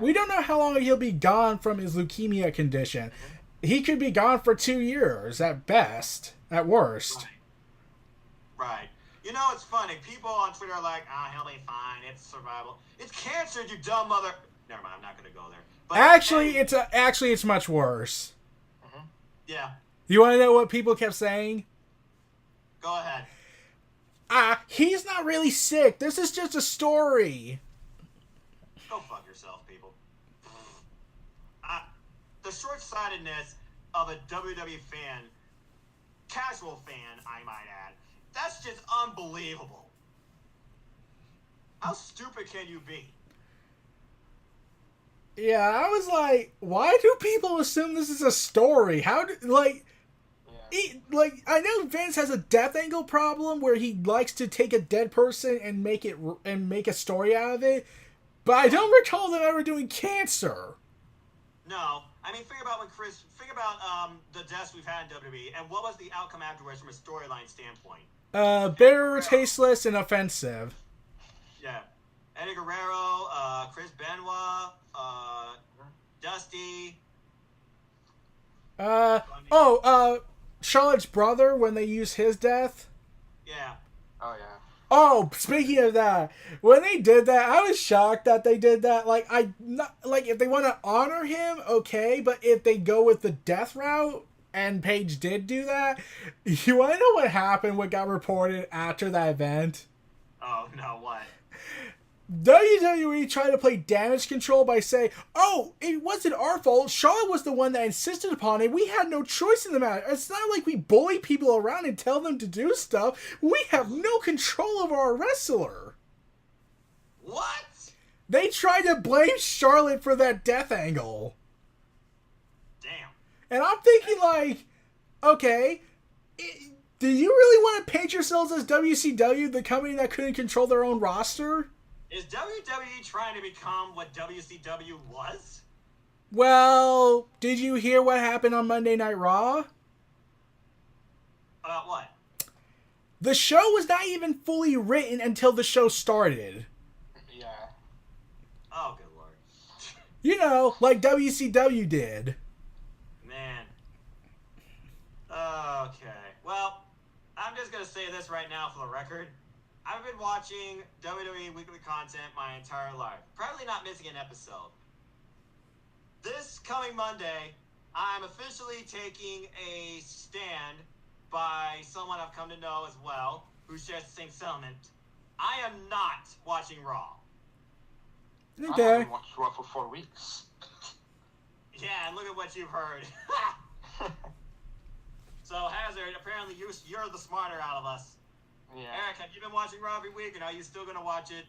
We don't know how long he'll be gone from his leukemia condition. He could be gone for 2 years at best, at worst. Right. You know, it's funny. People on Twitter are like, he'll be fine. It's survival. It's cancer, you dumb mother... Never mind, I'm not going to go there. But Actually, it's much worse. Mm-hmm. Yeah. You want to know what people kept saying? Go ahead. He's not really sick. This is just a story. Go fuck yourself, people. The short-sightedness of a WWE fan, casual fan, I might add, that's just unbelievable. How stupid can you be? Yeah, I was like, why do people assume this is a story? How do, like... I know Vince has a death angle problem where he likes to take a dead person and make a story out of it, but I don't recall them ever doing cancer. No, I mean think about the deaths we've had in WWE, and what was the outcome afterwards from a storyline standpoint? Bitter, tasteless, and offensive. Yeah, Eddie Guerrero, Chris Benoit, Dusty. Charlotte's brother when they used his death. Yeah. Oh, yeah. Oh, speaking of that, when they did that, I was shocked that they did that. If they want to honor him, okay, but if they go with the death route, and Paige did do that, you want to know what happened, what got reported after that event? Oh, no, what? WWE tried to play damage control by saying, it wasn't our fault. Charlotte was the one that insisted upon it. We had no choice in the matter. It's not like we bully people around and tell them to do stuff. We have no control over our wrestler. What? They tried to blame Charlotte for that death angle. Damn. And I'm thinking okay, do you really want to paint yourselves as WCW, the company that couldn't control their own roster? Is WWE trying to become what WCW was? Well, did you hear what happened on Monday Night Raw? About what? The show was not even fully written until the show started. Yeah. Oh, good lord. You know, like WCW did. Man. Okay. Well, I'm just going to say this right now for the record. I've been watching WWE weekly content my entire life. Probably not missing an episode. This coming Monday, I'm officially taking a stand by someone I've come to know as well, who shares the same sentiment. I am not watching Raw. Okay. I haven't watched Raw for 4 weeks. Yeah, and look at what you've heard. So, Hazard, apparently you're the smarter out of us. Yeah. Eric, have you been watching Raw every week, and are you still going to watch it?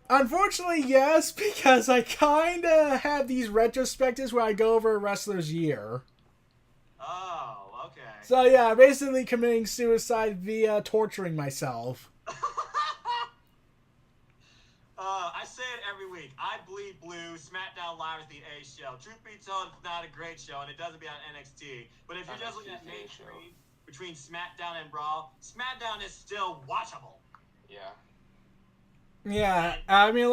Unfortunately, yes, because I kind of have these retrospectives where I go over a wrestler's year. Oh, okay. So, yeah, basically committing suicide via torturing myself. I say it every week. I bleed blue. SmackDown Live is the A show. Truth be told, it's not a great show, and it doesn't be on NXT. But if you're just looking at mainstream between SmackDown and Raw, SmackDown is still watchable. Yeah. Yeah, I mean,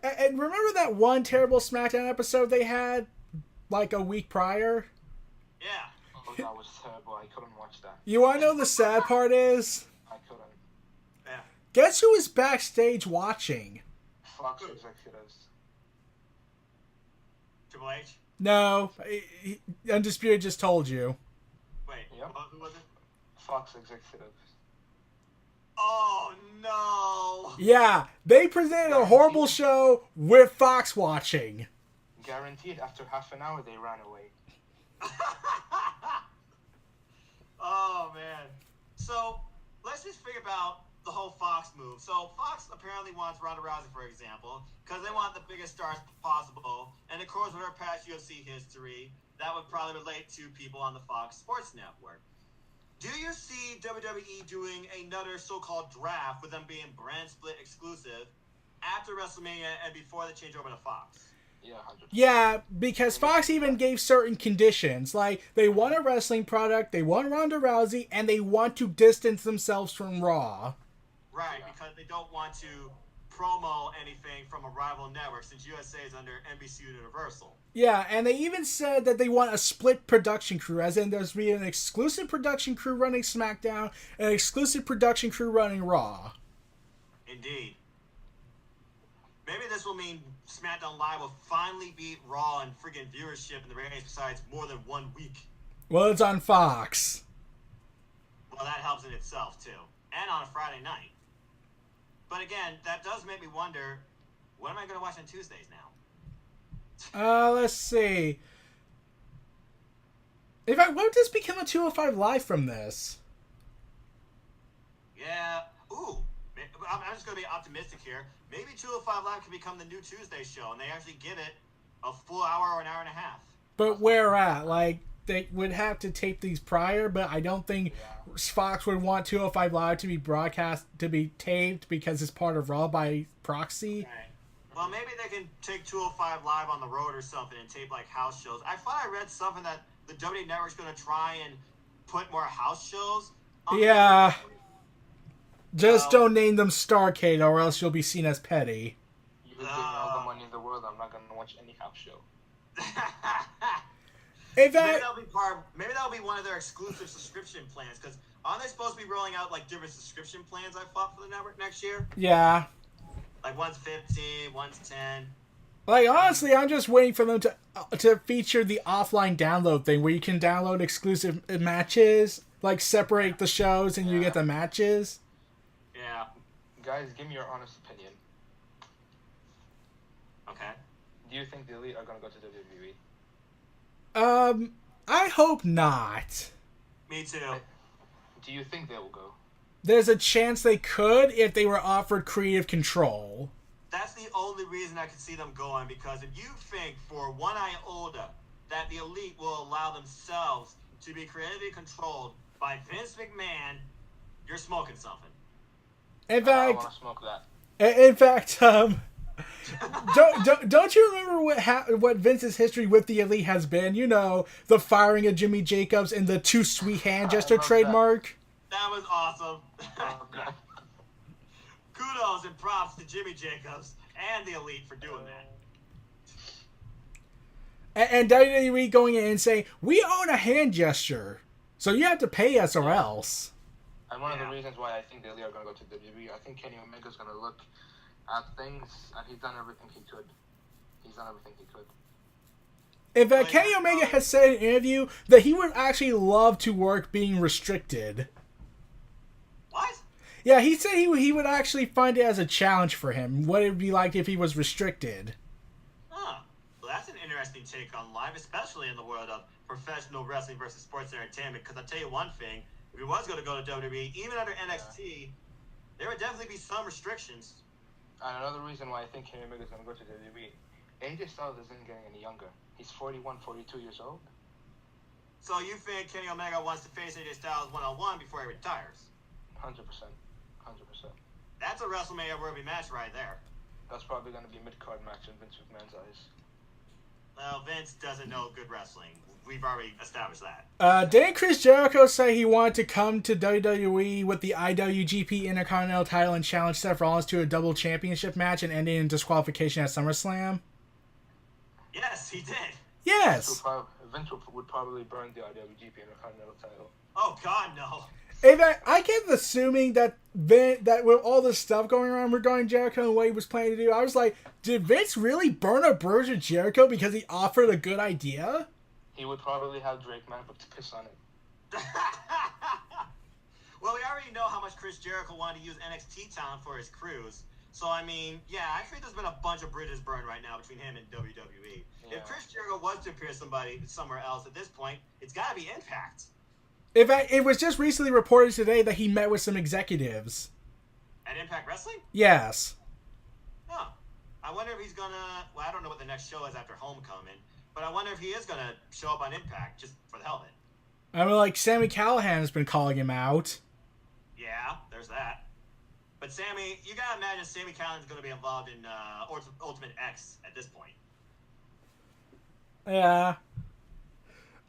and remember that one terrible SmackDown episode they had, a week prior? Yeah. Oh, that was terrible. I couldn't watch that. You want to know the sad part is? I couldn't. Yeah. Guess who is backstage watching? Fox executives. Triple H? No, Undisputed just told you. Wait, Yep. who was it? Fox executives. Oh no! Yeah, they presented a horrible show with Fox watching. Guaranteed, after half an hour, they ran away. Oh man. So let's just figure about the whole Fox move. So Fox apparently wants Ronda Rousey, for example, because they want the biggest stars possible. And of course, with her past UFC history, that would probably relate to people on the Fox Sports Network. Do you see WWE doing another so-called draft with them being brand split exclusive after WrestleMania and before they change over to Fox? Yeah, 100%. Yeah, because Fox even gave certain conditions. Like, they want a wrestling product, they want Ronda Rousey, and they want to distance themselves from Raw. Right, Yeah. because they don't want to promo anything from a rival network since USA is under NBC Universal. Yeah, and they even said that they want a split production crew, as in there's be an exclusive production crew running SmackDown and an exclusive production crew running Raw. Indeed. Maybe this will mean SmackDown Live will finally beat Raw in freaking viewership in the ratings besides more than 1 week. Well, it's on Fox. Well, that helps in itself, too. And on a Friday night. But again, that does make me wonder, what am I going to watch on Tuesdays now? Let's see. In fact, what would this become a 205 Live from this? Yeah. Ooh. I'm just going to be optimistic here. Maybe 205 Live can become the new Tuesday show, and they actually give it a full hour or an hour and a half. But where at? Like, they would have to tape these prior, but I don't think Fox would want 205 Live to be broadcast, to be taped, because it's part of Raw by proxy. Right. Well, maybe they can take 205 Live on the road or something and tape, like, house shows. I thought I read something that the WWE Network's going to try and put more house shows on the Yeah. network. Just don't name them Starcade, or else you'll be seen as petty. You give me all the money in the world, I'm not going to watch any house show. In Maybe fact, that'll be one of their exclusive subscription plans, because aren't they supposed to be rolling out, like, different subscription plans, I thought, for the network next year? yeah. Like, one's 15, one's 10. Like, honestly, I'm just waiting for them to feature the offline download thing, where you can download exclusive matches, like, separate the shows and you get the matches. Yeah. Guys, give me your honest opinion. Okay. Do you think the Elite are going to go to WWE? I hope not. Me too. Do you think they will go? There's a chance they could if they were offered creative control. That's the only reason I could see them going, because if you think for one iota that the Elite will allow themselves to be creatively controlled by Vince McMahon, you're smoking something. In I fact, want to smoke that. don't you remember what Vince's history with the Elite has been? You know, the firing of Jimmy Jacobs and the too sweet hand gesture love trademark. That was awesome. Okay. Kudos and props to Jimmy Jacobs and the Elite for doing that. And WWE going in and saying, we own a hand gesture, so you have to pay us or else. And one of the reasons why I think the Elite are going to go to WWE, I think Kenny Omega's going to look at things, and he's done everything he could. He's done everything he could. In fact, Kenny Omega has said in an interview that he would actually love to work being restricted. What? Yeah, he said he would actually find it as a challenge for him, what it would be like if he was restricted. Huh. Well, that's an interesting take on live, especially in the world of professional wrestling versus sports entertainment, because I'll tell you one thing, if he was going to go to WWE, even under NXT, there would definitely be some restrictions. And another reason why I think Kenny Omega's going to go to WWE, AJ Styles isn't getting any younger. He's 41, 42 years old. So you think Kenny Omega wants to face AJ Styles one-on-one before he retires? 100%. 100%. That's a WrestleMania-worthy match right there. That's probably going to be a mid-card match in Vince McMahon's eyes. Well, Vince doesn't know good wrestling. We've already established that. Didn't Chris Jericho say he wanted to come to WWE with the IWGP Intercontinental title and challenge Seth Rollins to a double championship match and ending in disqualification at SummerSlam? Yes, he did. Yes! Vince would probably burn the IWGP Intercontinental title. Oh, God, no. In fact, I kept assuming that that with all this stuff going around regarding Jericho and what he was planning to do, I was like, did Vince really burn a bridge with Jericho because he offered a good idea? He would probably have Drake Maverick to piss on it. Well, we already know how much Chris Jericho wanted to use NXT talent for his cruise. So, I mean, yeah, I think there's been a bunch of bridges burned right now between him and WWE. Yeah. If Chris Jericho was to appear somebody somewhere else at this point, it's got to be Impact. In fact, it was just recently reported today that he met with some executives. At Impact Wrestling? Yes. Oh. I wonder if he's going to... Well, I don't know what the next show is after Homecoming, but I wonder if he is going to show up on Impact just for the hell of it. I mean, like, Sami Callihan has been calling him out. Yeah, there's that. But Sammy, you gotta imagine Sami Callihan's gonna be involved in Ultimate X at this point. Yeah.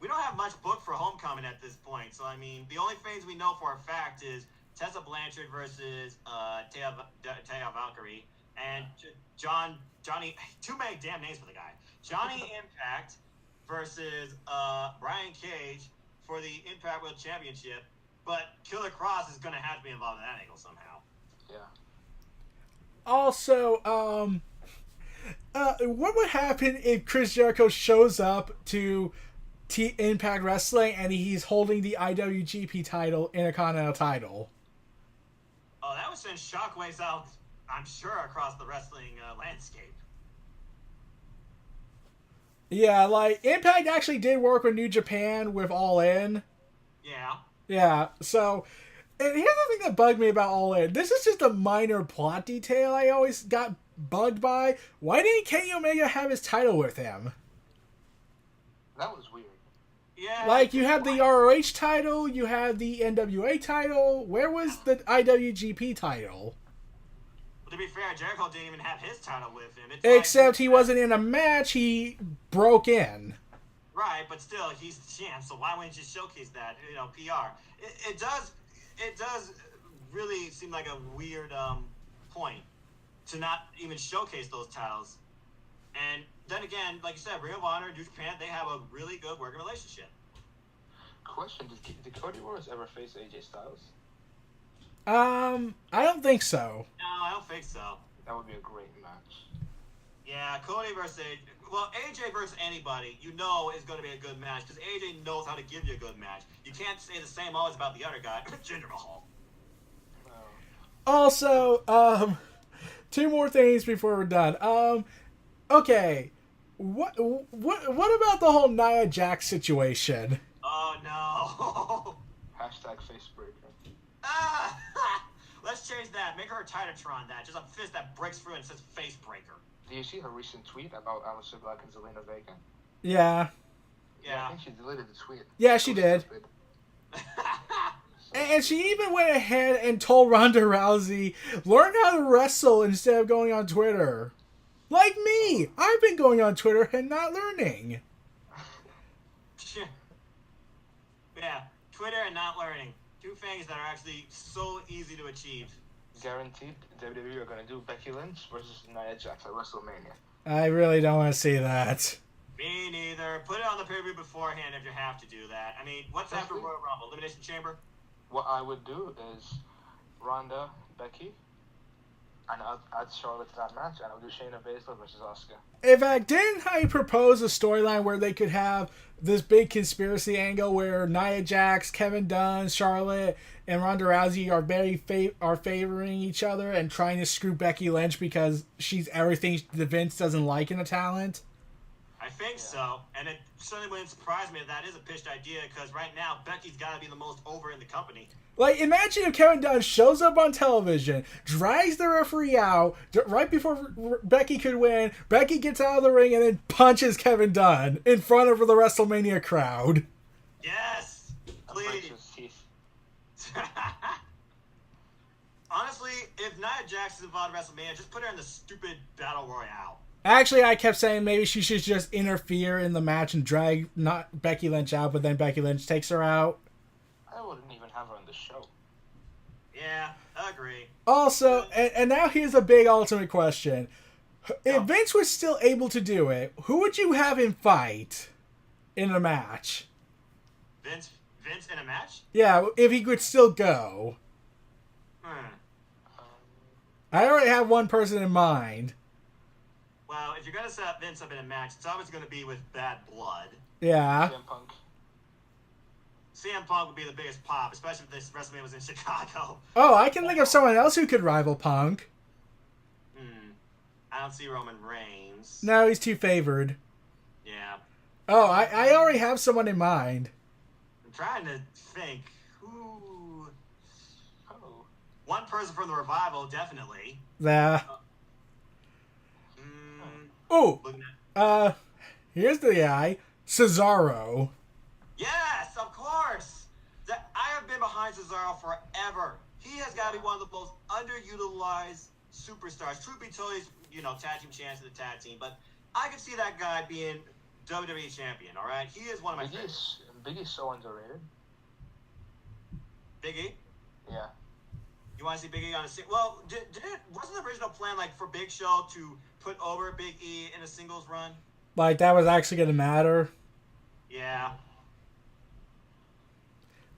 We don't have much booked for Homecoming at this point, so I mean, the only things we know for a fact is Tessa Blanchard versus Taya Valkyrie and Johnny. Too many damn names for the guy. Johnny Impact versus Brian Cage for the Impact World Championship. But Killer Cross is gonna have to be involved in that angle somehow. Yeah. Also, what would happen if Chris Jericho shows up to Impact Wrestling and he's holding the IWGP title, Intercontinental title? Oh, that would send shockwaves out, I'm sure, across the wrestling landscape. Yeah, like, Impact actually did work with New Japan with All In. Yeah. Yeah, so... And here's the thing that bugged me about All In. This is just a minor plot detail I always got bugged by. Why didn't Kenny Omega have his title with him? That was weird. Yeah. Like, you have the ROH title, you have the NWA title. Where was the IWGP title? Well, to be fair, Jericho didn't even have his title with him. It's Except like, he wasn't in a match, he broke in. Right, but still, he's the champ, so why wouldn't you showcase that, PR? It does really seem like a weird point to not even showcase those titles. And then again, like you said, Ring of Honor and New Japan, they have a really good working relationship. Question, did Cody Rhodes ever face AJ Styles? I don't think so. No, I don't think so. That would be a great match. Yeah, Cody versus AJ. Well, AJ versus anybody, is going to be a good match because AJ knows how to give you a good match. You can't say the same always about the other guy, Jinder Mahal. Also, two more things before we're done. Okay, what about the whole Nia Jax situation? Oh no! Hashtag facebreaker. Ah! Let's change that. Make her a Titatron. That just a fist that breaks through and says face breaker. Do you see her recent tweet about Aleister Black and Zelina Vega? Yeah. Yeah. I think she deleted the tweet. Yeah, she did. And she even went ahead and told Ronda Rousey, learn how to wrestle instead of going on Twitter. Like me. I've been going on Twitter and not learning. Yeah, Twitter and not learning. Two things that are actually so easy to achieve. Guaranteed, WWE are going to do Becky Lynch versus Nia Jax at WrestleMania. I really don't want to see that. Me neither. Put it on the pay-per-view beforehand if you have to do that. I mean, what's after Royal Rumble? Elimination Chamber? What I would do is Ronda, Becky, and I'll add Charlotte to that match, and I'll do Shayna Baszler versus Asuka. In fact, didn't I propose a storyline where they could have this big conspiracy angle where Nia Jax, Kevin Dunn, Charlotte, and Ronda Rousey are favoring each other and trying to screw Becky Lynch because she's everything the Vince doesn't like in a talent? I think so, and it certainly wouldn't surprise me if that is a pitched idea because right now Becky's got to be the most over in the company. Like, imagine if Kevin Dunn shows up on television, drags the referee out right before Becky could win, Becky gets out of the ring, and then punches Kevin Dunn in front of the WrestleMania crowd. Yes! Please. Honestly, if Nia Jax is involved in WrestleMania, just put her in the stupid Battle Royale. Actually, I kept saying maybe she should just interfere in the match and drag not Becky Lynch out, but then Becky Lynch takes her out. I wouldn't even have her on the show. Yeah, I agree. Also, and now here's a big ultimate question. If Vince was still able to do it, who would you have him fight in a match? Vince in a match? Yeah, if he could still go. I already have one person in mind. Well, if you're going to set Vince up in a match, it's always going to be with Bad Blood. Yeah. CM Punk. CM Punk would be the biggest pop, especially if this WrestleMania was in Chicago. Oh, I can think of someone else who could rival Punk. I don't see Roman Reigns. No, he's too favored. Yeah. Oh, I already have someone in mind. I'm trying to think who. Oh, one person from the Revival, definitely. Yeah. Here's the guy, Cesaro. Yes, of course. I have been behind Cesaro forever. He has got to be one of the most underutilized superstars. Truth be told, he's, tag team champs of the tag team, but I could see that guy being WWE champion, all right? He is one of my favorites. Big E's so underrated. Big E? Yeah. You want to see Big E on a well? Wasn't the original plan for Big Show to put over Big E in a singles run? Like that was actually going to matter? Yeah.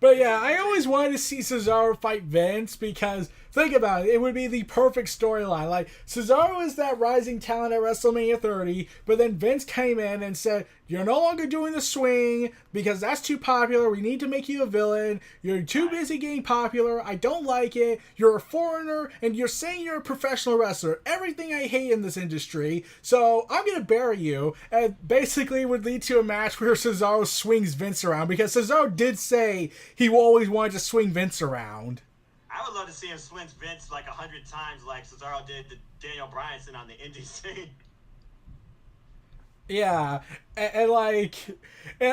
But yeah, I always wanted to see Cesaro fight Vince because, think about it, it would be the perfect storyline. Like, Cesaro is that rising talent at WrestleMania 30, but then Vince came in and said, you're no longer doing the swing because that's too popular. We need to make you a villain. You're too busy getting popular. I don't like it. You're a foreigner, and you're saying you're a professional wrestler. Everything I hate in this industry. So I'm going to bury you. And basically would lead to a match where Cesaro swings Vince around because Cesaro did say he always wanted to swing Vince around. I would love to see him swing Vince 100 times like Cesaro did to Daniel Bryanson on the indie scene. Yeah, and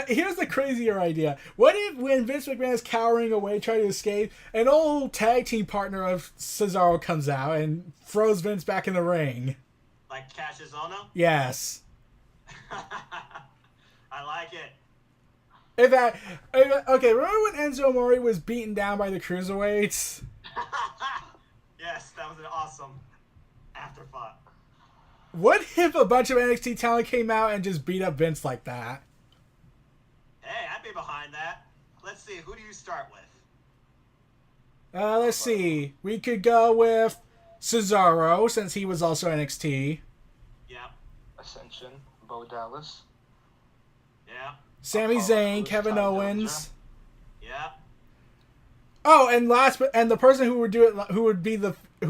here's the crazier idea. What if when Vince McMahon is cowering away trying to escape, an old tag team partner of Cesaro comes out and throws Vince back in the ring? Like Cassius Ohno? Yes. I like it. Okay, remember when Enzo Amore was beaten down by the Cruiserweights? Yes, that was an awesome afterthought. What if a bunch of NXT talent came out and just beat up Vince like that? Hey, I'd be behind that. Let's see, who do you start with? Let's see. We could go with Cesaro, since he was also NXT. Yeah. Ascension, Bo Dallas. Yeah. Sami Zayn, Kevin Owens. Yeah. Oh, and the person who would do it, who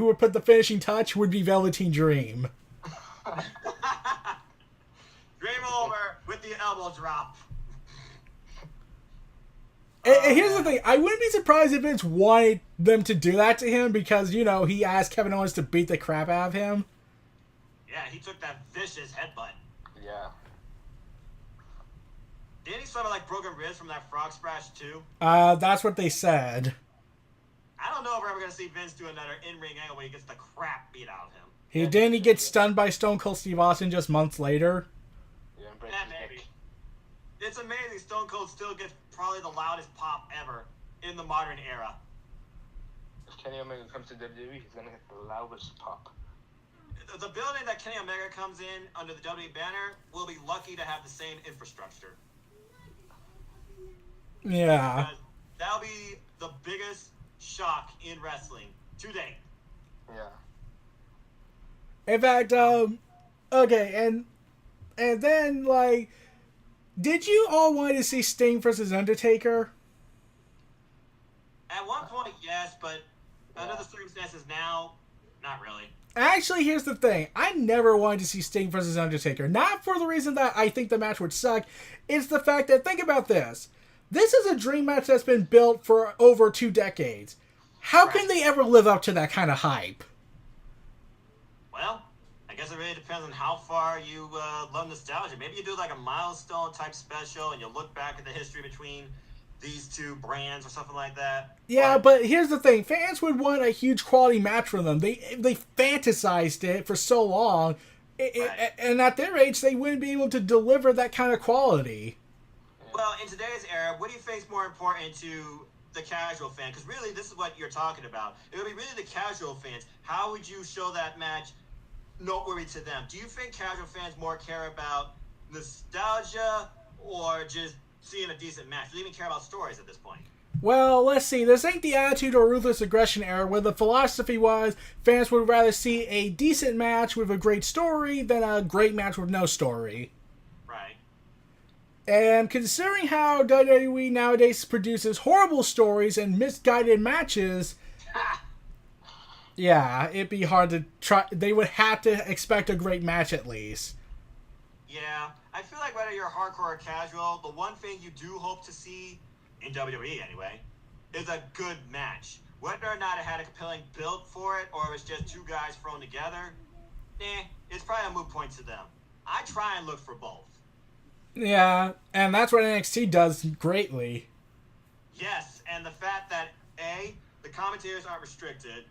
would put the finishing touch, would be Velveteen Dream. Dream over with the elbow drop. And here's the thing, I wouldn't be surprised if Vince wanted them to do that to him because, he asked Kevin Owens to beat the crap out of him. Yeah, he took that vicious headbutt. Yeah. Didn't he suffer broken ribs from that frog splash too? That's what they said. I don't know if we're ever going to see Vince do another in-ring angle where he gets the crap beat out of him. Didn't he get stunned by Stone Cold Steve Austin just months later? Yeah, maybe. It's amazing Stone Cold still gets probably the loudest pop ever in the modern era. If Kenny Omega comes to WWE, he's going to get the loudest pop. The building that Kenny Omega comes in under the WWE banner will be lucky to have the same infrastructure. Yeah. Because that'll be the biggest shock in wrestling to date. Yeah. In fact, okay, and then, did you all want to see Sting versus Undertaker? At one point, yes, but under the circumstances now, not really. Actually, here's the thing. I never wanted to see Sting versus Undertaker. Not for the reason that I think the match would suck. It's the fact that, think about this. This is a dream match that's been built for over 2 decades. How can they ever live up to that kind of hype? Well, I guess it really depends on how far you love nostalgia. Maybe you do a milestone type special and you look back at the history between these two brands or something like that. Yeah, but here's the thing. Fans would want a huge quality match from them. They fantasized it for so long. And at their age, they wouldn't be able to deliver that kind of quality. Well, in today's era, what do you think is more important to the casual fan? Because really, this is what you're talking about. It would be really the casual fans. How would you show that match noteworthy to them? Do you think casual fans more care about nostalgia or just seeing a decent match? Do they even care about stories at this point? Well, let's see. This ain't the Attitude or Ruthless Aggression era where the philosophy was fans would rather see a decent match with a great story than a great match with no story. Right. And considering how WWE nowadays produces horrible stories and misguided matches, yeah, it'd be hard to try. They would have to expect a great match at least. Yeah, I feel like whether you're hardcore or casual, the one thing you do hope to see, in WWE anyway, is a good match. Whether or not it had a compelling build for it, or it was just two guys thrown together, it's probably a moot point to them. I try and look for both. Yeah, and that's what NXT does greatly. Yes, and the fact that A, the commentators aren't restricted,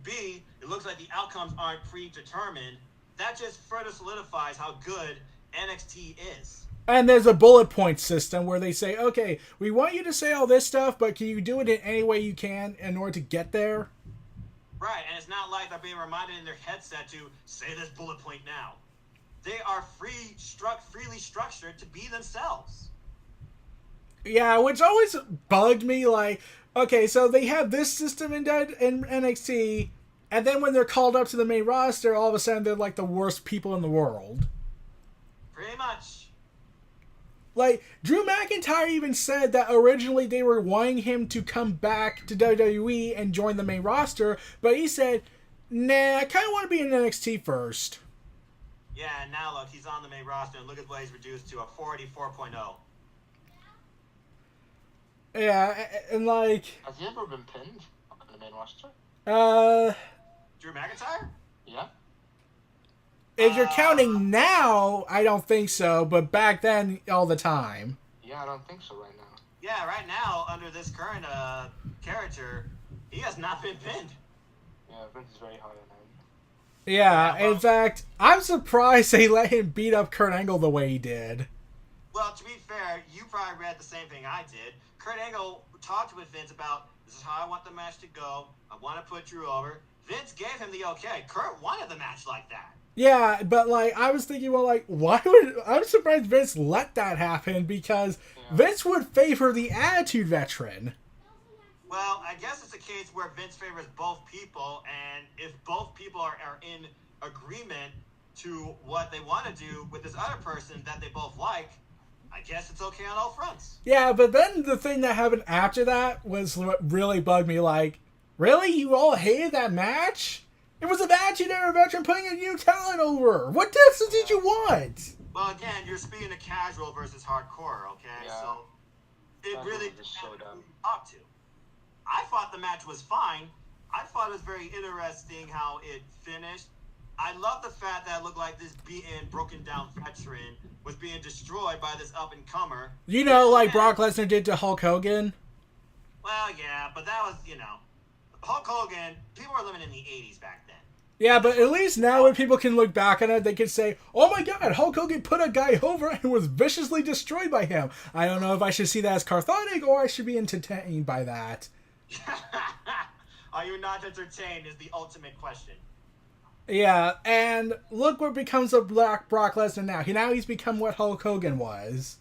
B, it looks like the outcomes aren't predetermined, that just further solidifies how good NXT is. And there's a bullet point system where they say, okay, we want you to say all this stuff, but can you do it in any way you can in order to get there? Right, and it's not like they're being reminded in their headset to say this bullet point now. They are freely structured to be themselves. Yeah, which always bugged me. Like, okay, so they have this system in NXT, and then when they're called up to the main roster, all of a sudden they're like the worst people in the world. Pretty much. Like, Drew McIntyre even said that originally they were wanting him to come back to WWE and join the main roster, but he said, nah, I kind of want to be in NXT first. Yeah, and now look, he's on the main roster, and look at what he's reduced to, a 484.0. Yeah, and like... Has he ever been pinned on the main roster? Drew McIntyre? Yeah. If you're counting now, I don't think so, but back then, all the time. Yeah, I don't think so right now. Yeah, right now, under this current character, he has not been pinned. Yeah, Vince is very hard on him. Yeah, in fact, I'm surprised they let him beat up Kurt Angle the way he did. Well, to be fair, you probably read the same thing I did. Kurt Angle talked with Vince about, this is how I want the match to go. I want to put Drew over. Vince gave him the okay. Kurt wanted the match like that. Yeah, but like, I was thinking, well, like, I'm surprised Vince let that happen, because Vince would favor the Attitude Veteran. Well, I guess it's a case where Vince favors both people, and if both people are in agreement to what they want to do with this other person that they both like, I guess it's okay on all fronts. Yeah, but then the thing that happened after that was what really bugged me. Like, really? You all hated that match? It was an Attitude Era veteran putting a new talent over. What distance did you want? Well, again, you're speaking of casual versus hardcore, okay? Yeah. So it really just depends showed on up. who you talk to. I thought the match was fine. I thought it was very interesting how it finished. I love the fact that it looked like this beaten, broken down veteran was being destroyed by this up and comer. You know, like Brock Lesnar did to Hulk Hogan? Well, yeah, but that was, Hulk Hogan, people were living in the 80s back then. Yeah, but at least now when people can look back on it, they can say, oh my god, Hulk Hogan put a guy over and was viciously destroyed by him. I don't know if I should see that as cathartic or I should be entertained by that. Are you not entertained is the ultimate question. Yeah, and look what becomes of Brock Lesnar now. Now he's become what Hulk Hogan was.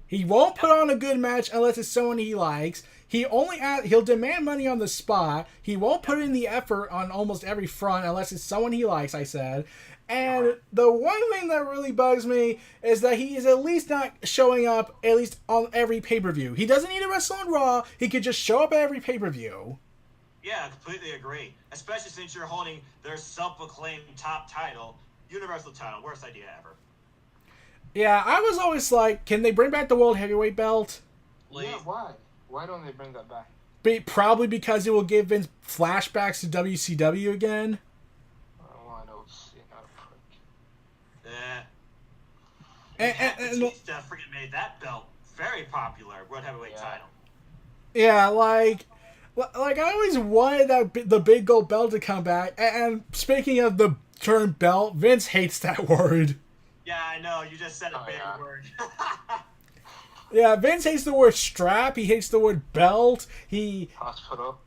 He won't put on a good match unless it's someone he likes. He'll demand money on the spot. He won't put in the effort on almost every front unless it's someone he likes, I said. And the one thing that really bugs me is that he is at least not showing up at least on every pay-per-view. He doesn't need to wrestle on Raw. He could just show up at every pay-per-view. Yeah, I completely agree. Especially since you're holding their self-proclaimed top title, Universal title, worst idea ever. Yeah, I was always like, can they bring back the World Heavyweight belt? Yeah, why? Why don't they bring that back? Probably because it will give Vince flashbacks to WCW again. Oh, I know. You're not a prick. And Batista freaking made that belt very popular, World Heavyweight title. Yeah, like I always wanted the big gold belt to come back. And speaking of the term belt, Vince hates that word. Yeah, I know. You just said a big word. Yeah, Vince hates the word strap. He hates the word belt. Hospital.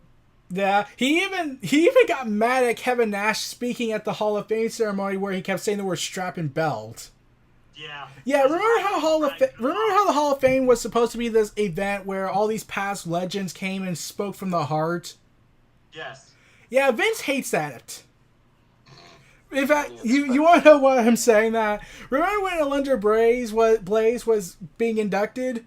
Yeah, he even got mad at Kevin Nash speaking at the Hall of Fame ceremony where he kept saying the word strap and belt. Yeah. Yeah, remember how the Hall of Fame was supposed to be this event where all these past legends came and spoke from the heart? Yes. Yeah, Vince hates that. In fact, you want to know why I'm saying that? Remember when Alundra Blaze was being inducted?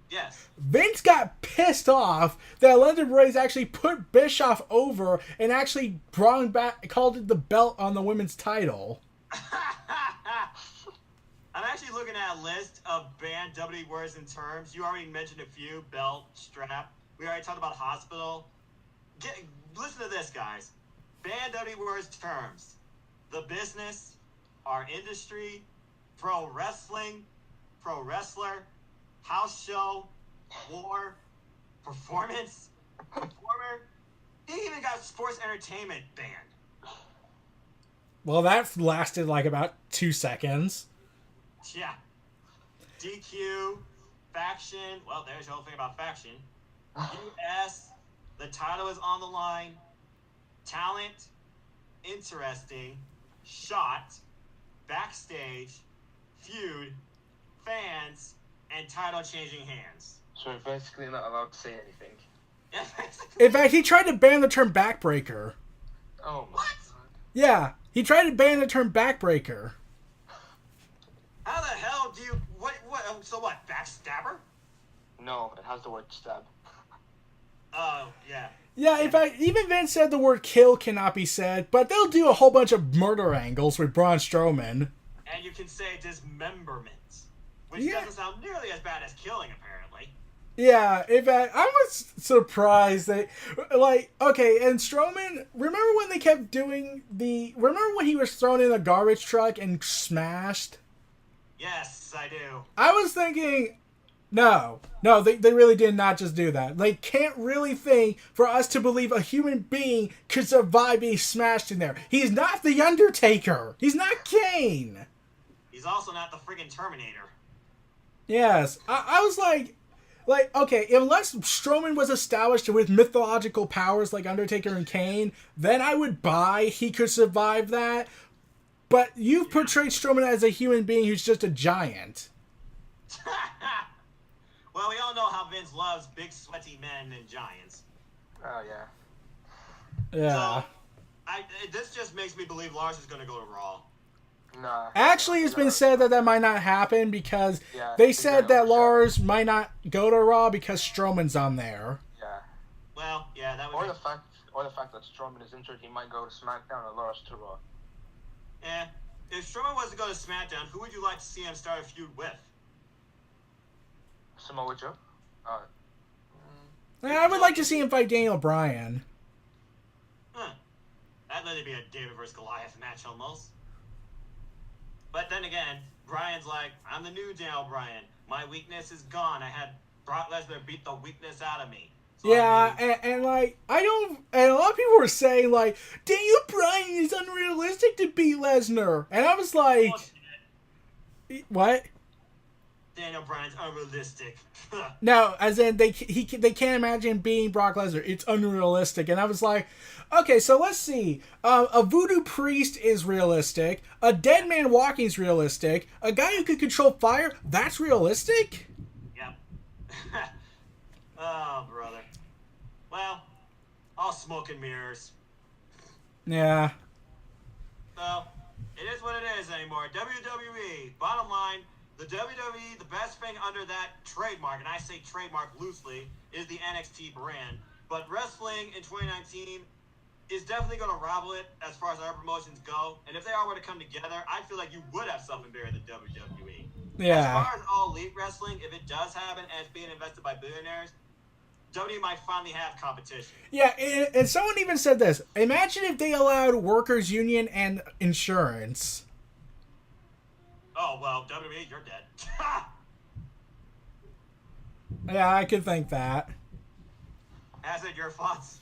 Yes. Vince got pissed off that Alundra Blaze actually put Bischoff over and actually brought him back, called it the belt on the women's title. I'm actually looking at a list of banned WWE words and terms. You already mentioned a few: belt, strap. We already talked about hospital. Listen to this, guys. Banned WWE words, terms: the business, our industry, pro wrestling, pro wrestler, house show, war, performance, performer. He even got sports entertainment banned. Well, that lasted like about 2 seconds. Yeah. DQ, faction. Well, there's the whole thing about faction. US, the title is on the line. Talent, interesting, shot, backstage, feud, fans, and title changing hands. So we're basically not allowed to say anything. Yeah, basically. In fact, he tried to ban the term backbreaker. Oh my What? god. Yeah, he tried to ban the term backbreaker. How the hell do you... What? So what, backstabber? No, it has the word stab. Oh, yeah. Yeah, in fact, even Vince said the word kill cannot be said, but they'll do a whole bunch of murder angles with Braun Strowman. And you can say dismemberment, which Yeah. doesn't sound nearly as bad as killing, apparently. Yeah, in fact, I was surprised that, like, okay, and Strowman, remember when they kept doing remember when he was thrown in a garbage truck and smashed? Yes, I do. I was thinking, no, they really did not just do that. They can't really think for us to believe a human being could survive being smashed in there. He's not the Undertaker. He's not Kane. He's also not the friggin' Terminator. Yes, I was like, okay, unless Strowman was established with mythological powers like Undertaker and Kane, then I would buy he could survive that. But you've portrayed Strowman as a human being who's just a giant. Well, we all know how Vince loves big, sweaty men and giants. Oh yeah. Yeah. So, this just makes me believe Lars is going to go to Raw. Nah. Actually, it's been said that might not happen because Yeah, they he's said gonna that Lars might not go to Raw because Strowman's on there. Yeah. Well, yeah, that would Or be... the fact that Strowman is injured, he might go to SmackDown and Lars to Raw. Yeah. If Strowman was to go to SmackDown, who would you like to see him start a feud with? Samoa Joe. I would like to see him fight Daniel Bryan. Huh. That'd let it be a David versus Goliath match almost. But then again, Bryan's like, I'm the new Daniel Bryan. My weakness is gone. I had Brock Lesnar beat the weakness out of me. So Yeah, I mean, and like, and a lot of people were saying, like, Daniel Bryan is unrealistic to beat Lesnar. And I was like, bullshit. what? Daniel Bryan's unrealistic. No, as in, they can't imagine being Brock Lesnar. It's unrealistic. And I was like, okay, so let's see. A voodoo priest is realistic. A dead man walking is realistic. A guy who could control fire, that's realistic? Yep. Oh, brother. Well, all smoke and mirrors. Yeah. So, it is what it is anymore. WWE, bottom line, the WWE, the best thing under that trademark, and I say trademark loosely, is the NXT brand. But wrestling in 2019 is definitely going to rival it as far as our promotions go. And if they all were to come together, I feel like you would have something bigger than WWE. Yeah. As far as all elite wrestling, if it does happen and it's being invested by billionaires, WWE might finally have competition. Yeah, and someone even said this. Imagine if they allowed workers' union and insurance. Oh, well, WWE, you're dead. Yeah, I could think that. Has it your thoughts?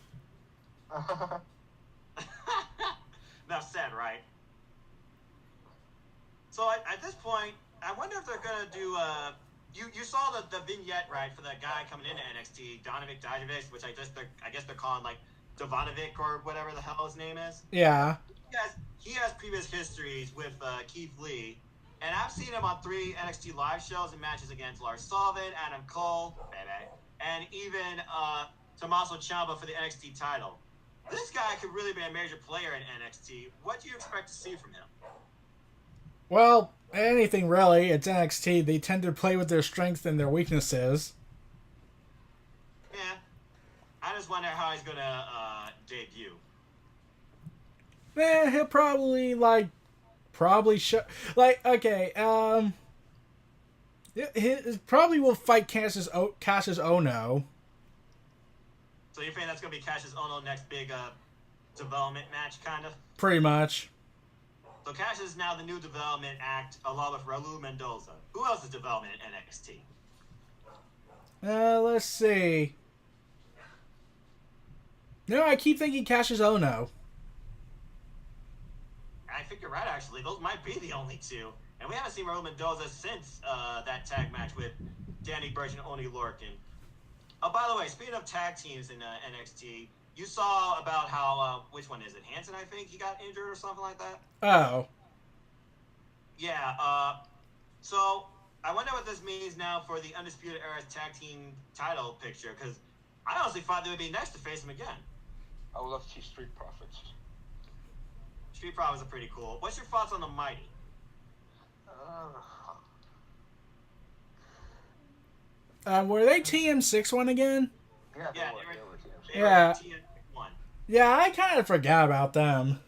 Enough said, right? So at this point, I wonder if they're gonna do. You saw the vignette, right, for that guy coming into NXT, Donovic Dijakovic, which I guess they're calling like Devanovic or whatever the hell his name is. Yeah. He has previous histories with Keith Lee, and I've seen him on 3 NXT live shows and matches against Lars Sullivan, Adam Cole, baby, and even Tommaso Ciampa for the NXT title. This guy could really be a major player in NXT. What do you expect to see from him? Well, anything really. It's NXT. They tend to play with their strengths and their weaknesses. Yeah. I just wonder how he's gonna debut. He'll probably show okay. He probably will fight Cassius Ono. So you think that's gonna be Cassius Ono next big development match, kind of? Pretty much. So Cassius is now the new development act, along with Raul Mendoza. Who else is development in NXT? Let's see. No, I keep thinking Cassius Ono. I think you're right, actually. Those might be the only two. And we haven't seen Raul Mendoza since that tag match with Danny Burch and Oney Lorcan. Oh, by the way, speaking of tag teams in NXT, you saw about how, which one is it? Hanson, I think? He got injured or something like that? Oh. Yeah, so I wonder what this means now for the Undisputed Era's tag team title picture, because I honestly thought they would be next to face him again. I would love to see Street Profits. Street Profits are pretty cool. What's your thoughts on the Mighty? Were they TM6 one again? Yeah, Yeah, they were TM1. Yeah, I kind of forgot about them.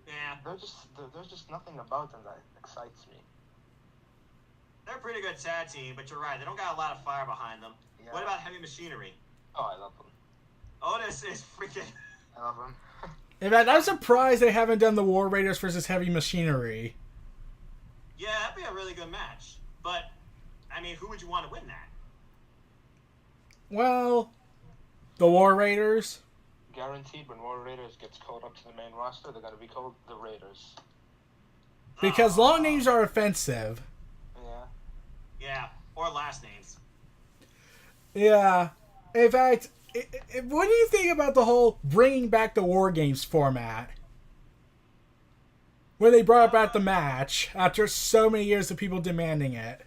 Yeah. There's just nothing about them that excites me. They're a pretty good tag team, but you're right. They don't got a lot of fire behind them. Yeah. What about Heavy Machinery? Oh, I love them. Otis is freaking... I love them. In fact, I'm surprised they haven't done the War Raiders versus Heavy Machinery. Yeah, that'd be a really good match. But, I mean, who would you want to win that? Well, the War Raiders. Guaranteed when War Raiders gets called up to the main roster, they're going to be called the Raiders. Because long names are offensive. Yeah. Yeah, or last names. Yeah. In fact, what do you think about the whole bringing back the War Games format? When they brought back the match after so many years of people demanding it.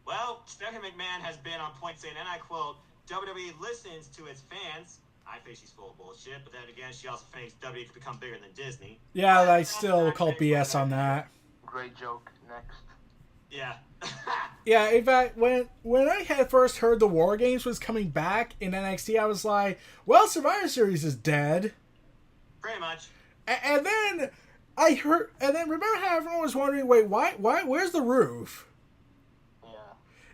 Well, Stephanie McMahon has been on point saying, and I quote, WWE listens to its fans. I think she's full of bullshit, but then again, she also thinks WWE could become bigger than Disney. Yeah, I still call BS on that. Great joke. Next. Yeah. Yeah, in fact, when I had first heard the War Games was coming back in NXT, I was like, well, Survivor Series is dead. Pretty much. And then remember how everyone was wondering, wait, why, where's the roof? Yeah.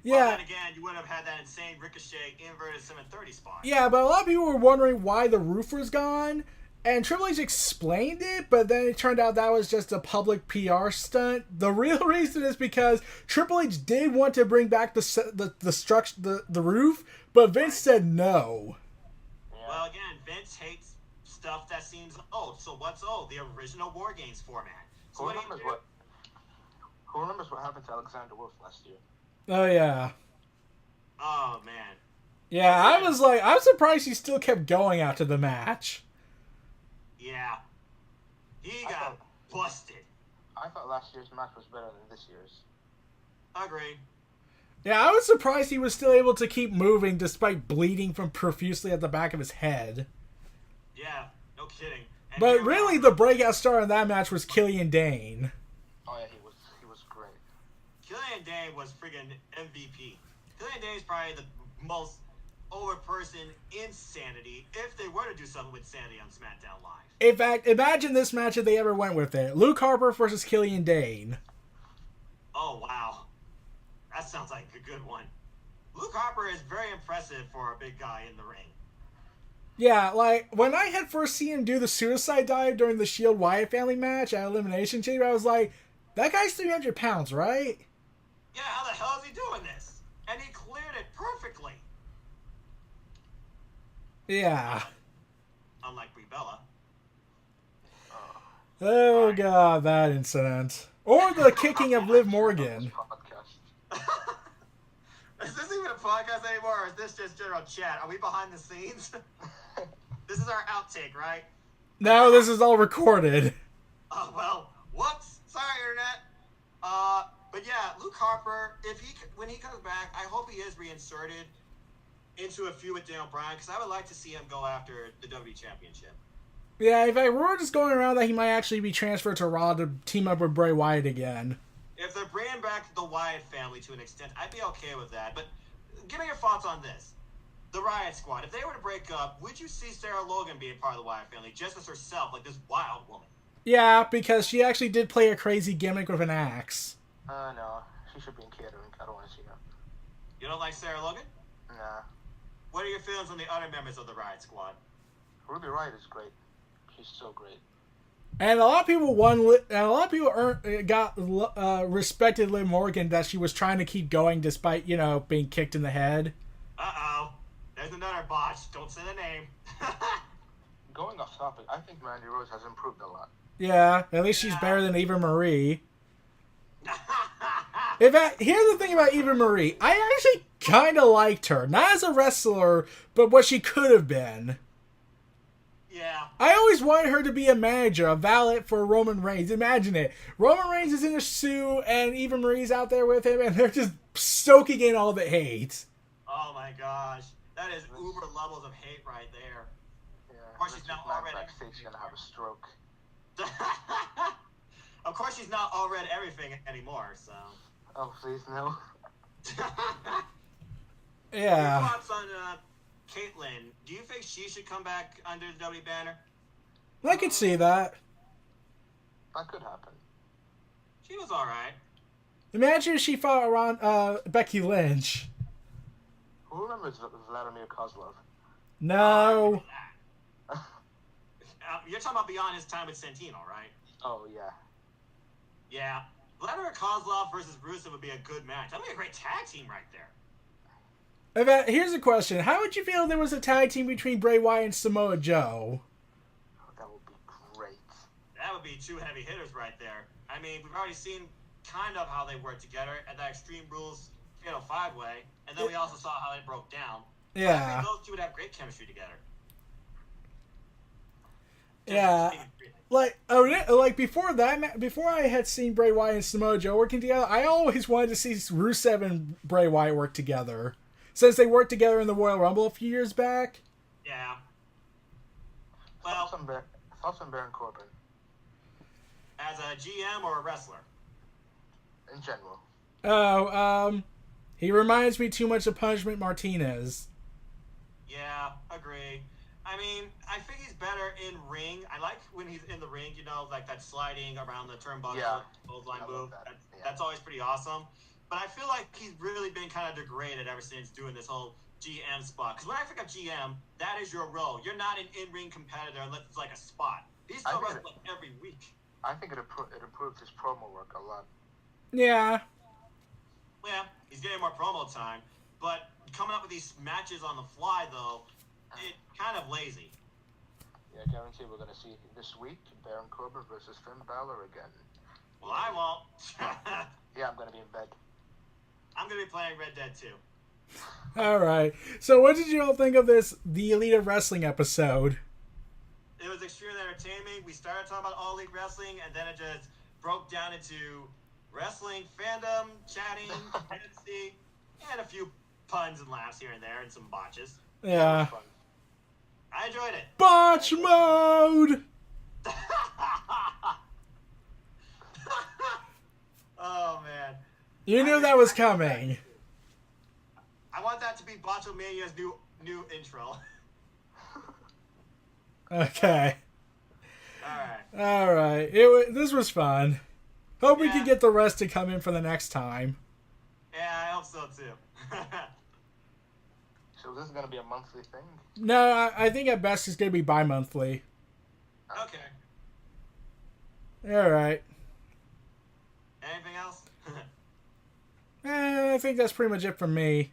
Yeah. Well, then again, you wouldn't have had that insane Ricochet inverted 730 spot. Yeah, but a lot of people were wondering why the roof was gone, and Triple H explained it, but then it turned out that was just a public PR stunt. The real reason is because Triple H did want to bring back the structure, the roof, but Vince said no. Yeah. Well, again, Vince hates stuff that seems old. So what's old? The original War Games format. So Who remembers what happened to Alexander Wolf last year? Oh, yeah. Oh, man. Yeah, I was like, I'm surprised he still kept going after the match. Yeah. He got busted. I thought last year's match was better than this year's. Agreed. Yeah, I was surprised he was still able to keep moving despite bleeding from profusely at the back of his head. Yeah, no kidding. And But really, the breakout star in that match was Killian Dane. Oh yeah, he was great. Killian Dane was friggin' MVP. Killian Dane is probably the most over person in Sanity if they were to do something with Sanity on SmackDown Live. In fact, imagine this match if they ever went with it. Luke Harper versus Killian Dane. Oh, wow. That sounds like a good one. Luke Harper is very impressive for a big guy in the ring. Yeah, like, when I had first seen him do the suicide dive during the Shield Wyatt family match at Elimination Chamber, I was like, that guy's 300 pounds, right? Yeah, how the hell is he doing this? And he cleared it perfectly. Yeah. Unlike Brie Bella. Oh, God, that incident. Or the kicking of Liv Morgan. Is this even a podcast anymore, or is this just general chat? Are we behind the scenes? This is our outtake, right? No, this is all recorded. Oh, well, whoops. Sorry, Internet. But yeah, Luke Harper, when he comes back, I hope he is reinserted into a feud with Daniel Bryan because I would like to see him go after the WWE Championship. Yeah, in fact, rumors is going around that he might actually be transferred to Raw to team up with Bray Wyatt again. If they're bringing back the Wyatt family to an extent, I'd be okay with that. But give me your thoughts on this. The Riot Squad, if they were to break up, would you see Sarah Logan be a part of the Wyatt family just as herself, like this wild woman? Yeah, because she actually did play a crazy gimmick with an axe. No. She should be in catering. I don't want to see her. You don't like Sarah Logan? Nah. What are your feelings on the other members of the Riot Squad? Ruby Riott is great. She's so great. And a lot of people respected Liv Morgan that she was trying to keep going despite, being kicked in the head. Uh-oh. There's another botch. Don't say the name. Going off topic, I think Mandy Rose has improved a lot. Yeah, at least she's better than Eva Marie. In fact, here's the thing about Eva Marie. I actually kind of liked her. Not as a wrestler, but what she could have been. Yeah. I always wanted her to be a manager, a valet for Roman Reigns. Imagine it. Roman Reigns is in a suit, and Eva Marie's out there with him, and they're just soaking in all the hate. Oh my gosh. That is uber levels of hate right there. Yeah. Of course she's not already... Backstage gonna have a stroke. Of course she's not already everything anymore, so... Oh, please, no. Yeah. Your thoughts on Caitlyn? Do you think she should come back under the W banner? I could see that. That could happen. She was alright. Imagine if she fought around Becky Lynch. Who remembers Vladimir Kozlov? No. You're talking about beyond his time with Santino, right? Oh, yeah. Yeah. Vladimir Kozlov versus Rusev would be a good match. That'd be a great tag team right there. In fact, here's a question. How would you feel if there was a tag team between Bray Wyatt and Samoa Joe? Oh, that would be great. That would be two heavy hitters right there. I mean, we've already seen kind of how they work together at that Extreme Rules Fatal 5-Way, and then we also saw how they broke down. Yeah. I think those two would have great chemistry together. Yeah. Like before that, before I had seen Bray Wyatt and Samoa Joe working together, I always wanted to see Rusev and Bray Wyatt work together. Since they worked together in the Royal Rumble a few years back. Yeah. Well, thoughts on Baron Corbin? As a GM or a wrestler? In general. Oh, he reminds me too much of Punishment Martinez. Yeah, agree. I mean, I think he's better in ring. I like when he's in the ring, like that sliding around the turnbuckle, clothesline move. That's always pretty awesome. But I feel like he's really been kind of degraded ever since doing this whole GM spot. Because when I think of GM, that is your role. You're not an in-ring competitor unless it's like a spot. He's still wrestling every week. I think it improved his promo work a lot. Yeah. Yeah, he's getting more promo time. But coming up with these matches on the fly, though, it's kind of lazy. Yeah, I guarantee we're going to see this week Baron Corbin versus Finn Balor again. Well, I won't. Yeah, I'm going to be in bed. I'm going to be playing Red Dead 2. All right. So what did you all think of this The Elite of Wrestling episode? It was extremely entertaining. We started talking about All Elite Wrestling, and then it just broke down into wrestling, fandom, chatting, fantasy, and a few puns and laughs here and there, and some botches. Yeah. I enjoyed it. Botch mode! Oh, man. You knew that was coming. I want that to be Botchamania's new intro. Okay. All right. This was fun. Hope we can get the rest to come in for the next time. Yeah, I hope so too. So this is going to be a monthly thing? No, I think at best it's going to be bi-monthly. Okay. All right. Anything else? I think that's pretty much it from me.